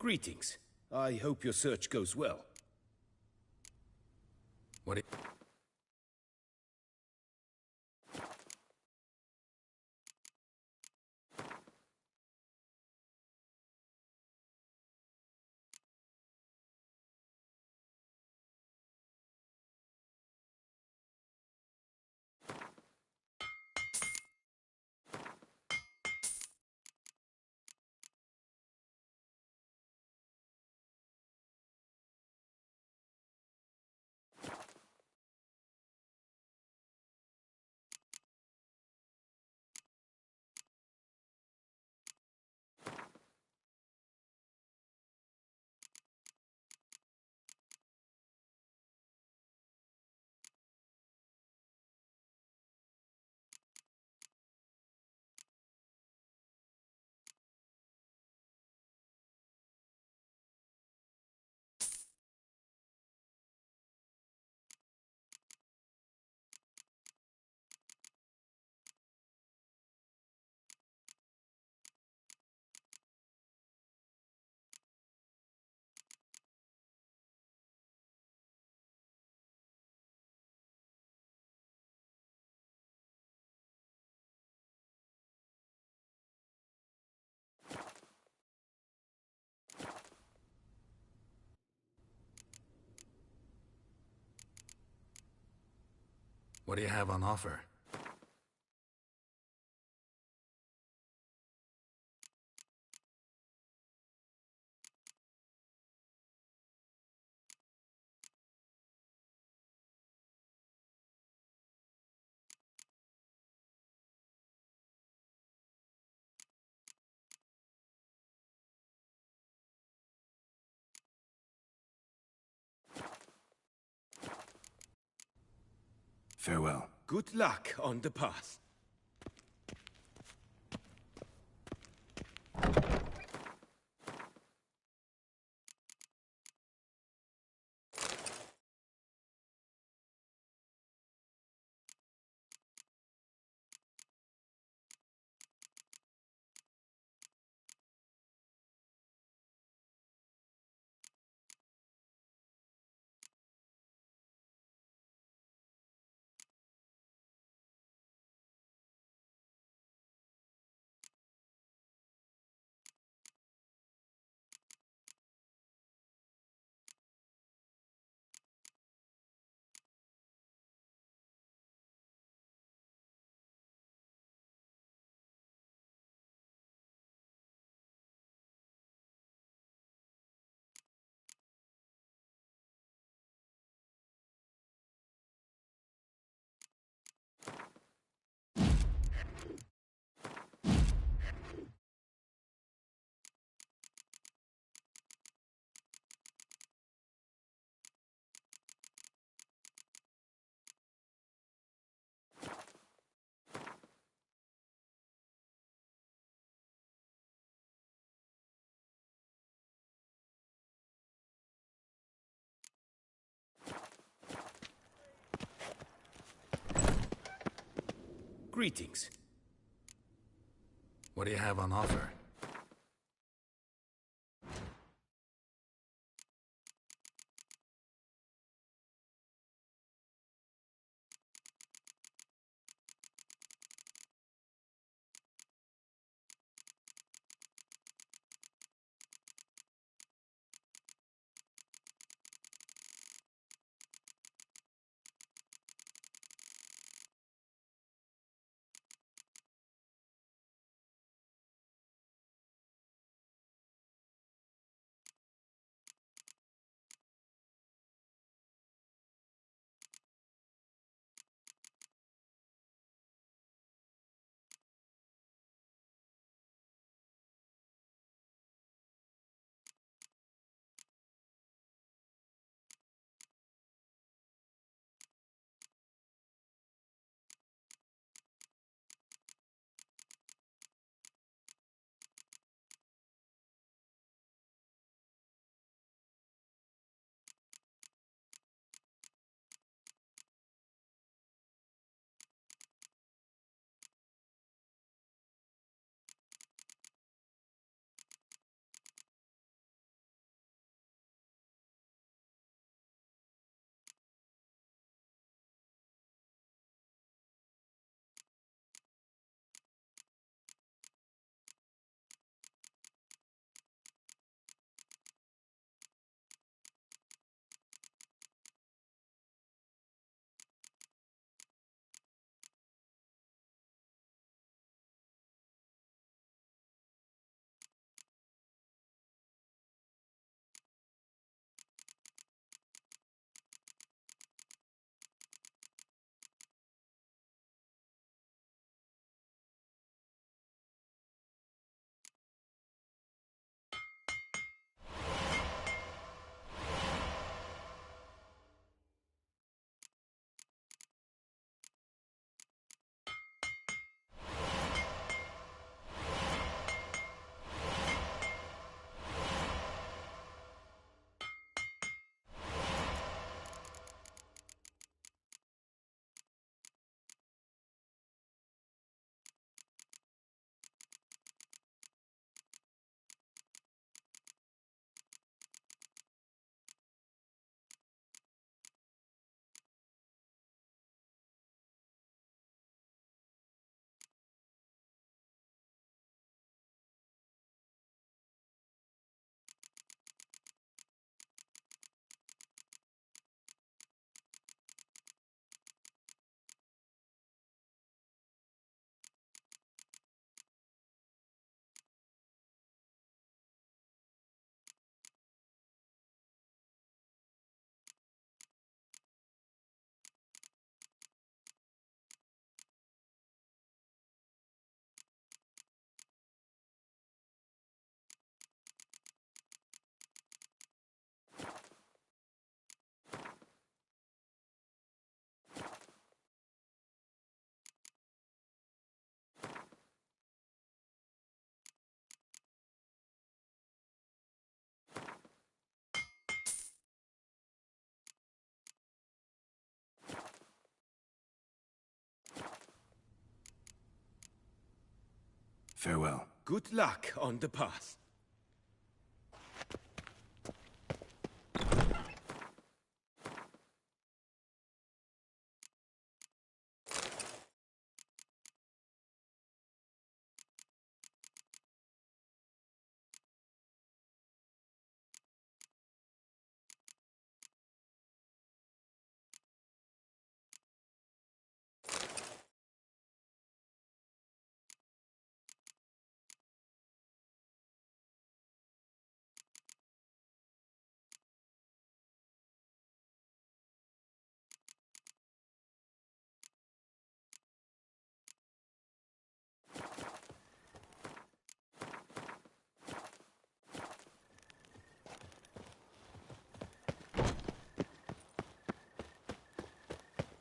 [SPEAKER 10] Greetings. I hope your search goes well.
[SPEAKER 3] What? What do you have on offer? Farewell.
[SPEAKER 10] Good luck on the path. Greetings.
[SPEAKER 3] What do you have on offer? Farewell.
[SPEAKER 10] Good luck on the path.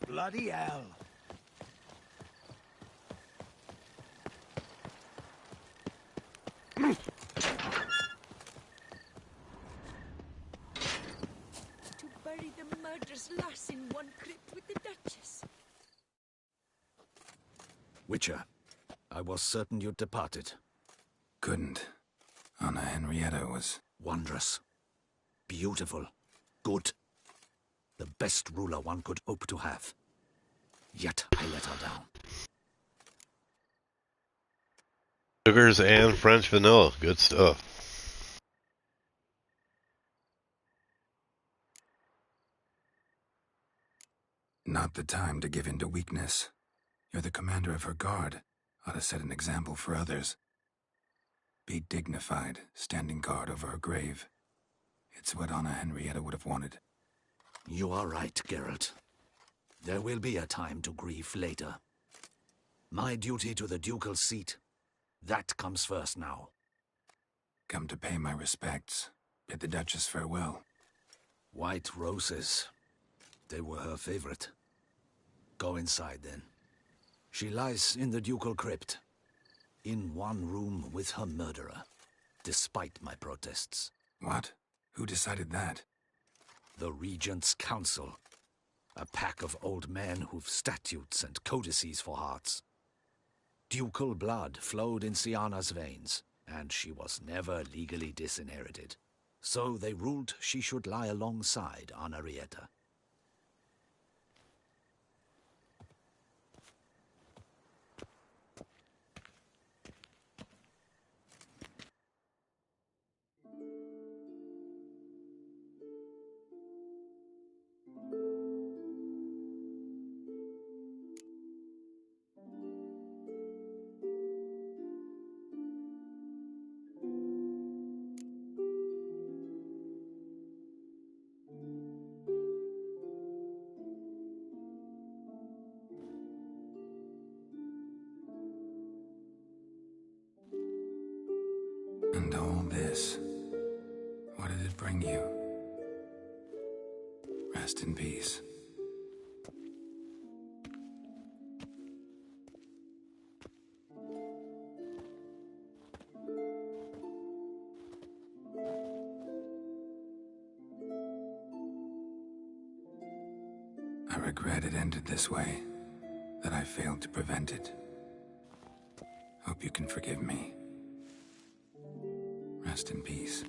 [SPEAKER 12] Bloody hell.
[SPEAKER 19] To bury the murderous lass in one crypt with the Duchess.
[SPEAKER 9] Witcher, I was certain you'd departed.
[SPEAKER 3] Couldn't. Anna Henrietta was...
[SPEAKER 9] Wondrous. Beautiful. Good. The best ruler one could hope to have. Yet I let her down.
[SPEAKER 1] Sugars and French vanilla. Good stuff.
[SPEAKER 3] Not the time to give in to weakness. You're the commander of her guard. Ought to set an example for others. Be dignified, standing guard over her grave. It's what Anna Henrietta would have wanted.
[SPEAKER 9] You are right, Geralt. There will be a time to grieve later. My duty to the ducal seat, that comes first now.
[SPEAKER 3] Come to pay my respects. Bid the Duchess farewell.
[SPEAKER 9] White roses. They were her favorite. Go inside, then. She lies in the ducal crypt. In one room with her murderer. Despite my protests.
[SPEAKER 3] What? Who decided that?
[SPEAKER 9] The Regent's Council. A pack of old men who've statutes and codices for hearts. Ducal blood flowed in Syanna's veins, and she was never legally disinherited. So they ruled she should lie alongside Anarietta.
[SPEAKER 3] And all this, what did it bring you? Rest in peace. I regret it ended this way, that I failed to prevent it. Hope you can forgive me. Rest in peace.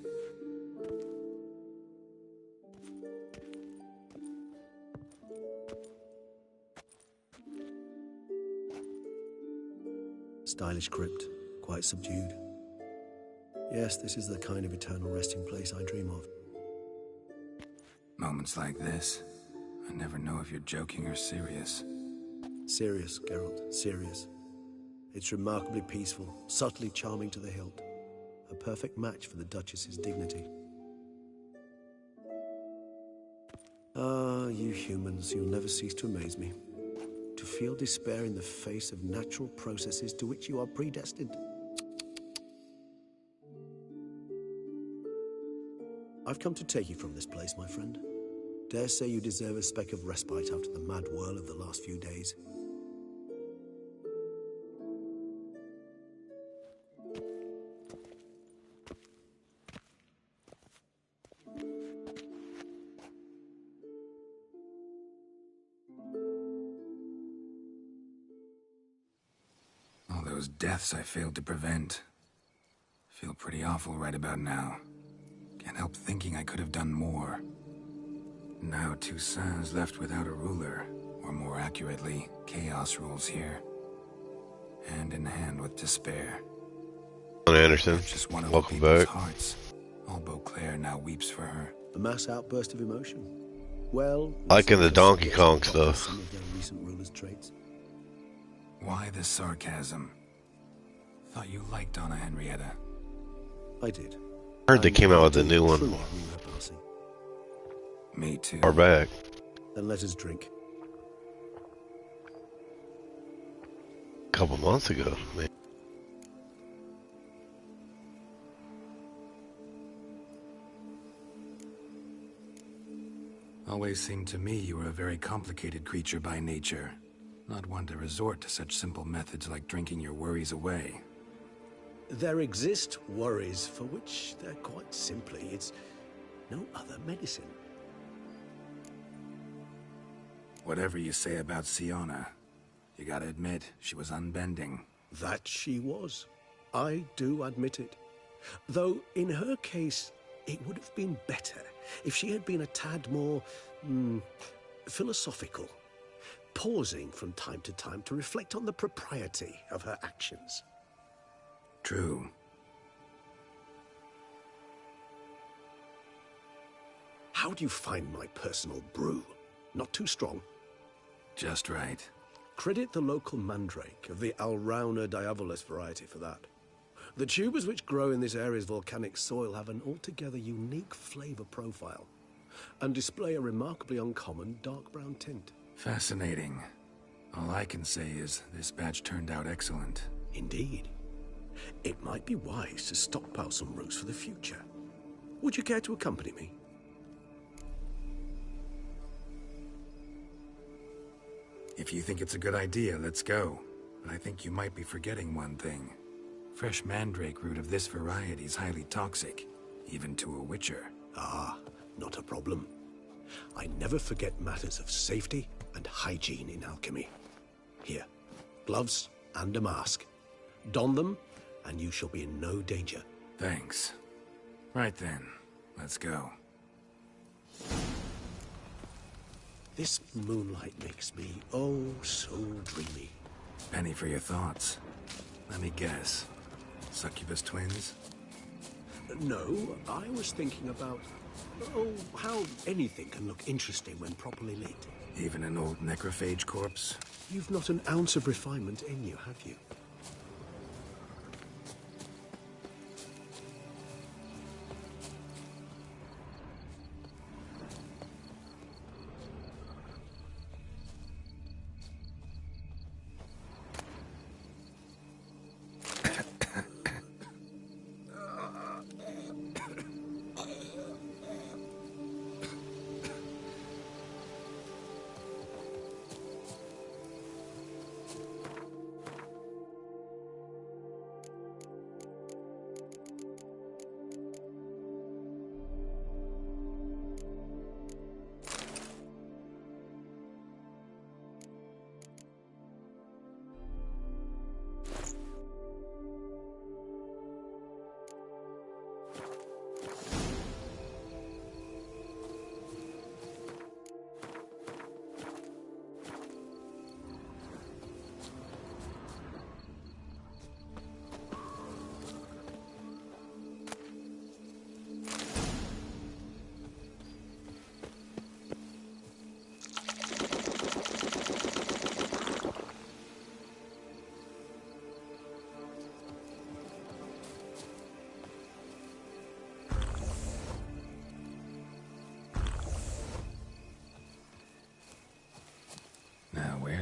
[SPEAKER 6] Stylish crypt, quite subdued. Yes, this is the kind of eternal resting place I dream of.
[SPEAKER 3] Moments like this, I never know if you're joking or serious.
[SPEAKER 6] Serious, Geralt, serious. It's remarkably peaceful, subtly charming to the hilt. A perfect match for the Duchess's dignity. Ah, you humans, you'll never cease to amaze me. To feel despair in the face of natural processes to which you are predestined. I've come to take you from this place, my friend. Dare say you deserve a speck of respite after the mad whirl of the last few days.
[SPEAKER 3] those deaths I failed to prevent. Feel pretty awful right about now. Can't help thinking I could have done more. Now Toussaint's left without a ruler, or more accurately, chaos rules here. Hand in hand with despair.
[SPEAKER 1] Anderson,
[SPEAKER 3] Just one of
[SPEAKER 1] welcome
[SPEAKER 3] people's
[SPEAKER 1] back.
[SPEAKER 3] hearts. All Beauclair now weeps for her.
[SPEAKER 6] A mass outburst of emotion. Well,
[SPEAKER 1] Liking the Donkey Kong stuff.
[SPEAKER 6] Some of their recent rulers' traits.
[SPEAKER 3] Why the sarcasm? Thought you liked Anna Henrietta.
[SPEAKER 6] I did.
[SPEAKER 1] Heard they came out with a new one.
[SPEAKER 3] Me too.
[SPEAKER 1] Far back.
[SPEAKER 6] Then let us drink.
[SPEAKER 1] A couple months ago, man.
[SPEAKER 3] Always seemed to me you were a very complicated creature by nature. Not one to resort to such simple methods like drinking your worries away.
[SPEAKER 6] There exist worries for which they're quite simply, it's no other medicine.
[SPEAKER 3] Whatever you say about Siona, you gotta admit, she was unbending.
[SPEAKER 6] That she was. I do admit it. Though, in her case, it would have been better if she had been a tad more, philosophical, pausing from time to time to reflect on the propriety of her actions.
[SPEAKER 3] True.
[SPEAKER 6] How do you find my personal brew? Not too strong?
[SPEAKER 3] Just right.
[SPEAKER 6] Credit the local mandrake of the Alrauna diavolus variety for that. The tubers which grow in this area's volcanic soil have an altogether unique flavor profile and display a remarkably uncommon dark brown tint.
[SPEAKER 3] Fascinating. All I can say is this batch turned out excellent.
[SPEAKER 6] Indeed. It might be wise to stockpile some roots for the future. Would you care to accompany me?
[SPEAKER 3] If you think it's a good idea, let's go. But I think you might be forgetting one thing. Fresh mandrake root of this variety is highly toxic, even to a witcher.
[SPEAKER 6] Ah, not a problem. I never forget matters of safety and hygiene in alchemy. Here, gloves and a mask. Don them, and you shall be in no danger.
[SPEAKER 3] Thanks. Right then, let's go.
[SPEAKER 6] This moonlight makes me, oh, so dreamy.
[SPEAKER 3] Penny for your thoughts. Let me guess. Succubus twins?
[SPEAKER 6] No, I was thinking about, how anything can look interesting when properly lit.
[SPEAKER 3] Even an old necrophage corpse?
[SPEAKER 6] You've not an ounce of refinement in you, have you?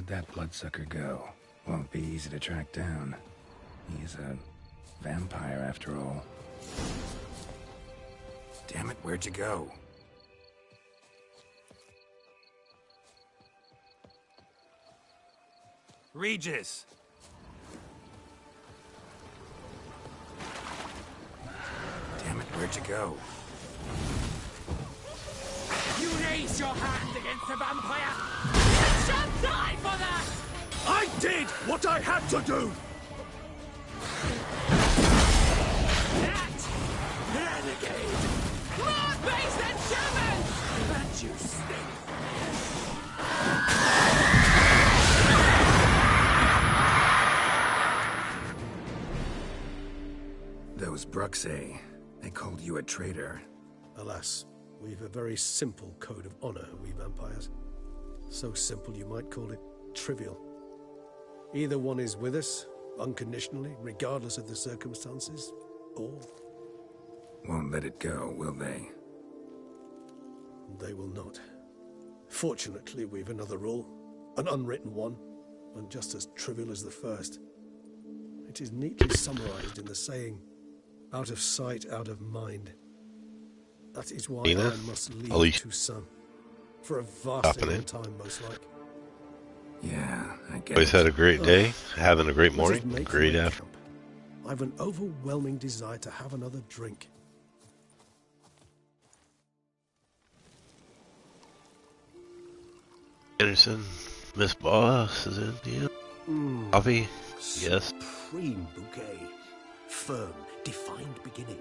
[SPEAKER 3] Where'd that bloodsucker go? Won't be easy to track down. He's a vampire after all. Damn it, where'd you go? Regis! Damn it, where'd you go?
[SPEAKER 12] You raise your hand against the vampire! You shall die for that!
[SPEAKER 6] I did what I had to do!
[SPEAKER 12] Renegade! More base than Germans! That you stink!
[SPEAKER 3] Those Bruxae, they called you a traitor.
[SPEAKER 6] Alas, we've a very simple code of honor, we vampires. So simple you might call it trivial. Either one is with us, unconditionally, regardless of the circumstances, or...
[SPEAKER 3] Won't let it go, will they?
[SPEAKER 6] They will not. Fortunately, we've another rule, an unwritten one, and just as trivial as the first. It is neatly summarized in the saying, out of sight, out of mind. That is why
[SPEAKER 1] Nina?
[SPEAKER 6] I must leave
[SPEAKER 1] Alicia?
[SPEAKER 6] Toussaint. For a vast
[SPEAKER 1] Stopping it.
[SPEAKER 6] time, most like.
[SPEAKER 3] Yeah, I get
[SPEAKER 1] Always
[SPEAKER 3] it.
[SPEAKER 1] had a great day, having a great
[SPEAKER 6] Let us
[SPEAKER 1] morning,
[SPEAKER 6] make
[SPEAKER 1] great
[SPEAKER 6] our
[SPEAKER 1] afternoon.
[SPEAKER 6] camp. I've an overwhelming desire to have another drink.
[SPEAKER 1] Anderson, Miss Boss is in here. Coffee, yes.
[SPEAKER 6] Supreme bouquet. Firm, defined beginning.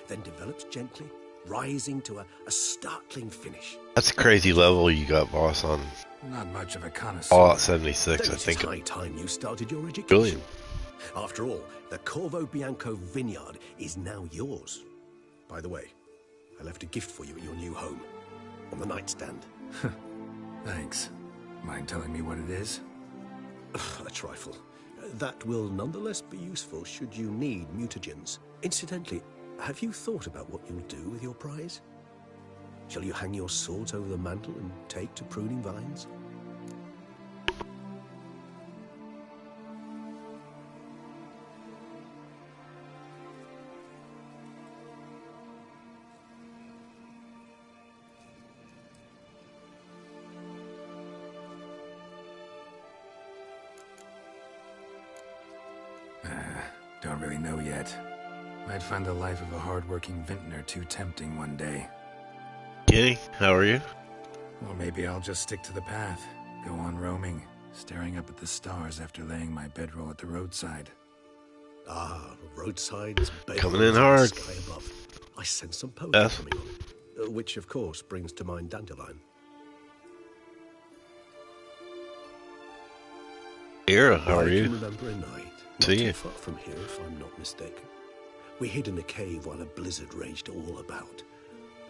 [SPEAKER 6] Then develops gently, rising to a startling finish.
[SPEAKER 1] That's a crazy level you got, boss, on
[SPEAKER 3] Not much of a connoisseur.
[SPEAKER 1] Fallout 76,
[SPEAKER 6] Then
[SPEAKER 1] I
[SPEAKER 6] it's
[SPEAKER 1] think.
[SPEAKER 6] high time you started your education.
[SPEAKER 1] Brilliant.
[SPEAKER 6] After all, the Corvo Bianco vineyard is now yours. By the way, I left a gift for you at your new home. On the nightstand.
[SPEAKER 3] Thanks. Mind telling me what it is?
[SPEAKER 6] A trifle. That will nonetheless be useful should you need mutagens. Incidentally, have you thought about what you'll do with your prize? Shall you hang your sword over the mantle and take to pruning vines?
[SPEAKER 3] Don't really know yet. Might find the life of a hard-working vintner too tempting one day.
[SPEAKER 1] Kenny, how are you?
[SPEAKER 3] Or maybe I'll just stick to the path. Go on roaming, staring up at the stars after laying my bedroll at the roadside.
[SPEAKER 6] Ah, roadsides,
[SPEAKER 1] Coming in hard.
[SPEAKER 6] Sky above. I sense some poetry
[SPEAKER 1] Yes.
[SPEAKER 6] coming on. Which, of course, brings to mind Dandelion.
[SPEAKER 1] Here, how are
[SPEAKER 6] I
[SPEAKER 1] you?
[SPEAKER 6] can remember a night, not
[SPEAKER 1] See
[SPEAKER 6] too
[SPEAKER 1] you.
[SPEAKER 6] far from here, if I'm not mistaken. We hid in a cave while a blizzard raged all about.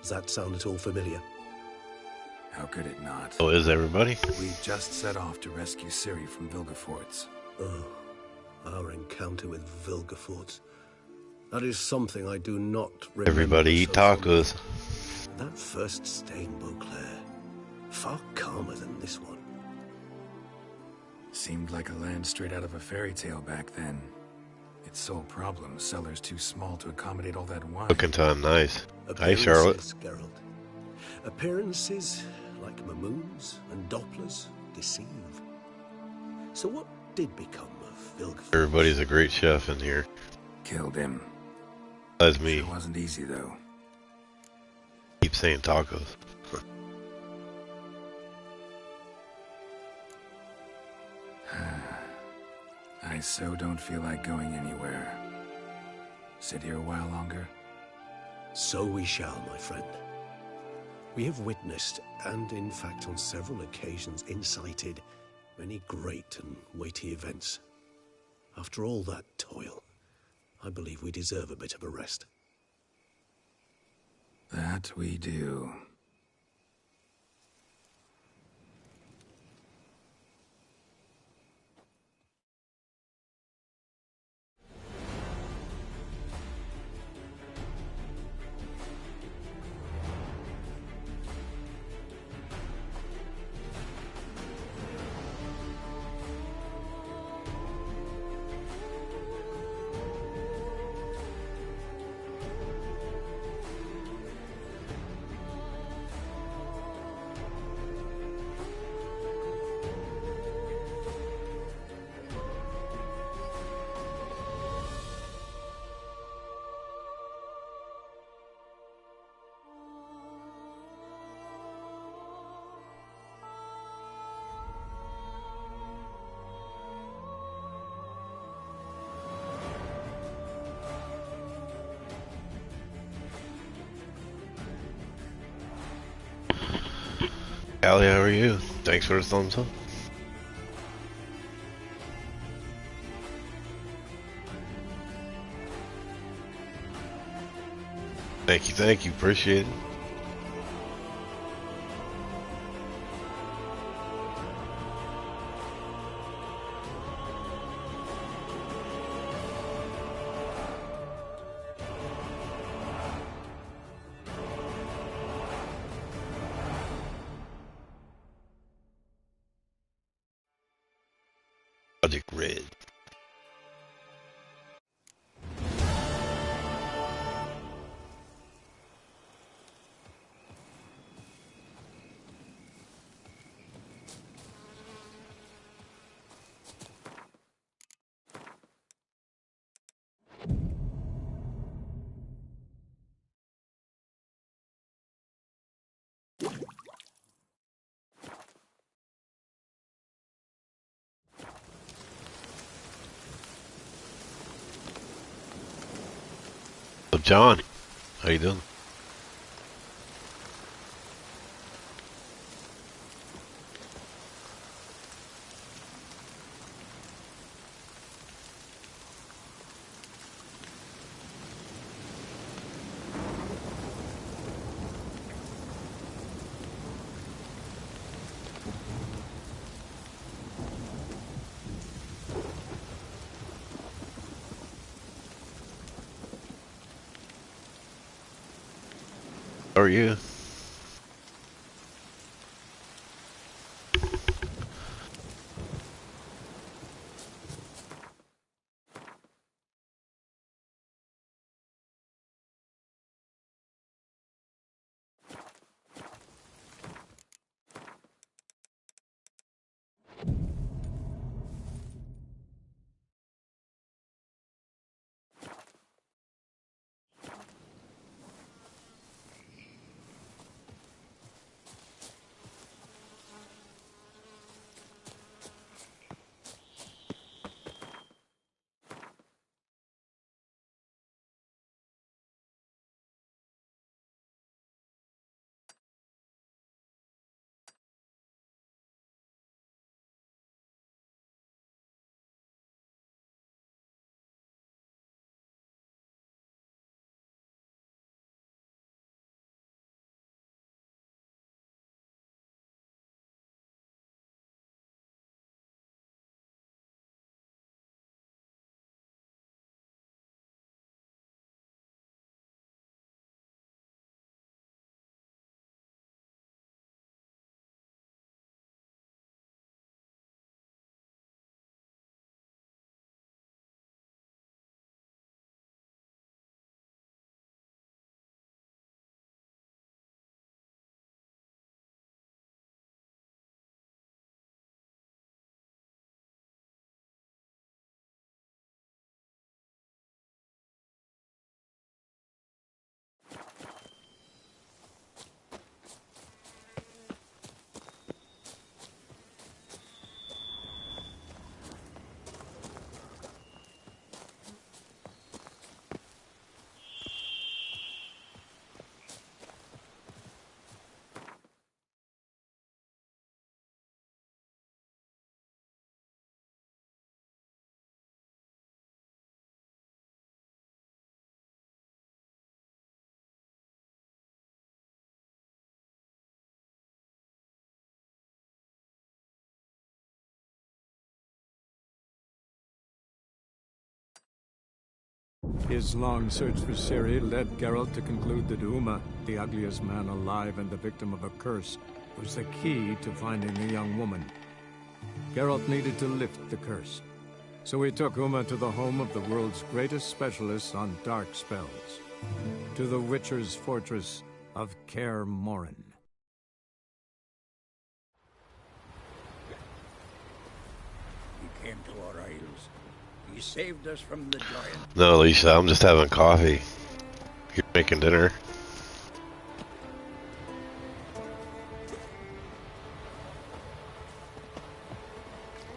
[SPEAKER 6] Does that sound at all familiar?
[SPEAKER 3] How could it not?
[SPEAKER 1] Oh, is everybody?
[SPEAKER 3] We just set off to rescue Ciri from Vilgefortz.
[SPEAKER 6] Oh, our encounter with Vilgefortz. That is something I do not remember.
[SPEAKER 1] Everybody eat
[SPEAKER 6] so fondly.
[SPEAKER 1] tacos.
[SPEAKER 6] That first stay in Beauclair, far calmer than this one.
[SPEAKER 3] Seemed like a land straight out of a fairy tale back then. Its sole problem, cellars too small to accommodate all that wine.
[SPEAKER 1] Cooking time, nice. Hi, Charlotte.
[SPEAKER 6] Appearances, Geralt. Appearances, like Mamoons and Dopplers, deceive. So what did become of Vilgefortz?
[SPEAKER 1] Everybody's a great chef in here.
[SPEAKER 3] Killed him.
[SPEAKER 1] That's me.
[SPEAKER 3] It wasn't easy, though.
[SPEAKER 1] Keep saying tacos.
[SPEAKER 3] I so don't feel like going anywhere. Sit here a while longer?
[SPEAKER 6] So we shall, my friend. We have witnessed, and in fact on several occasions incited, many great and weighty events. After all that toil, I believe we deserve a bit of a rest.
[SPEAKER 3] That we do.
[SPEAKER 1] Callie, how are you? Thanks for the thumbs up. Thank you, appreciate it. Project Red. So John, how you doing? How are you?
[SPEAKER 21] His long search for Ciri led Geralt to conclude that Uma, the ugliest man alive and the victim of a curse, was the key to finding the young woman. Geralt needed to lift the curse, so he took Uma to the home of the world's greatest specialists on dark spells, to the Witcher's fortress of Kaer Morhen.
[SPEAKER 12] He came to our isles. He saved us from the giant.
[SPEAKER 1] No, Lisa, I'm just having coffee. You're making dinner.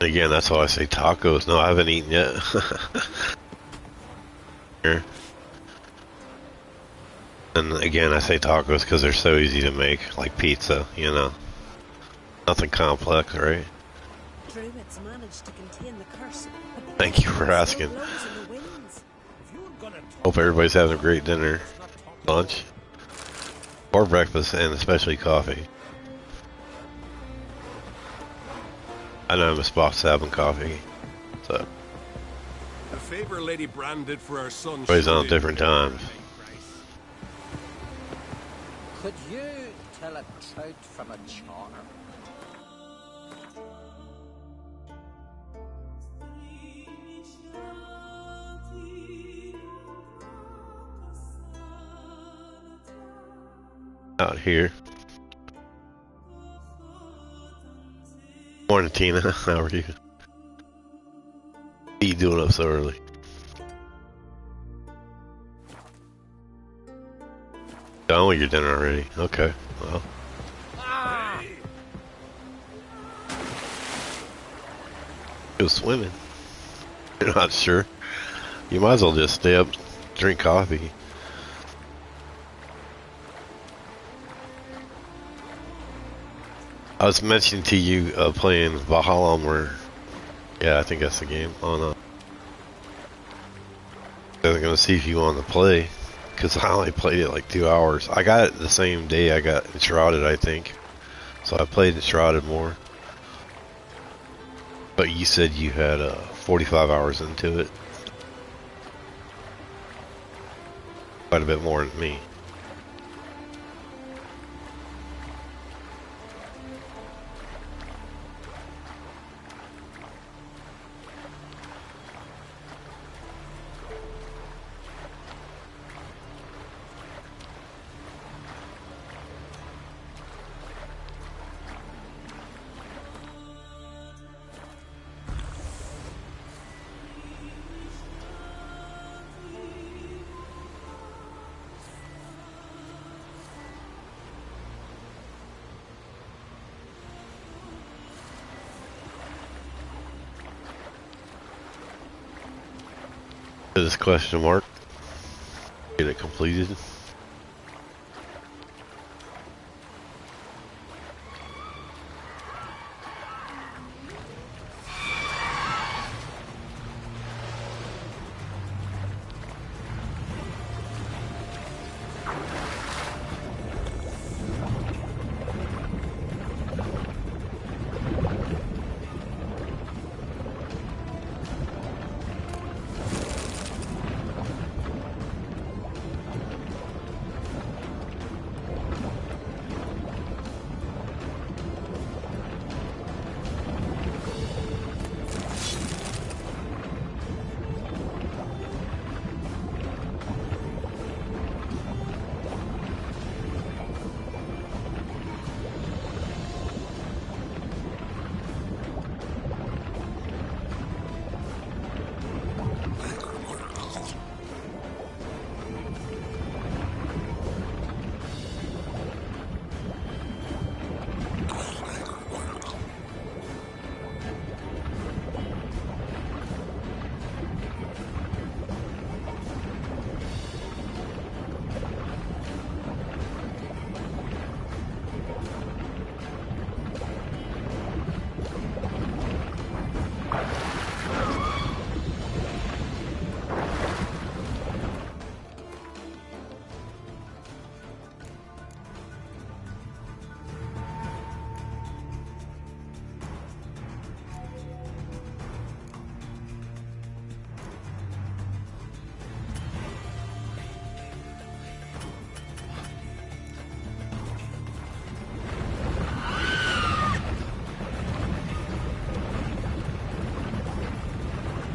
[SPEAKER 1] Again, that's why I say tacos. No, I haven't eaten yet. Here. And again, I say tacos because they're so easy to make, like pizza, you know. Nothing complex, right?
[SPEAKER 19] Druids managed to contain the curse.
[SPEAKER 1] Thank you for asking. Hope everybody's having a great dinner, lunch, or breakfast, and especially coffee. I know Miss Boss having coffee, so
[SPEAKER 8] A favor Lady Brand did for our son.
[SPEAKER 1] everybody's on different times.
[SPEAKER 22] Could you tell a trout from a charm?
[SPEAKER 1] Out here. Morning, Tina. How are you? What are you doing up so early? Done with your dinner already? Okay, well. Go swimming. You're not sure? You might as well just stay up, drink coffee. I was mentioning to you playing Valhalla, where, yeah, I think that's the game. On I was gonna see if you wanted to play, because I only played it like 2 hours. I got it the same day I got Enshrouded, I think, so I played Enshrouded more. But you said you had 45 hours into it, quite a bit more than me. This question mark, get it completed.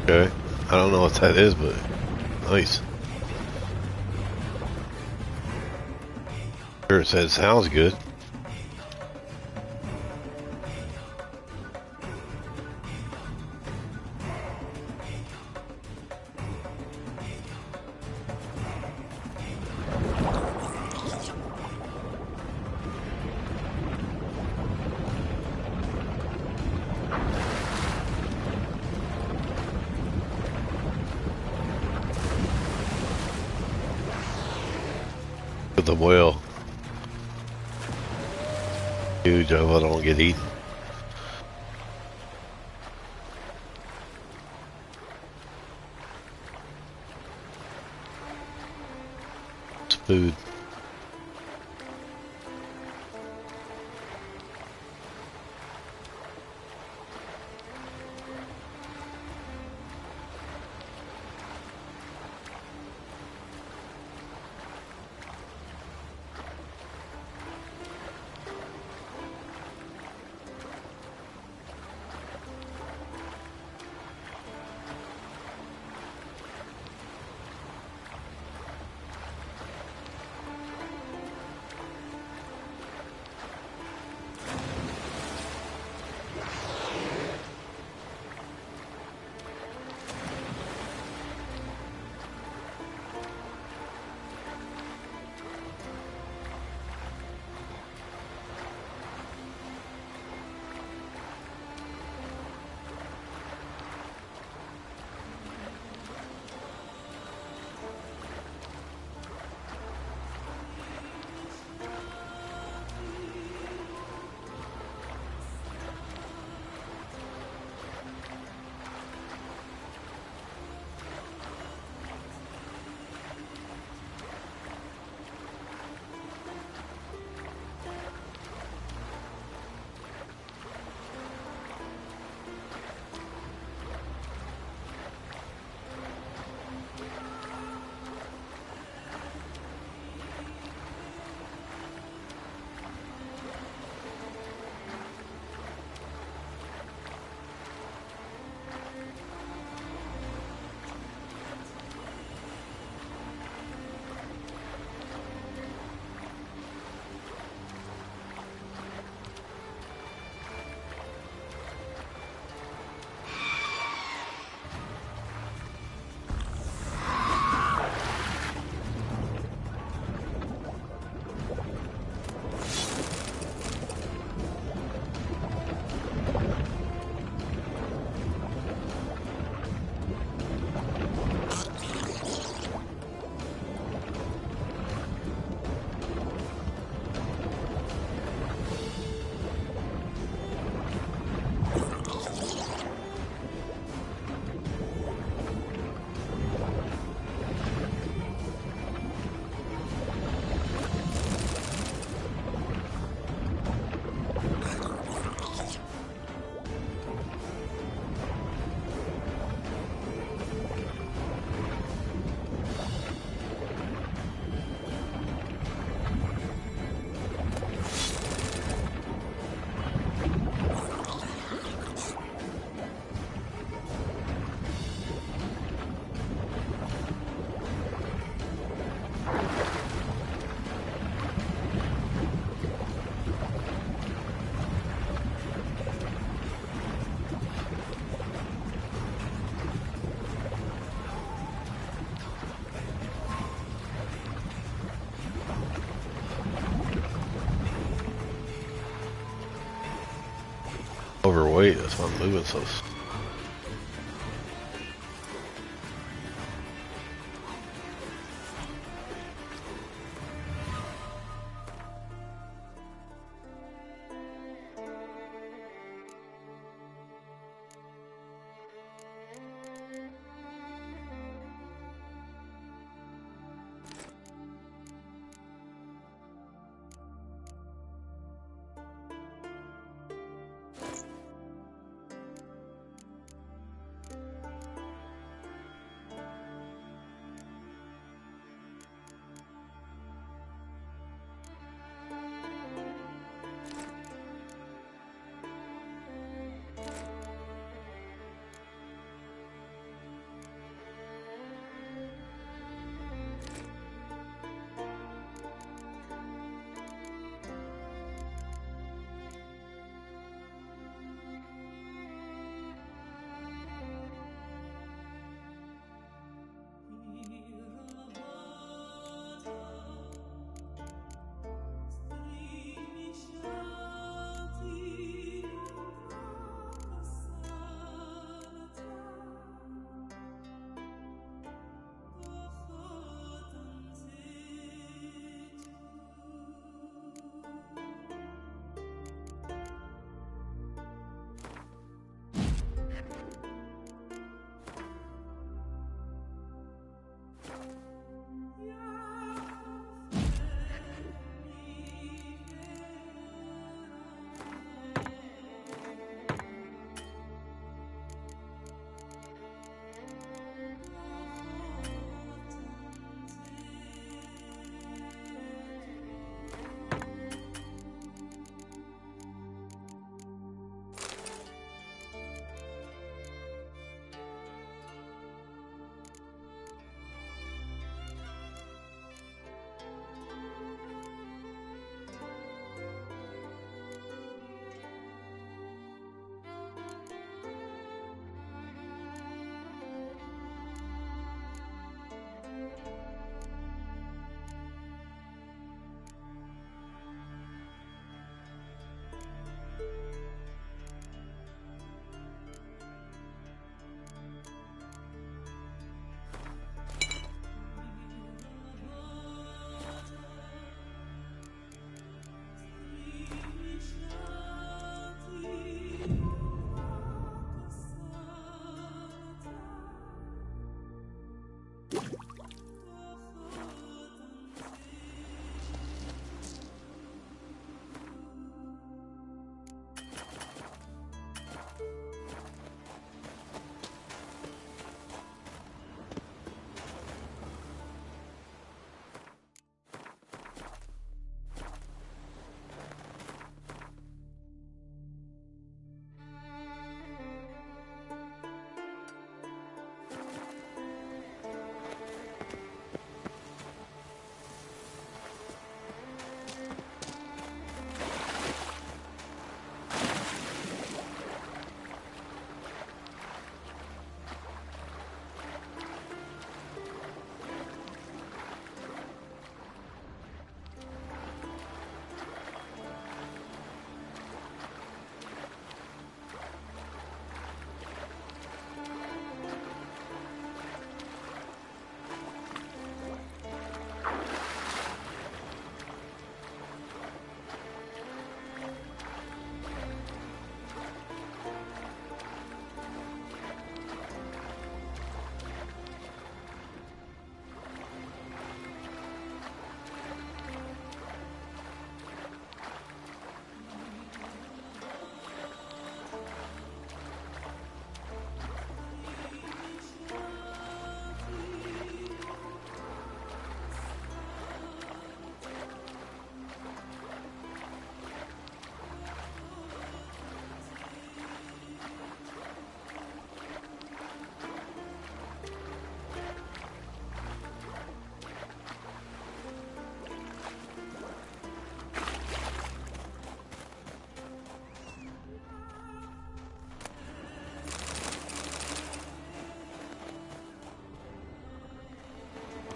[SPEAKER 1] Okay, I don't know what that is, but nice. Sure, it says sounds good. The whale. Huge, I hope I don't get eaten. food. Overweight, that's why I'm moving so slow.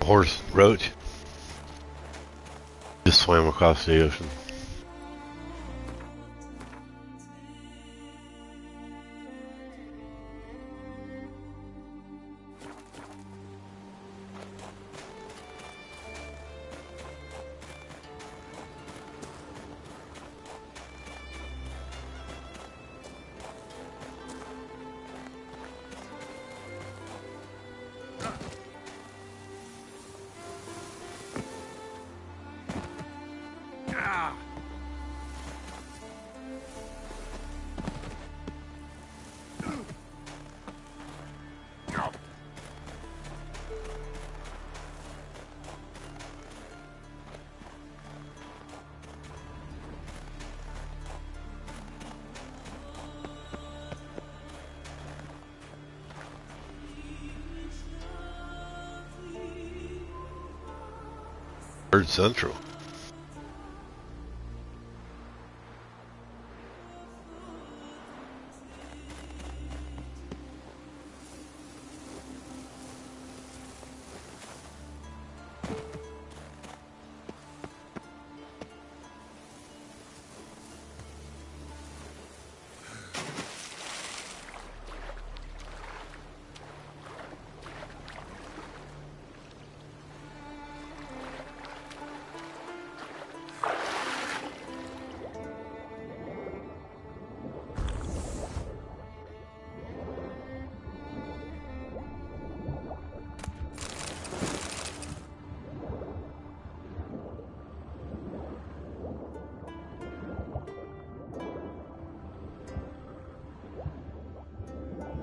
[SPEAKER 1] horse Roach just swam across the ocean. Bird Central.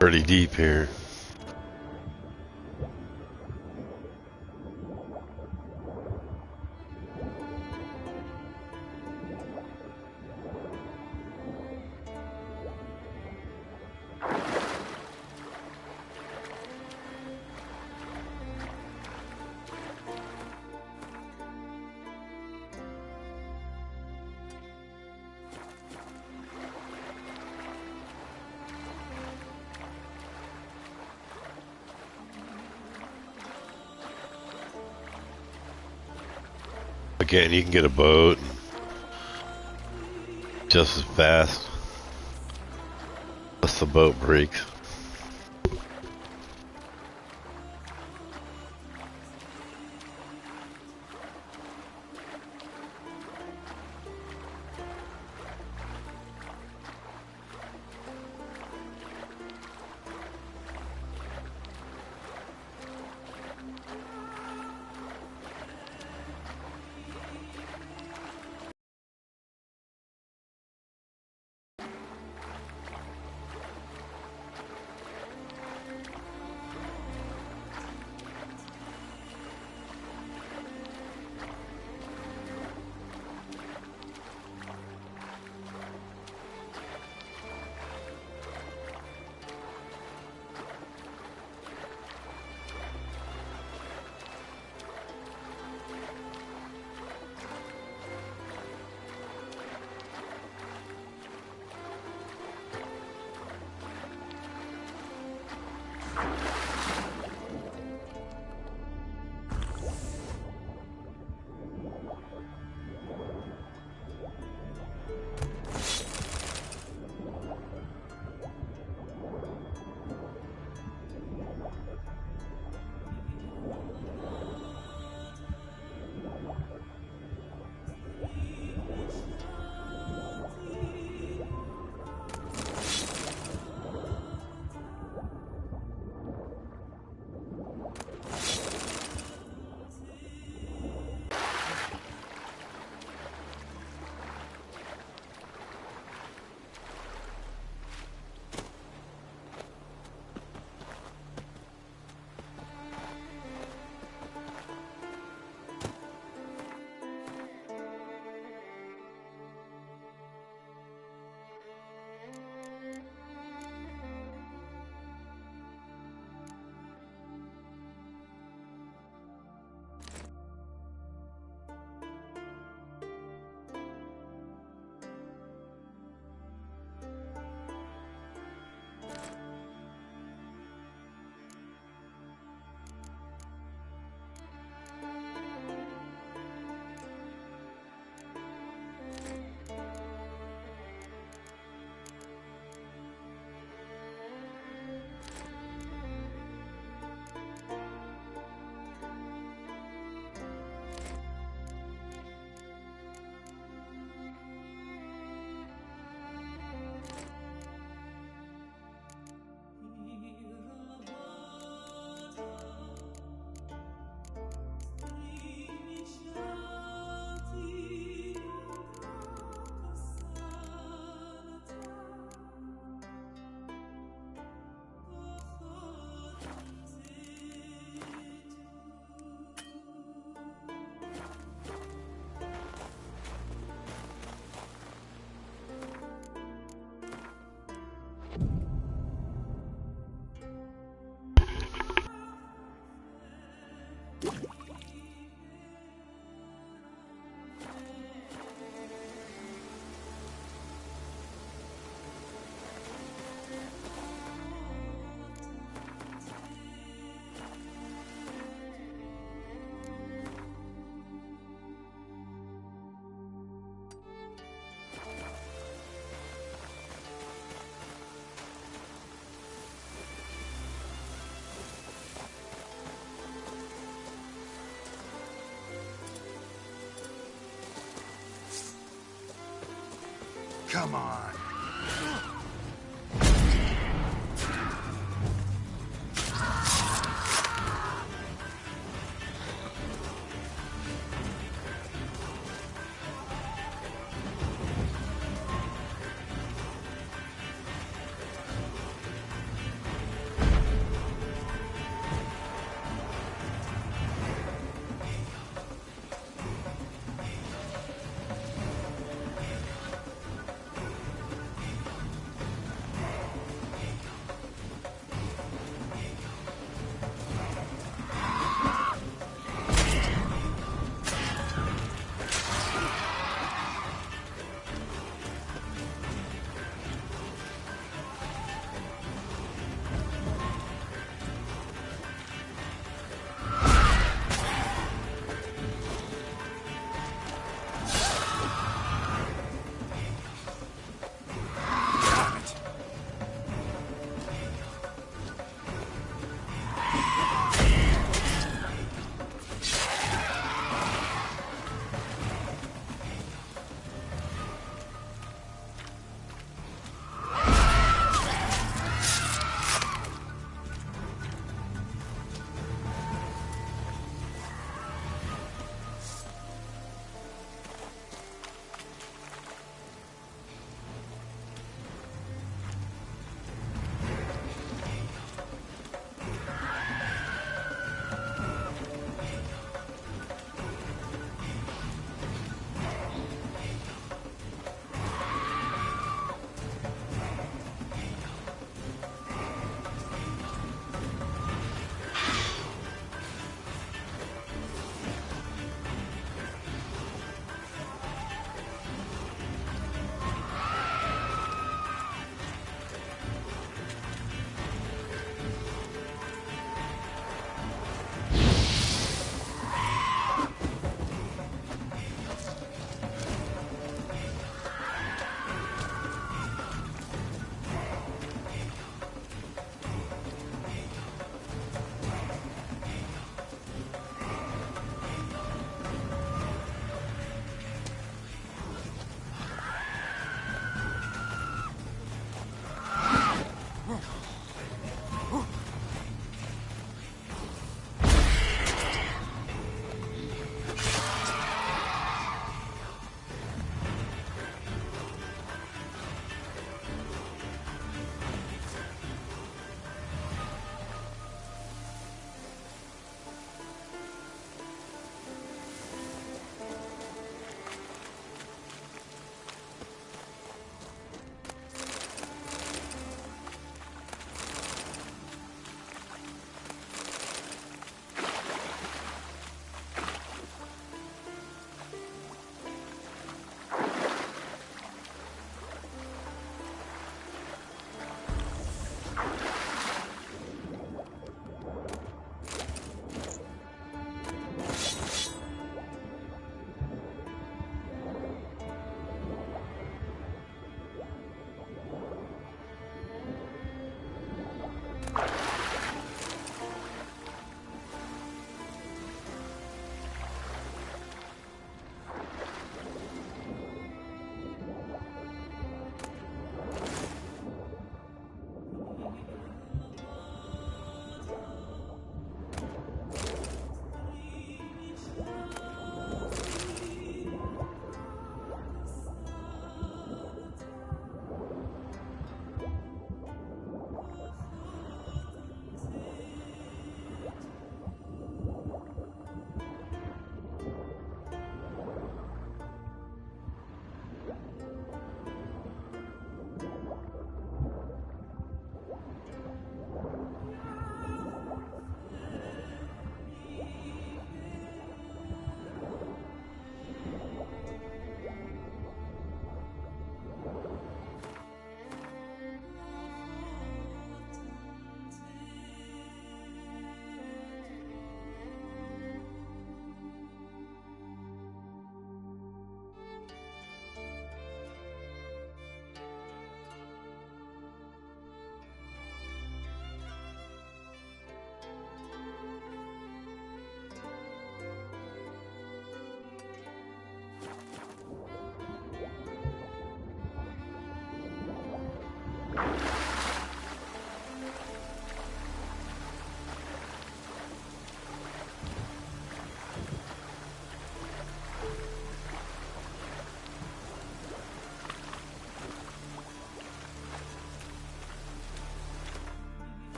[SPEAKER 1] Pretty deep here. Again, you can get a boat just as fast unless the boat breaks.
[SPEAKER 10] Come on.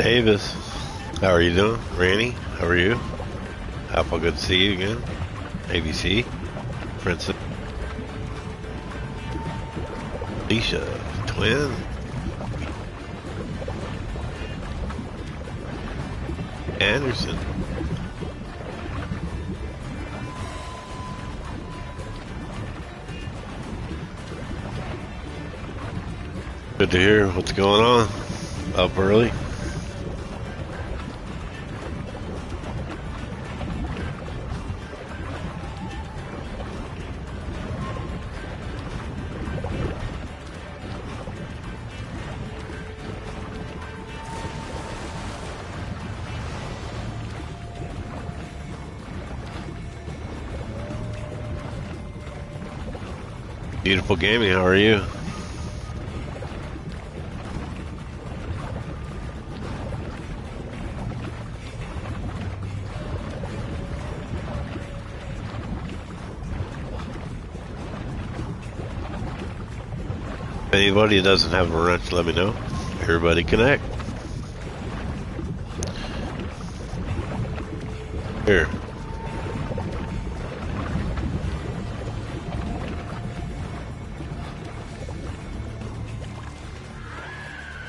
[SPEAKER 1] Avis, how are you doing? Randy, how are you? Apple, good to see you again. ABC, Princess, Alicia, Twin, Anderson. Good to hear what's going on. Up early. Beautiful Gaming, how are you? If anybody doesn't have a wrench, let me know. Everybody connect. Here.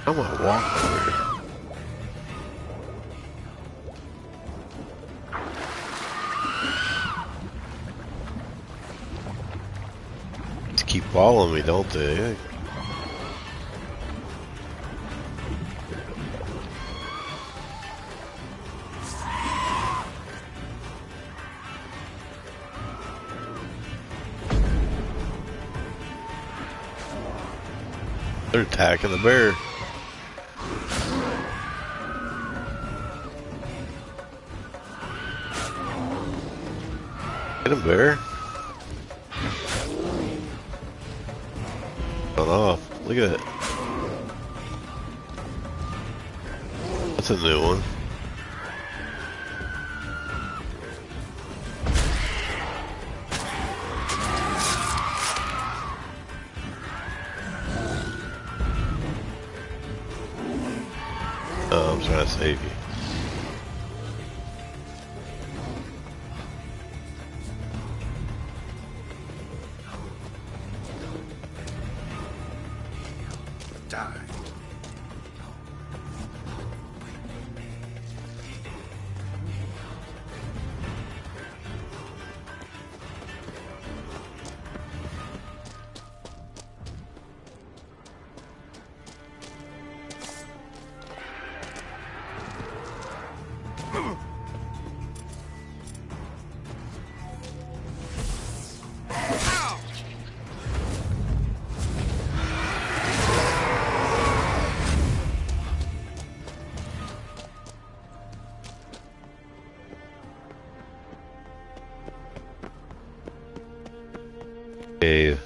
[SPEAKER 1] I'm gonna walk over here. Just keep following me, don't they? They're attacking the bear. Get him, bear. Run off. Look at it. That's a new one. Oh, I'm trying to save you.
[SPEAKER 3] Die.
[SPEAKER 1] Hey.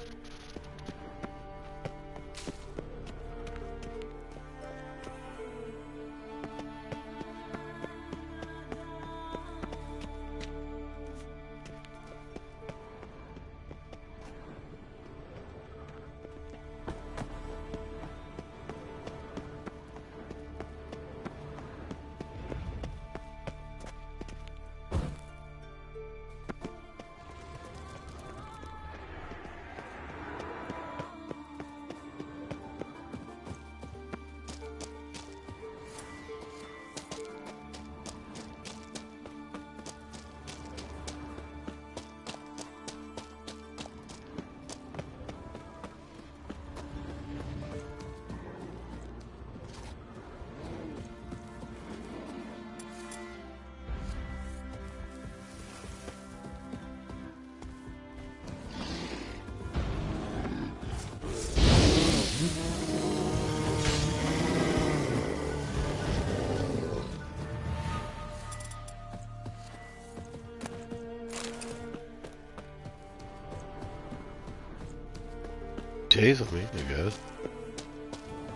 [SPEAKER 1] Chasing me, I guess.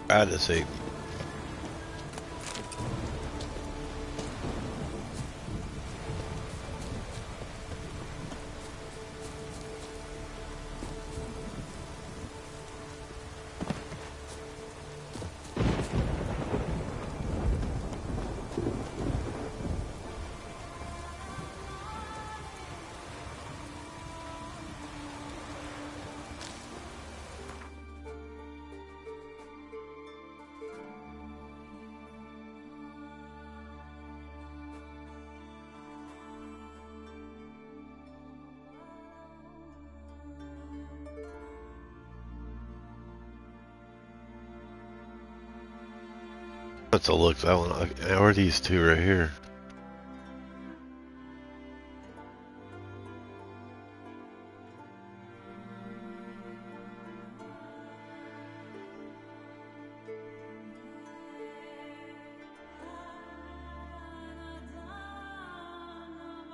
[SPEAKER 1] I had to save me. Let's look that one. How are these two right here?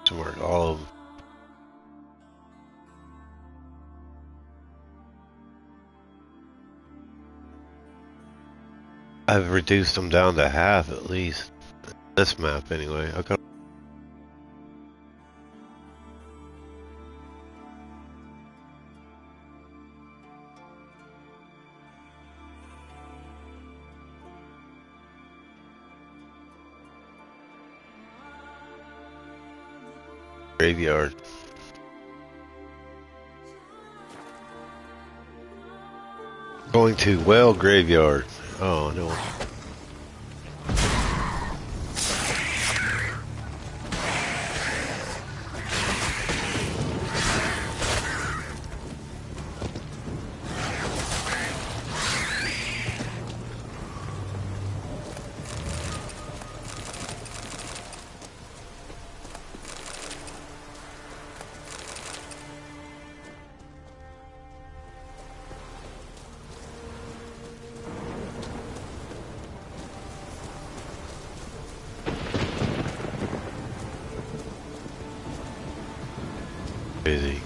[SPEAKER 1] To mark all of them. I've reduced them down to half at least. This map anyway. Okay. Graveyard. Going to Well Graveyard. Oh no. Crazy.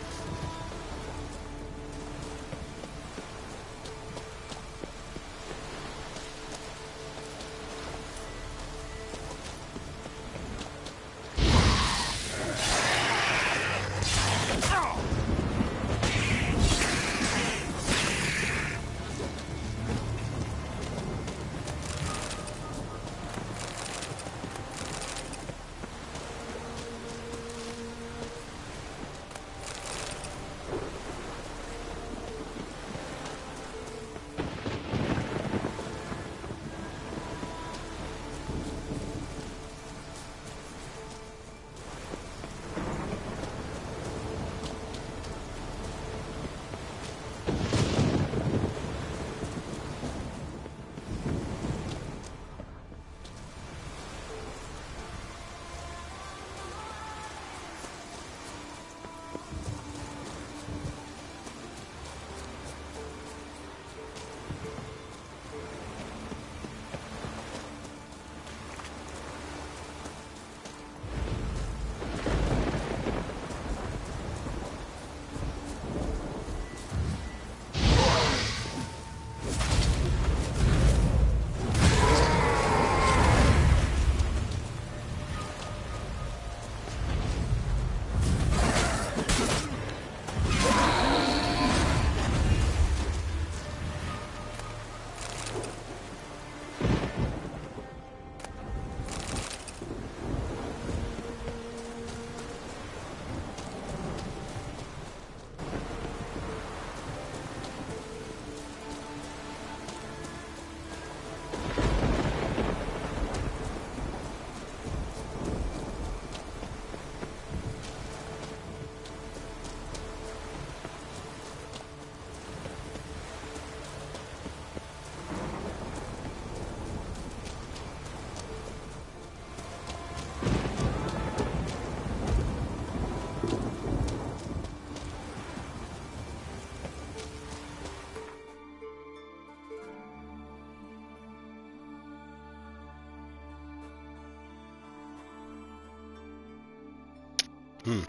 [SPEAKER 1] Hmm.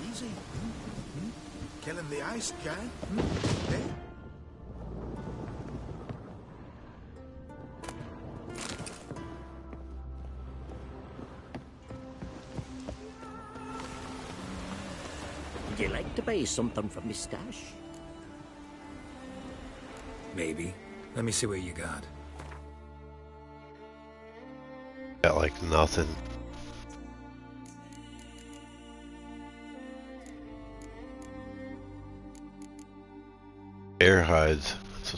[SPEAKER 13] Easy. Killing the ice guy. Hey?
[SPEAKER 4] Would you like to buy something from me stash?
[SPEAKER 3] Maybe. Let me see what you got.
[SPEAKER 1] Got like nothing. air hides. So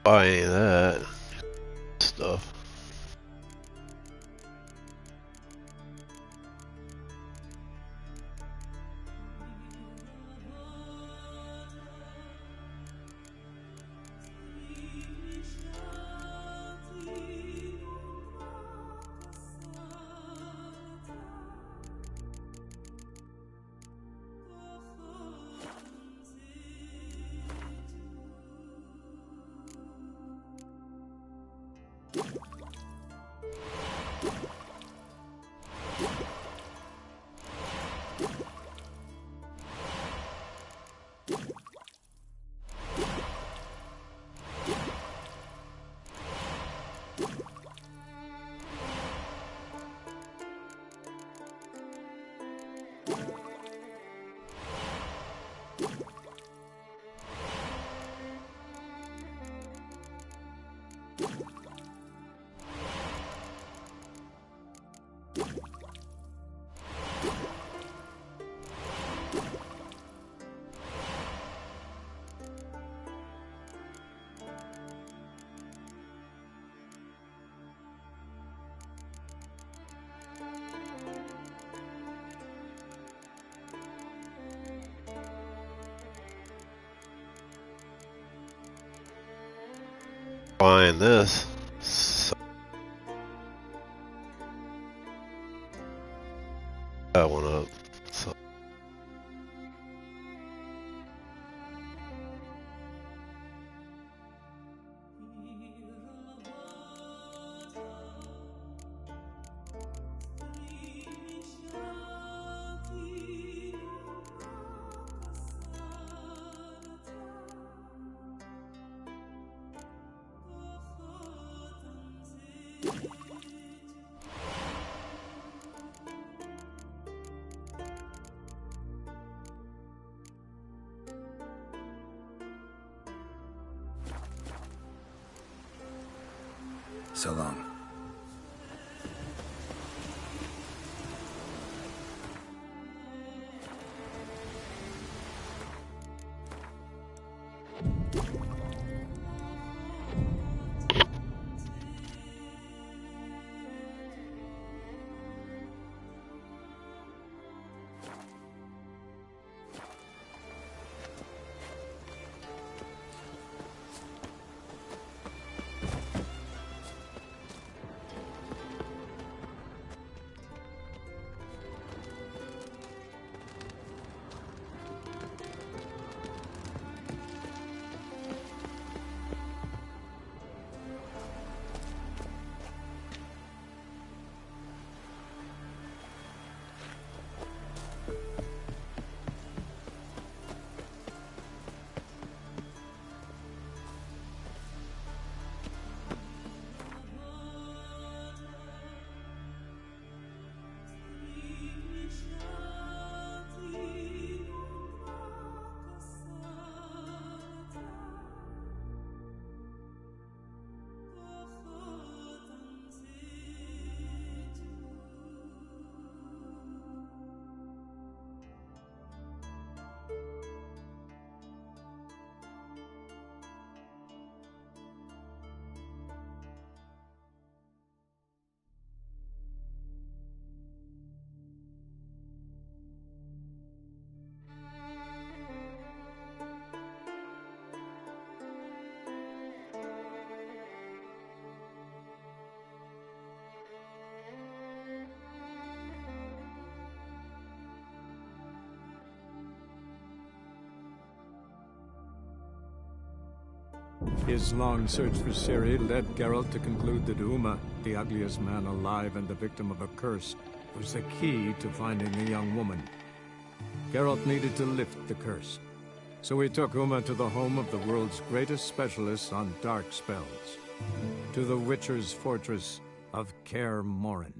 [SPEAKER 1] buy any of that stuff. Buying this. So that one up. So
[SPEAKER 3] So long.
[SPEAKER 21] His long search for Ciri led Geralt to conclude that Uma, the ugliest man alive and the victim of a curse, was the key to finding the young woman. Geralt needed to lift the curse, so he took Uma to the home of the world's greatest specialist on dark spells. to the Witcher's fortress of Kaer Morhen.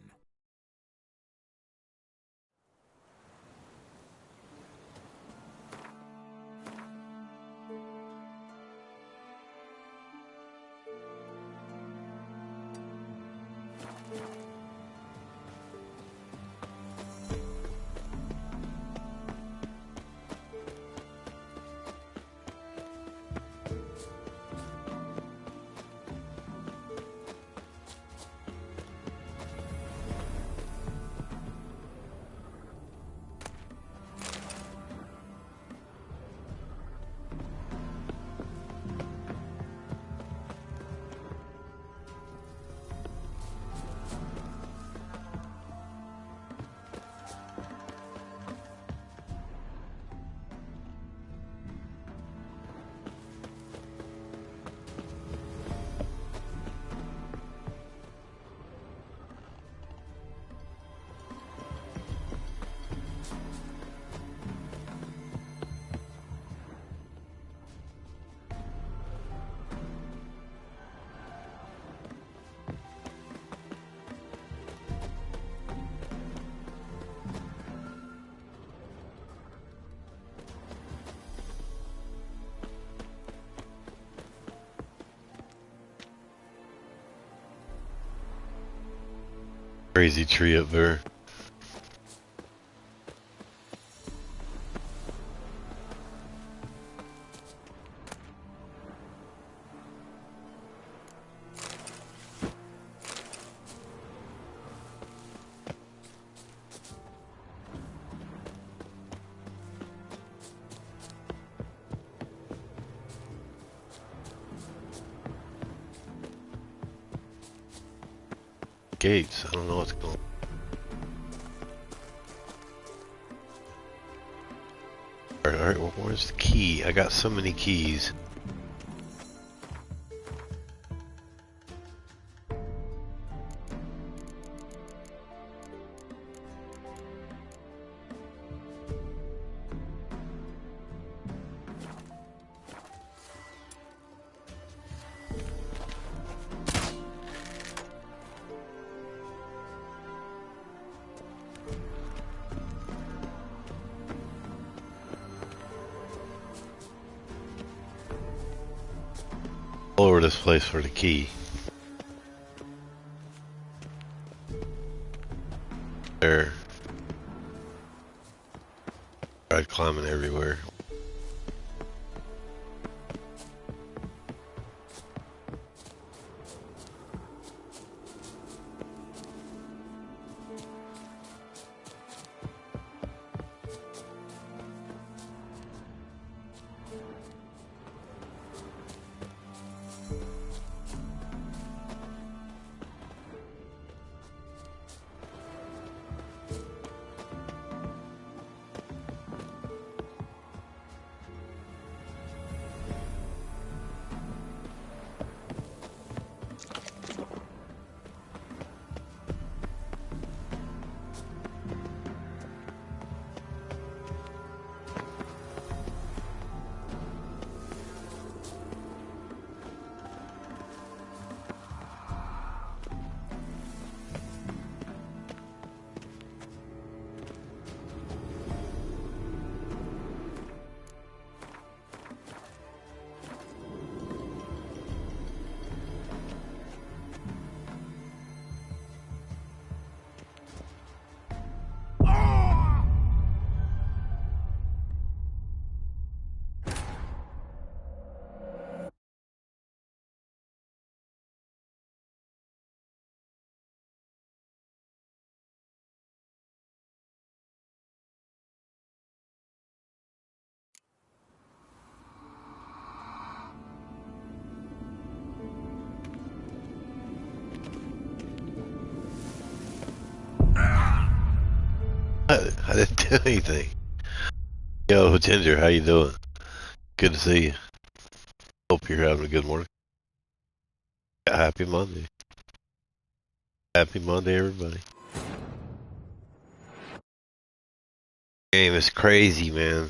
[SPEAKER 1] Crazy tree up there. Gates, I don't know what's going on. Alright, well, where's the key? I got so many keys. All over this place for the key. There. Tried climbing everywhere. I didn't do anything. Yo, Ginger, how you doing? Good to see you. Hope you're having a good morning. Happy Monday. Happy Monday, everybody. Game is crazy, man.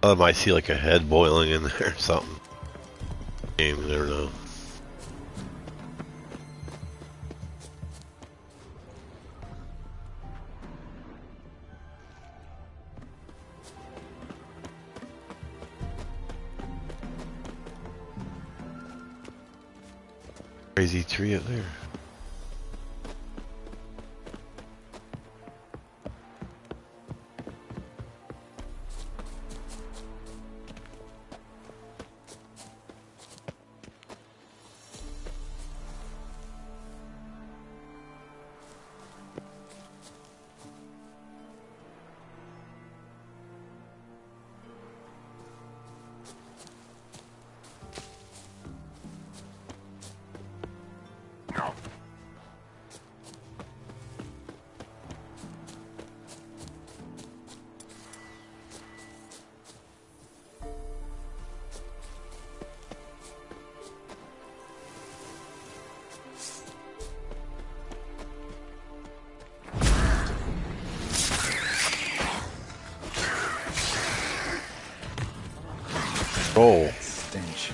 [SPEAKER 1] I might see like a head boiling in there or something. You never know. Crazy tree up there. Oh.
[SPEAKER 5] Stench.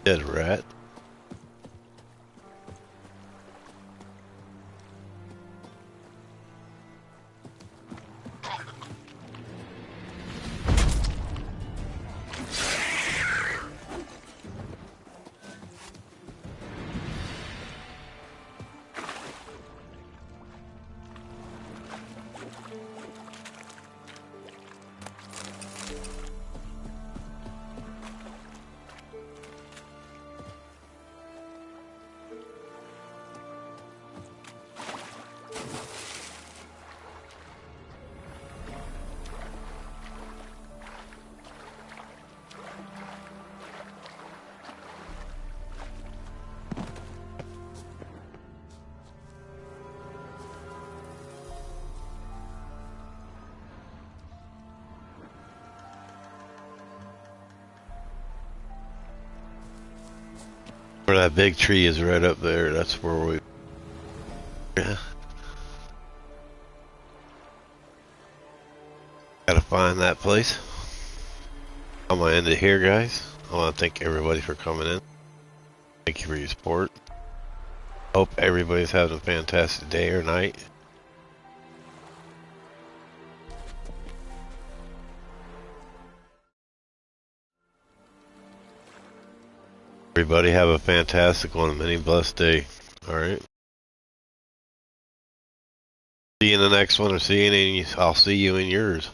[SPEAKER 1] Dead rat. Where that big tree is right up there, that's where we... Yeah. Gotta find that place. I'm gonna end it here, guys. I want to thank everybody for coming in. Thank you for your support. Hope everybody's having a fantastic day or night. Everybody have a fantastic one, a many blessed day. Alright. See you in the next one, or see you in, I'll see you in yours.